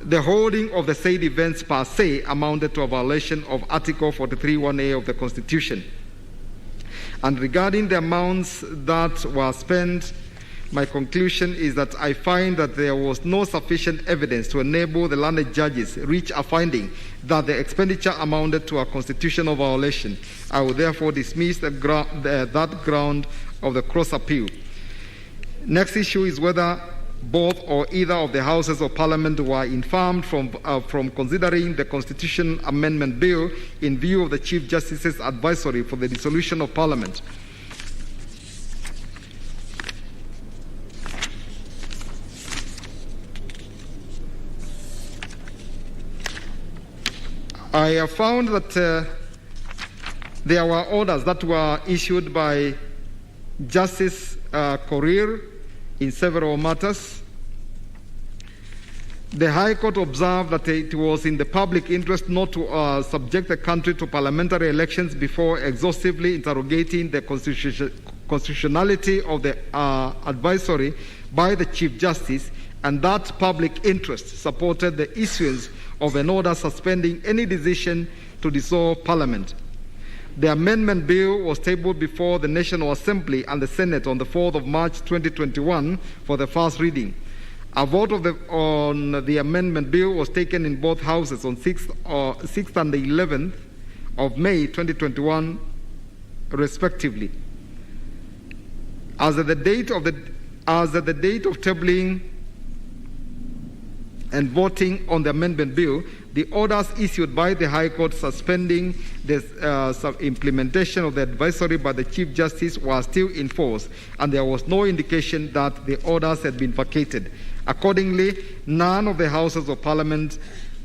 the holding of the said events per se amounted to a violation of Article 43(1)(a) of the Constitution. And regarding the amounts that were spent, my conclusion is that I find that there was no sufficient evidence to enable the learned judges reach a finding that the expenditure amounted to a constitutional violation. I will therefore dismiss that ground of the cross appeal. Next issue is whether both or either of the Houses of Parliament were infirmed from considering the Constitution Amendment Bill in view of the Chief Justice's advisory for the dissolution of Parliament. I have found that there were orders that were issued by Justice Korir in several matters. The High Court observed that it was in the public interest not to subject the country to parliamentary elections before exhaustively interrogating the constitutionality of the advisory by the Chief Justice, and that public interest supported the issuance of an order suspending any decision to dissolve Parliament. The amendment bill was tabled before the National Assembly and the Senate on the 4th of March 2021 for the first reading. A vote on the amendment bill was taken in both houses on 6th and the 11th of May 2021, respectively. As at the date of tabling and voting on the amendment bill, the orders issued by the High Court suspending the implementation of the advisory by the Chief Justice were still in force, and there was no indication that the orders had been vacated. Accordingly, none of the Houses of Parliament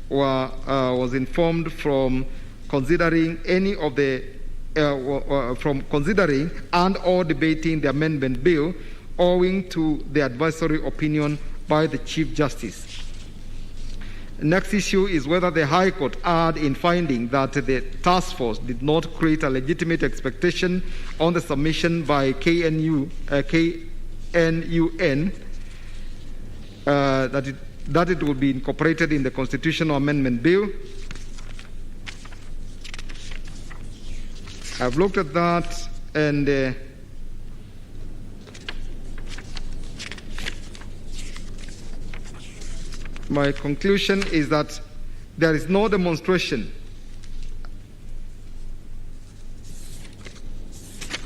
was informed from considering any of the from considering and or debating the amendment bill, owing to the advisory opinion by the Chief Justice. Next issue is whether the High Court erred in finding that the task force did not create a legitimate expectation on the submission by KNUN that it would be incorporated in the Constitutional Amendment Bill. I've looked at that, and my conclusion is that there is no demonstration.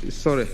Sorry.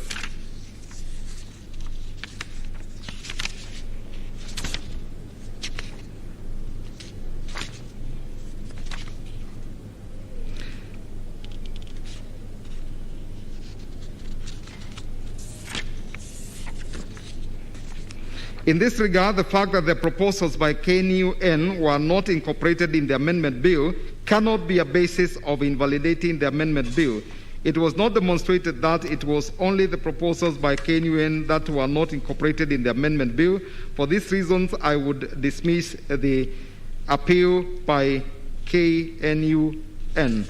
In this regard, the fact that the proposals by KNUN were not incorporated in the amendment bill cannot be a basis of invalidating the amendment bill. It was not demonstrated that it was only the proposals by KNUN that were not incorporated in the amendment bill. For these reasons, I would dismiss the appeal by KNUN.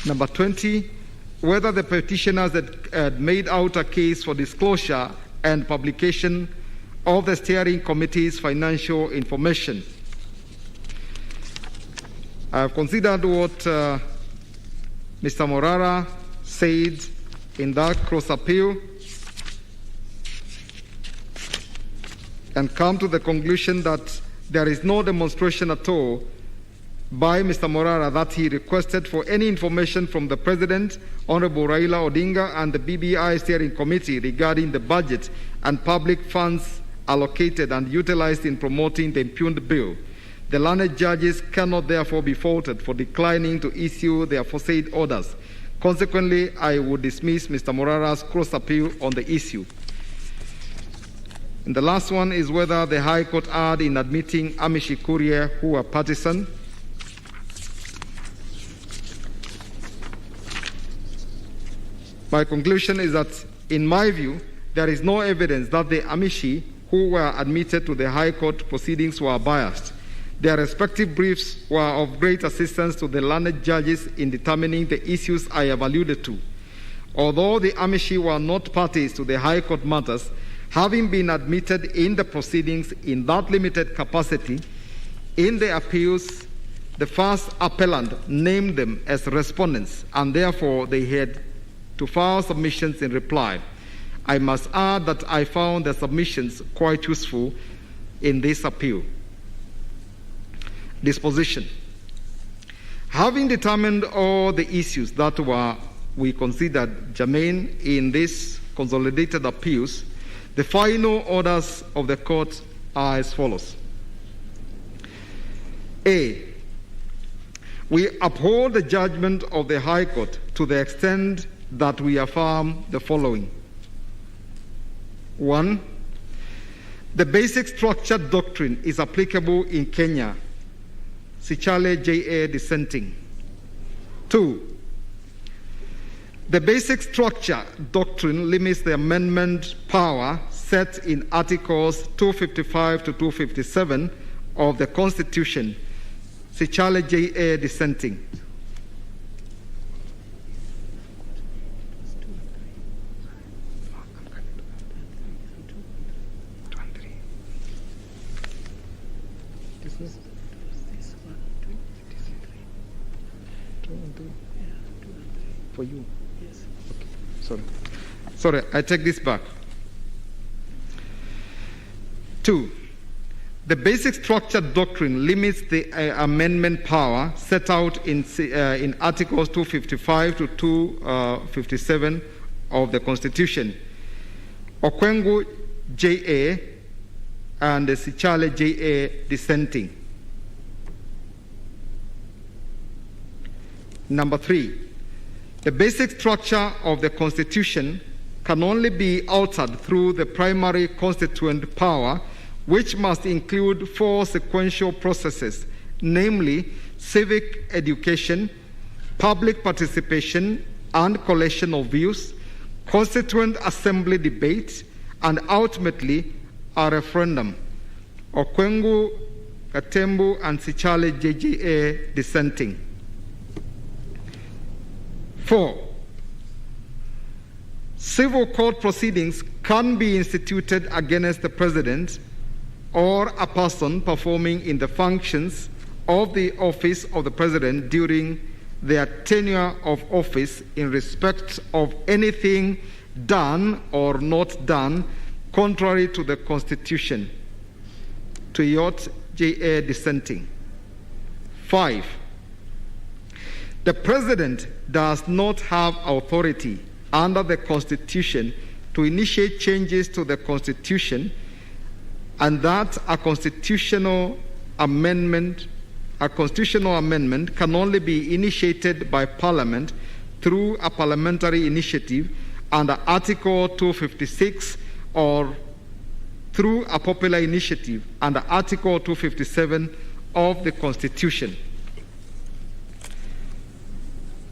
Number 20, whether the petitioners had made out a case for disclosure and publication of the steering committee's financial information. I have considered what Mr. Morara said in that cross appeal and come to the conclusion that there is no demonstration at all by Mr. Morara that he requested for any information from the President, Honorable Raila Odinga, and the BBI steering committee regarding the budget and public funds allocated and utilized in promoting the impugned bill. The learned judges cannot therefore be faulted for declining to issue their aforesaid orders. Consequently, I would dismiss Mr. Morara's cross appeal on the issue. And the last one is whether the High Court erred in admitting Amishi Courier who were partisan. My conclusion is that, in my view, there is no evidence that the Amishi who were admitted to the High Court proceedings were biased. Their respective briefs were of great assistance to the learned judges in determining the issues I have alluded to. Although the Amishi were not parties to the High Court matters, having been admitted in the proceedings in that limited capacity, in the appeals, the first appellant named them as respondents, and therefore they had to file submissions in reply. I must add that I found the submissions quite useful in this appeal. Disposition. Having determined all the issues that we considered germane in these consolidated appeals, the final orders of the court are as follows. A. We uphold the judgment of the High Court to the extent that we affirm the following. 1. The basic structure doctrine is applicable in Kenya. Sichale J.A. dissenting. 2. The basic structure doctrine limits the amendment power set in Articles 255 to 257 of the Constitution. Sichale J.A. dissenting. For you? Yes. Okay. Sorry, I take this back. 2. The basic structure doctrine limits the amendment power set out in Articles 255 to 257 of the Constitution. Okwengu J.A. and Sichale J.A. dissenting. Number 3. The basic structure of the Constitution can only be altered through the primary constituent power, which must include 4 sequential processes, namely civic education, public participation and collection of views, constituent assembly debate, and ultimately a referendum. Okwengu, Katembu, and Sichale JJA dissenting. 4. Civil court proceedings can be instituted against the President or a person performing in the functions of the office of the President during their tenure of office in respect of anything done or not done contrary to the Constitution. Tuyot J.A. dissenting. 5. The President does not have authority under the Constitution to initiate changes to the Constitution, and that a constitutional amendment can only be initiated by Parliament through a parliamentary initiative under Article 256 or through a popular initiative under Article 257 of the Constitution.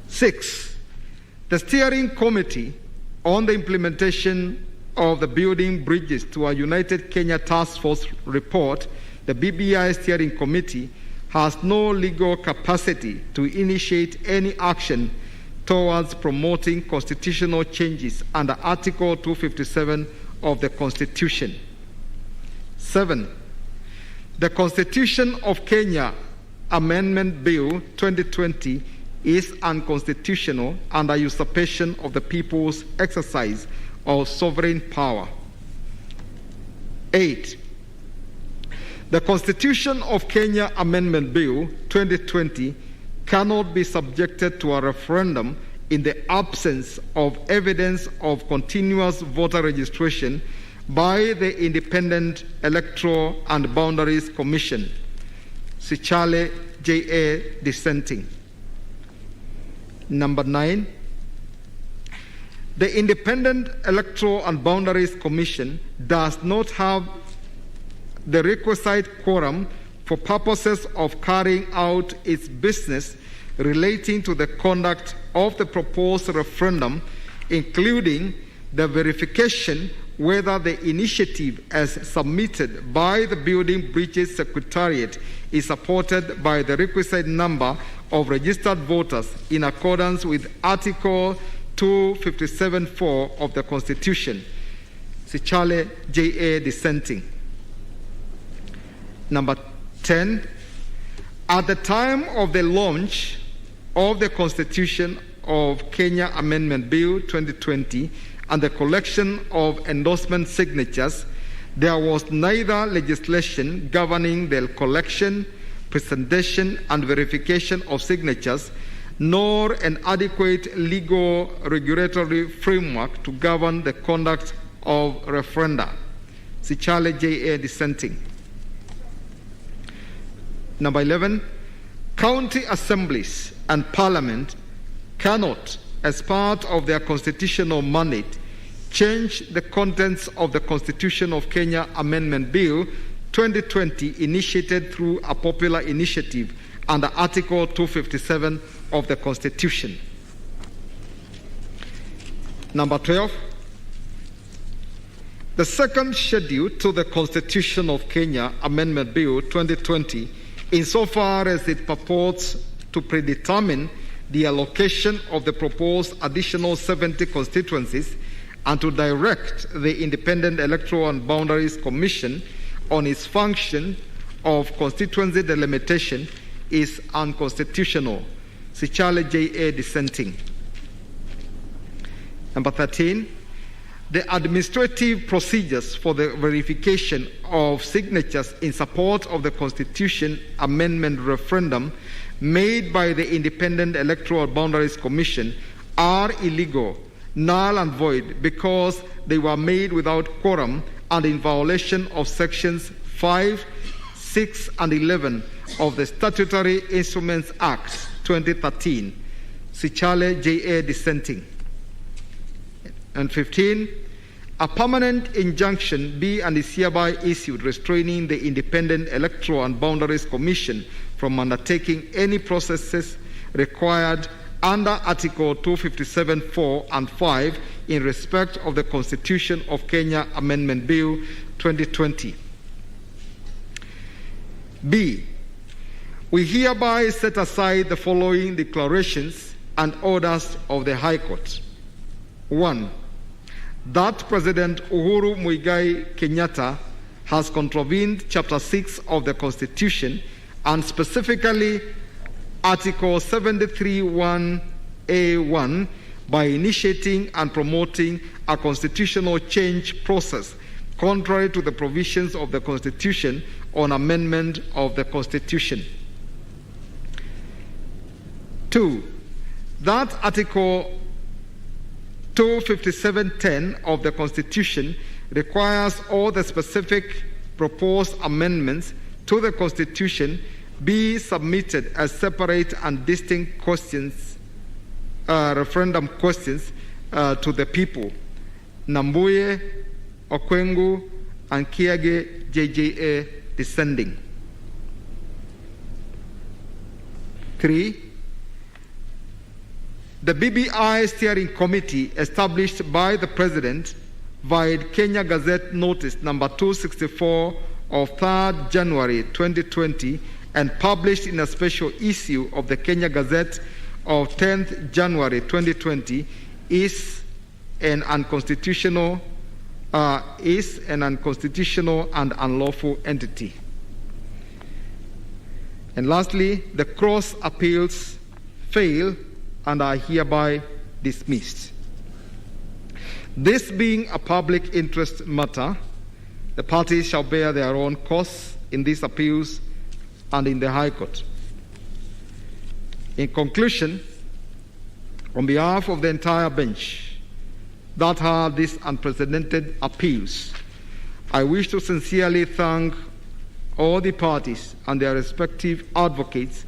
6. The Steering Committee on the Implementation of the Building Bridges to a United Kenya Task Force report, the BBI Steering Committee has no legal capacity to initiate any action towards promoting constitutional changes under Article 257 of the Constitution. 7. The Constitution of Kenya Amendment Bill 2020 is unconstitutional under usurpation of the people's exercise of sovereign power. 8. The Constitution of Kenya Amendment Bill 2020 cannot be subjected to a referendum in the absence of evidence of continuous voter registration by the Independent Electoral and Boundaries Commission. Sichale J.A. dissenting. Number 9. The Independent Electoral and Boundaries Commission does not have the requisite quorum for purposes of carrying out its business relating to the conduct of the proposed referendum, including the verification whether the initiative as submitted by the Building Bridges Secretariat is supported by the requisite number of registered voters in accordance with Article 257(4) of the Constitution. Sichale J.A. dissenting. Number 10. At the time of the launch of the Constitution of Kenya Amendment Bill 2020 and the collection of endorsement signatures, there was neither legislation governing the collection, presentation, and verification of signatures, nor an adequate legal regulatory framework to govern the conduct of referenda. Sichale J.A. dissenting. Number 11, county assemblies and parliament cannot, as part of their constitutional mandate, change the contents of the Constitution of Kenya Amendment Bill 2020 initiated through a popular initiative under Article 257 of the Constitution. Number 12, the second schedule to the Constitution of Kenya Amendment Bill 2020, insofar as it purports to predetermine the allocation of the proposed additional 70 constituencies and to direct the Independent Electoral and Boundaries Commission on its function of constituency delimitation, is unconstitutional. Sichale J.A. dissenting. Number 13, the administrative procedures for the verification of signatures in support of the Constitution Amendment referendum made by the Independent Electoral Boundaries Commission are illegal, null and void, because they were made without quorum and in violation of sections 5, 6, and 11 of the Statutory Instruments Act 2013. Sichale J.A. dissenting. And 15, a permanent injunction be and is hereby issued restraining the Independent Electoral and Boundaries Commission from undertaking any processes required under Article 257(4) and 5 in respect of the Constitution of Kenya Amendment Bill 2020. B. We hereby set aside the following declarations and orders of the High Court. 1. That President Uhuru Muigai Kenyatta has contravened Chapter 6 of the Constitution and specifically Article 73(1)(a)(1) by initiating and promoting a constitutional change process contrary to the provisions of the Constitution on amendment of the Constitution. 2. That Article 257(10) of the Constitution requires all the specific proposed amendments to the Constitution be submitted as separate and distinct questions, referendum questions to the people. Nambuye, Okwengu, and Kiage JJA descending. 3. The BBI Steering Committee established by the President via Kenya Gazette Notice number 264 of 3rd January 2020 and published in a special issue of the Kenya Gazette of 10th January 2020 is an unconstitutional and unlawful entity. And lastly, the cross appeals fail and are hereby dismissed. This being a public interest matter, the parties shall bear their own costs in these appeals and in the High Court. In conclusion, on behalf of the entire bench that heard these unprecedented appeals, I wish to sincerely thank all the parties and their respective advocates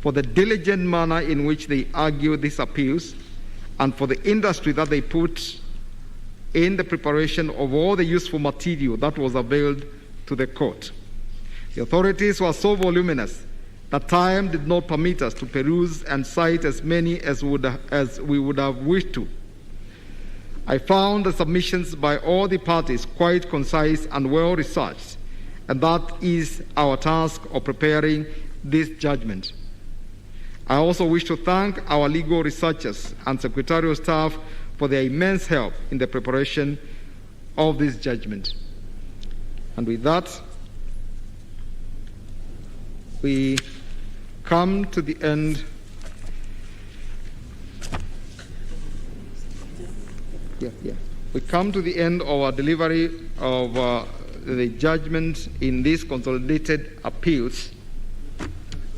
for the diligent manner in which they argue these appeals and for the industry that they put in the preparation of all the useful material that was availed to the court. The authorities were so voluminous that time did not permit us to peruse and cite as many as we would have wished to. I found the submissions by all the parties quite concise and well researched, and that is our task of preparing this judgment. I also wish to thank our legal researchers and secretarial staff for their immense help in the preparation of this judgment. And with that, we come to the end. We come to the end of our delivery of the judgment in these consolidated appeals.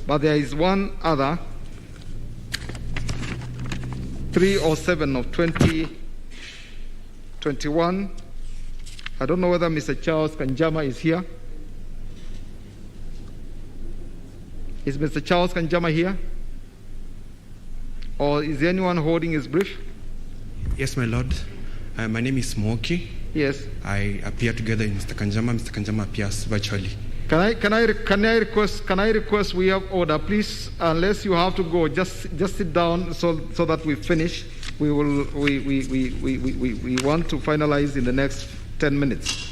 But there is one other, 307 of 2021. I don't know whether Mr. Charles Kanjama is here. Is Mr. Charles Kanjama here? Or is anyone holding his brief? Yes, my lord. My name is Moki. Yes. I appear together with Mr. Kanjama. Mr. Kanjama appears virtually. Can I request we have order, please? Unless you have to go, just sit down so that we finish. We want to finalize in the next 10 minutes,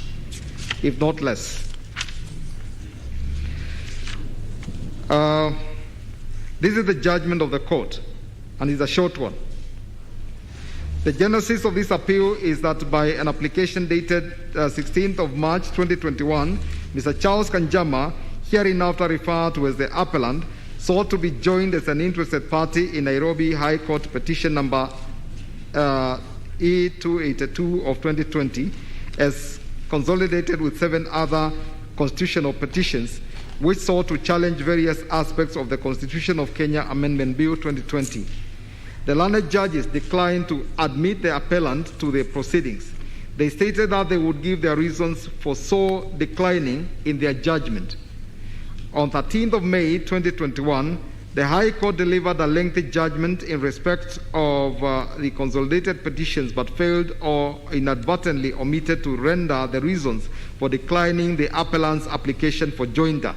if not less. This is the judgment of the court, and it's a short one. The genesis of this appeal is that by an application dated 16th of March 2021, Mr. Charles Kanjama, hereinafter referred to as the Appellant, sought to be joined as an interested party in Nairobi High Court petition number E282 of 2020, as consolidated with 7 other constitutional petitions, which sought to challenge various aspects of the Constitution of Kenya Amendment Bill 2020. The learned judges declined to admit the appellant to the proceedings. They stated that they would give their reasons for so declining in their judgment. On 13th of May 2021, the High Court delivered a lengthy judgment in respect of the consolidated petitions, but failed or inadvertently omitted to render the reasons for declining the appellant's application for joinder.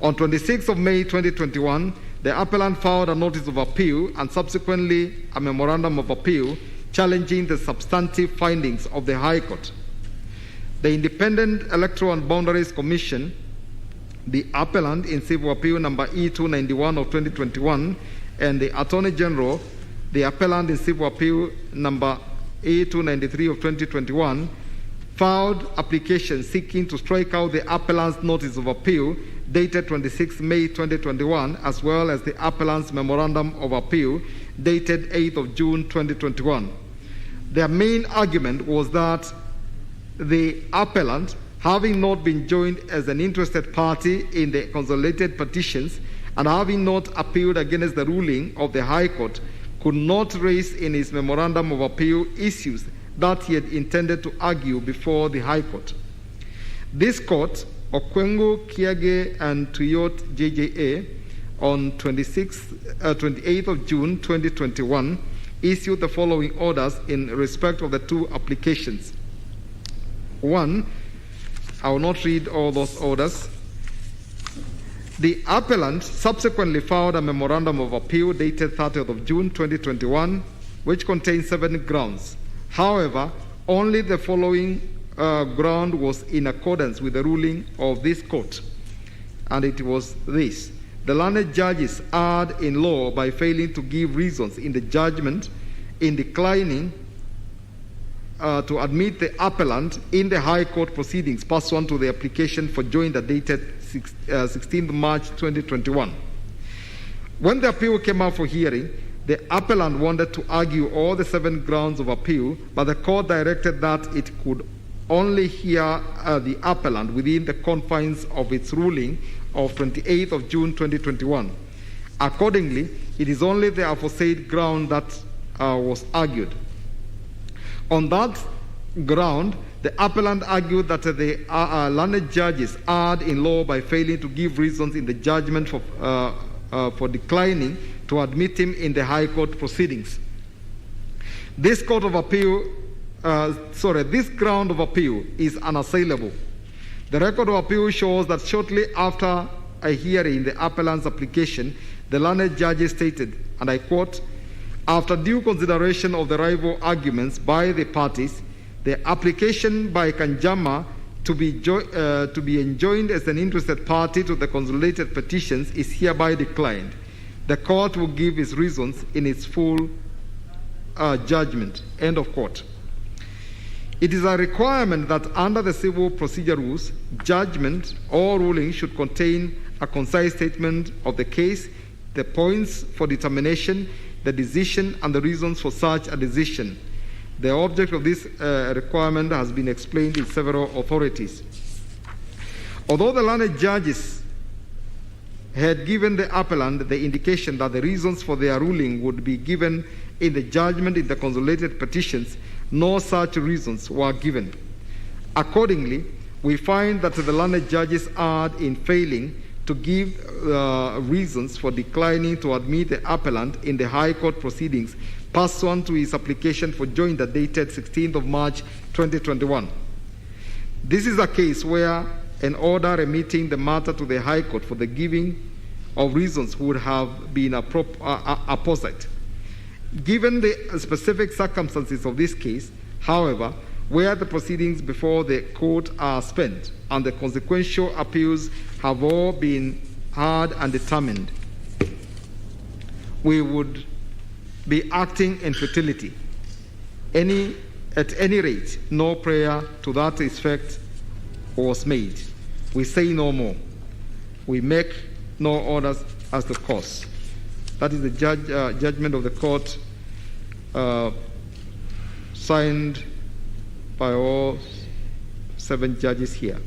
On 26th of May 2021, the appellant filed a notice of appeal and subsequently a memorandum of appeal challenging the substantive findings of the High Court. The Independent Electoral and Boundaries Commission, the appellant in civil appeal number E291 of 2021, and the Attorney General, the appellant in civil appeal number E293 of 2021, filed applications seeking to strike out the appellant's notice of appeal dated 26 May 2021, as well as the appellant's memorandum of appeal dated 8th of June 2021. Their main argument was that the appellant, having not been joined as an interested party in the consolidated petitions and having not appealed against the ruling of the High Court, could not raise in his memorandum of appeal issues that he had intended to argue before the High Court. This court, Okwengu, Kiage, and Tuyot JJA, on 28th of June 2021, issued the following orders in respect of the 2 applications. 1. I will not read all those orders. The appellant subsequently filed a memorandum of appeal dated 30th of June 2021, which contains 7 grounds. However, only the following ground was in accordance with the ruling of this court, and it was this: the learned judges erred in law by failing to give reasons in the judgment in declining to admit the appellant in the High Court proceedings pursuant to the application for joinder dated 16th March 2021. When the appeal came out for hearing, the appellant wanted to argue all the 7 grounds of appeal, but the court directed that it could only hear the appellant within the confines of its ruling of 28th of June 2021. Accordingly, it is only the aforesaid ground that was argued. On that ground, the appellant argued that the learned judges erred in law by failing to give reasons in the judgment for declining to admit him in the High Court proceedings. This ground of appeal is unassailable. The record of appeal shows that shortly after a hearing the appellant's application, the learned judges stated, and I quote, "After due consideration of the rival arguments by the parties, the application by Kanjama to be enjoined as an interested party to the consolidated petitions is hereby declined. The court will give its reasons in its full judgment." End of quote. It is a requirement that under the civil procedure rules, judgment or ruling should contain a concise statement of the case, the points for determination, the decision, and the reasons for such a decision. The object of this requirement has been explained in several authorities. Although the learned judges had given the appellant the indication that the reasons for their ruling would be given in the judgment in the consolidated petitions, no such reasons were given. Accordingly, we find that the learned judges erred in failing to give reasons for declining to admit the appellant in the High Court proceedings pursuant to his application for joinder dated 16th of March 2021. This is a case where an order remitting the matter to the High Court for the giving of reasons would have been apposite. Given the specific circumstances of this case, however, where the proceedings before the court are spent and the consequential appeals have all been heard and determined, we would be acting in futility. At any rate, no prayer to that effect was made. We say no more. We make no orders as the cause. That is the judgment of the court, signed by all 7 judges here.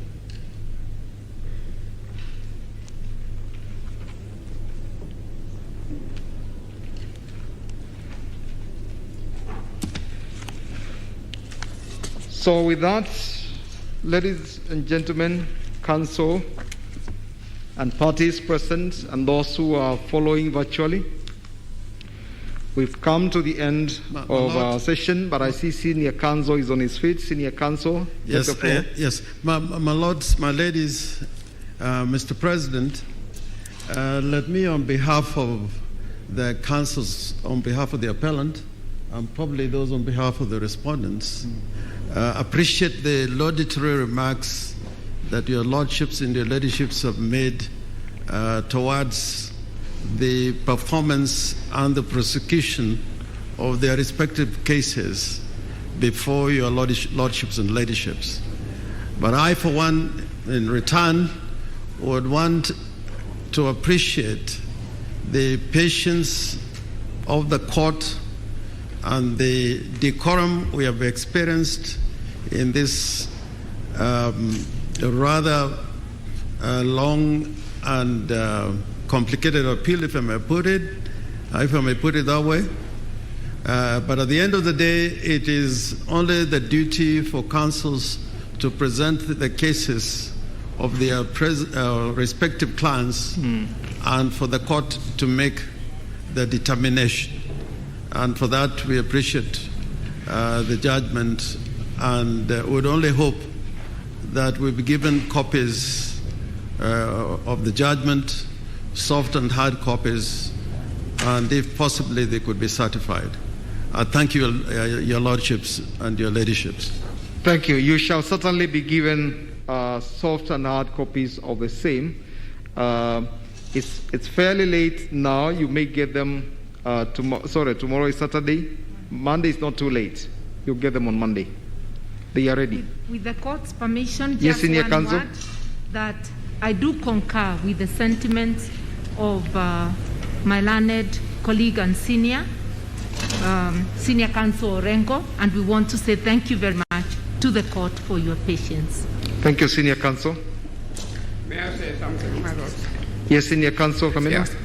So with that, ladies and gentlemen, counsel and parties present and those who are following virtually, we've come to the end of our session, but I see Senior Counsel is on his feet. Senior Counsel, yes, yes. My lords, my ladies, Mr. President, let me, on behalf of the counsels, on behalf of the appellant, and probably those on behalf of the respondents, appreciate the laudatory remarks that your lordships and your ladyships have made towards the performance and the prosecution of their respective cases before your lordships and ladyships. But I, for one, in return, would want to appreciate the patience of the court and the decorum we have experienced in this rather long and complicated appeal, if I may put it that way. But at the end of the day, it is only the duty for counsels to present the cases of their respective clans and for the court to make the determination. And for that, we appreciate the judgment and would only hope that we be given copies of the judgment, soft and hard copies, and if possibly they could be certified. Thank you, your lordships and your ladyships. Thank you. You shall certainly be given soft and hard copies of the same. It's fairly late now. You may get them tomorrow is Saturday. Monday is not too late. You'll get them on Monday. They are ready. With the court's permission, yes, just one Counsel. word that I do concur with the sentiments of my learned colleague and senior counsel Orengo, and we want to say thank you very much to the court for your patience. Thank you, senior counsel. May I say something, my lord? Yes, senior counsel, come in. Yes.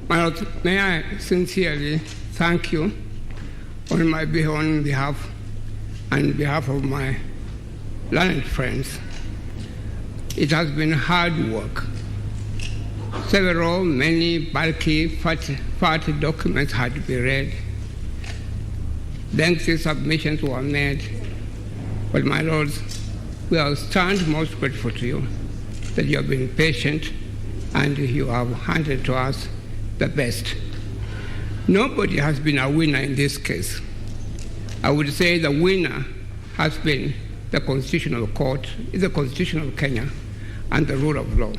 My lord, may I sincerely thank you on behalf of my learned friends. It has been hard work. Many bulky, party documents had to be read. Lengthy submissions were made. But my lords, we are stand most grateful to you that you have been patient and you have handed to us the best. Nobody has been a winner in this case. I would say the winner has been the Constitutional Court, the Constitution of Kenya, and the rule of law.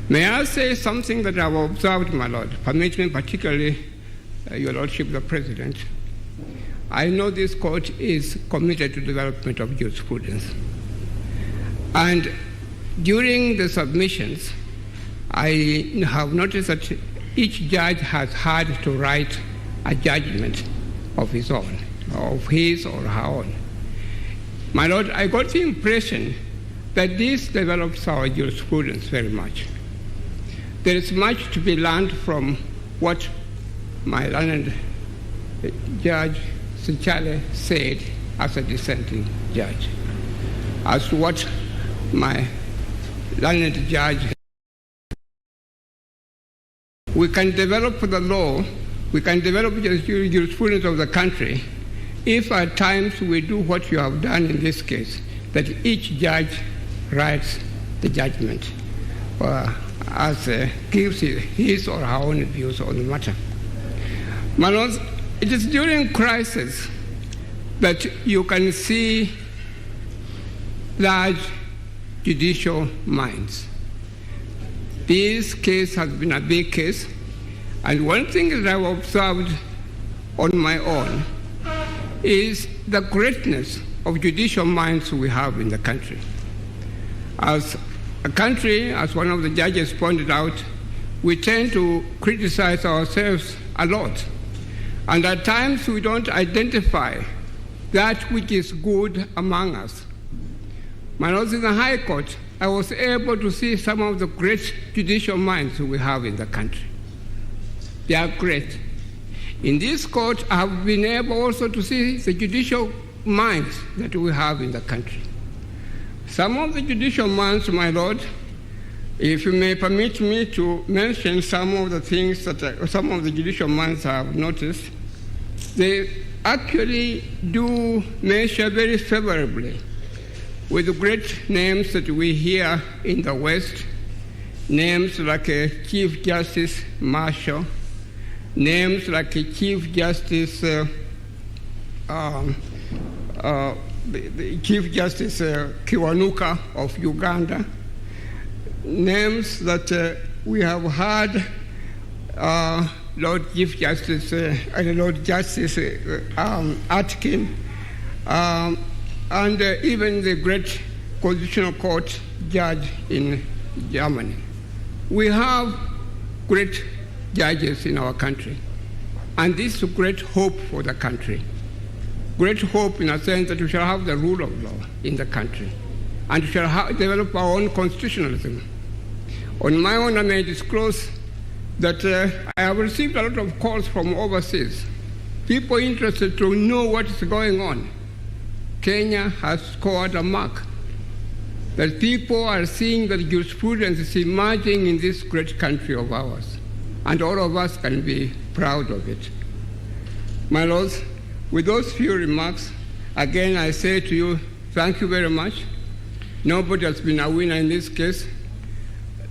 May I say something that I have observed, my lord? Permit me, particularly your lordship, the president. I know this court is committed to development of jurisprudence. And during the submissions, I have noticed that each judge has had to write a judgment of his own, of his or her own. My lord, I got the impression that this develops our jurisprudence very much. There is much to be learned from what my learned Judge Sinchale said as a dissenting judge, as to what my learned judge. We can develop the law, we can develop the jurisprudence of the country if at times we do what you have done in this case, that each judge writes the judgment as gives his or her own views on the matter. My lords, it is during crisis that you can see large judicial minds. This case has been a big case, and one thing that I've observed on my own is the greatness of judicial minds we have in the country. As a country, as one of the judges pointed out, we tend to criticize ourselves a lot. And at times we don't identify that which is good among us. When I was in the High Court, I was able to see some of the great judicial minds we have in the country. They are great. In this court, I have been able also to see the judicial minds that we have in the country. Some of the judicial minds, my lord, if you may permit me to mention some of the things that some of the judicial minds I have noticed, they actually do measure very favorably with the great names that we hear in the West, names like Chief Justice Marshall, names like Chief Justice Chief Justice Kiwanuka of Uganda, names that we have had Lord Chief Justice and Lord Justice Atkin, and even the great Constitutional Court judge in Germany. We have great judges in our country, and this is great hope for the country. Great hope in a sense that we shall have the rule of law in the country, and we shall develop our own constitutionalism. On my own, I may disclose that I have received a lot of calls from overseas, people interested to know what is going on. Kenya has scored a mark, that people are seeing that jurisprudence is emerging in this great country of ours, and all of us can be proud of it. My lords, With those few remarks, again, I say to you, thank you very much. Nobody has been a winner in this case.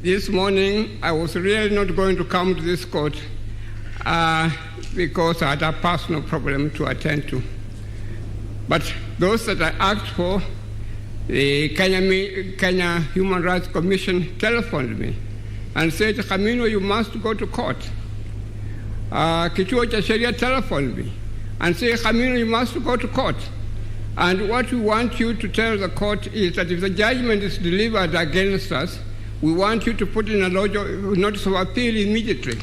This morning, I was really not going to come to this court because I had a personal problem to attend to. But those that I asked for, the Kenya Human Rights Commission telephoned me and said, Kamino, you must go to court. Kituo cha Sheria telephoned me and said, Kamino, you must go to court. And what we want you to tell the court is that if the judgment is delivered against us, we want you to put in a notice of appeal immediately.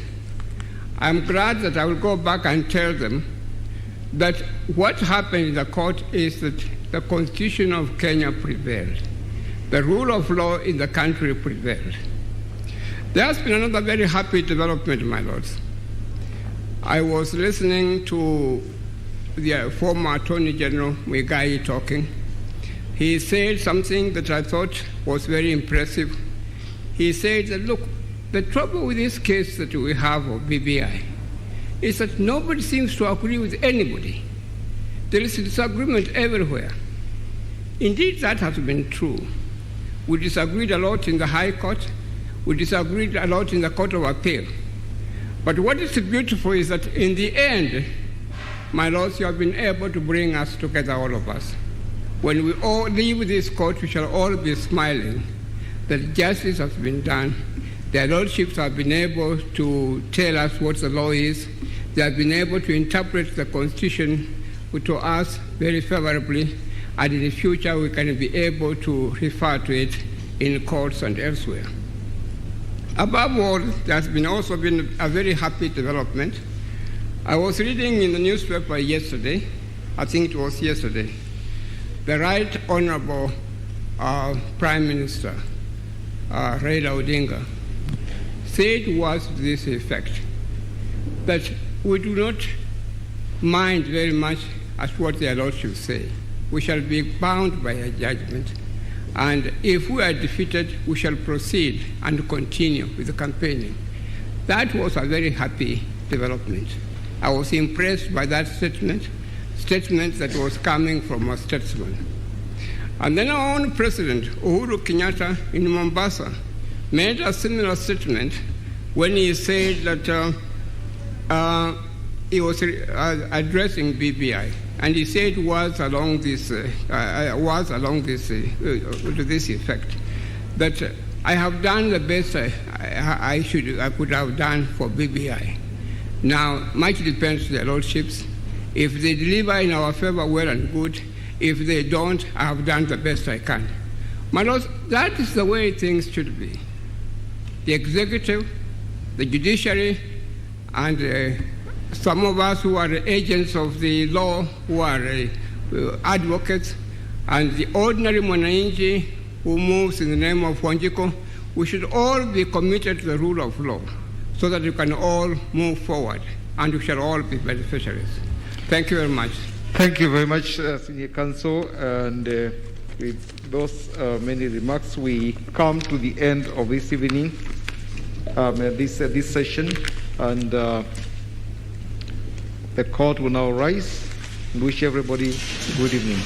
I'm glad that I will go back and tell them that what happened in the court is that the Constitution of Kenya prevailed. The rule of law in the country prevailed. There has been another very happy development, my lords. I was listening to the former Attorney General Muigai talking. He said something that I thought was very impressive. He said that, look, the trouble with this case that we have of BBI is that nobody seems to agree with anybody. There is disagreement everywhere. Indeed, that has been true. We disagreed a lot in the High Court. We disagreed a lot in the Court of Appeal. But what is beautiful is that in the end, my lords, you have been able to bring us together, all of us. When we all leave this court, we shall all be smiling that justice has been done. Their lordships have been able to tell us what the law is. They have been able to interpret the Constitution to us very favorably, and in the future we can be able to refer to it in courts and elsewhere. Above all, there has also been a very happy development. I was reading in the newspaper yesterday, I think it was yesterday, the Right Honorable Prime Minister, Raila Odinga, said was to this effect, that we do not mind very much as what their lordships say. We shall be bound by a judgment, and if we are defeated, we shall proceed and continue with the campaigning. That was a very happy development. I was impressed by that statement that was coming from a statesman. And then our own president, Uhuru Kenyatta, in Mombasa, made a similar statement when he said that he was addressing BBI, and he said was along this to this effect, that I have done the best I could have done for BBI. Now, much depends on their lordships. If they deliver in our favor, well and good. If they don't, I have done the best I can. My lords, that is the way things should be. The executive, the judiciary, and some of us who are agents of the law, who are advocates, and the ordinary mwananchi who moves in the name of Wanjiko, we should all be committed to the rule of law so that we can all move forward and we shall all be beneficiaries. Thank you very much. Thank you very much, Senior Counsel. And with those many remarks, we come to the end of this evening, this session, and the court will now rise and wish everybody good evening.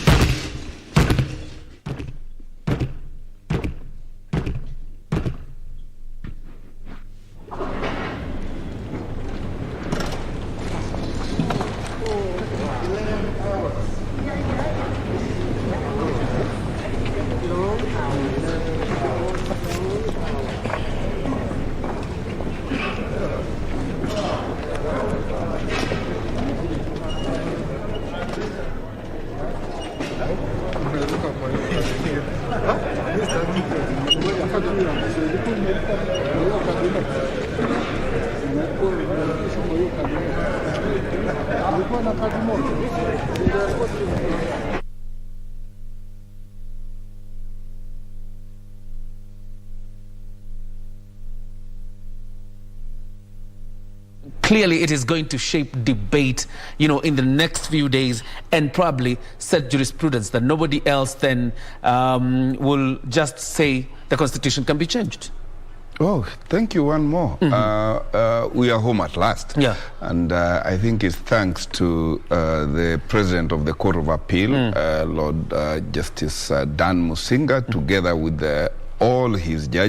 Clearly, it is going to shape debate, in the next few days, and probably set jurisprudence that nobody else then will just say the Constitution can be changed. Oh, thank you one more. We are home at last. Yeah. And I think it's thanks to the President of the Court of Appeal, Lord Justice Dan Musinga, together with all his judges.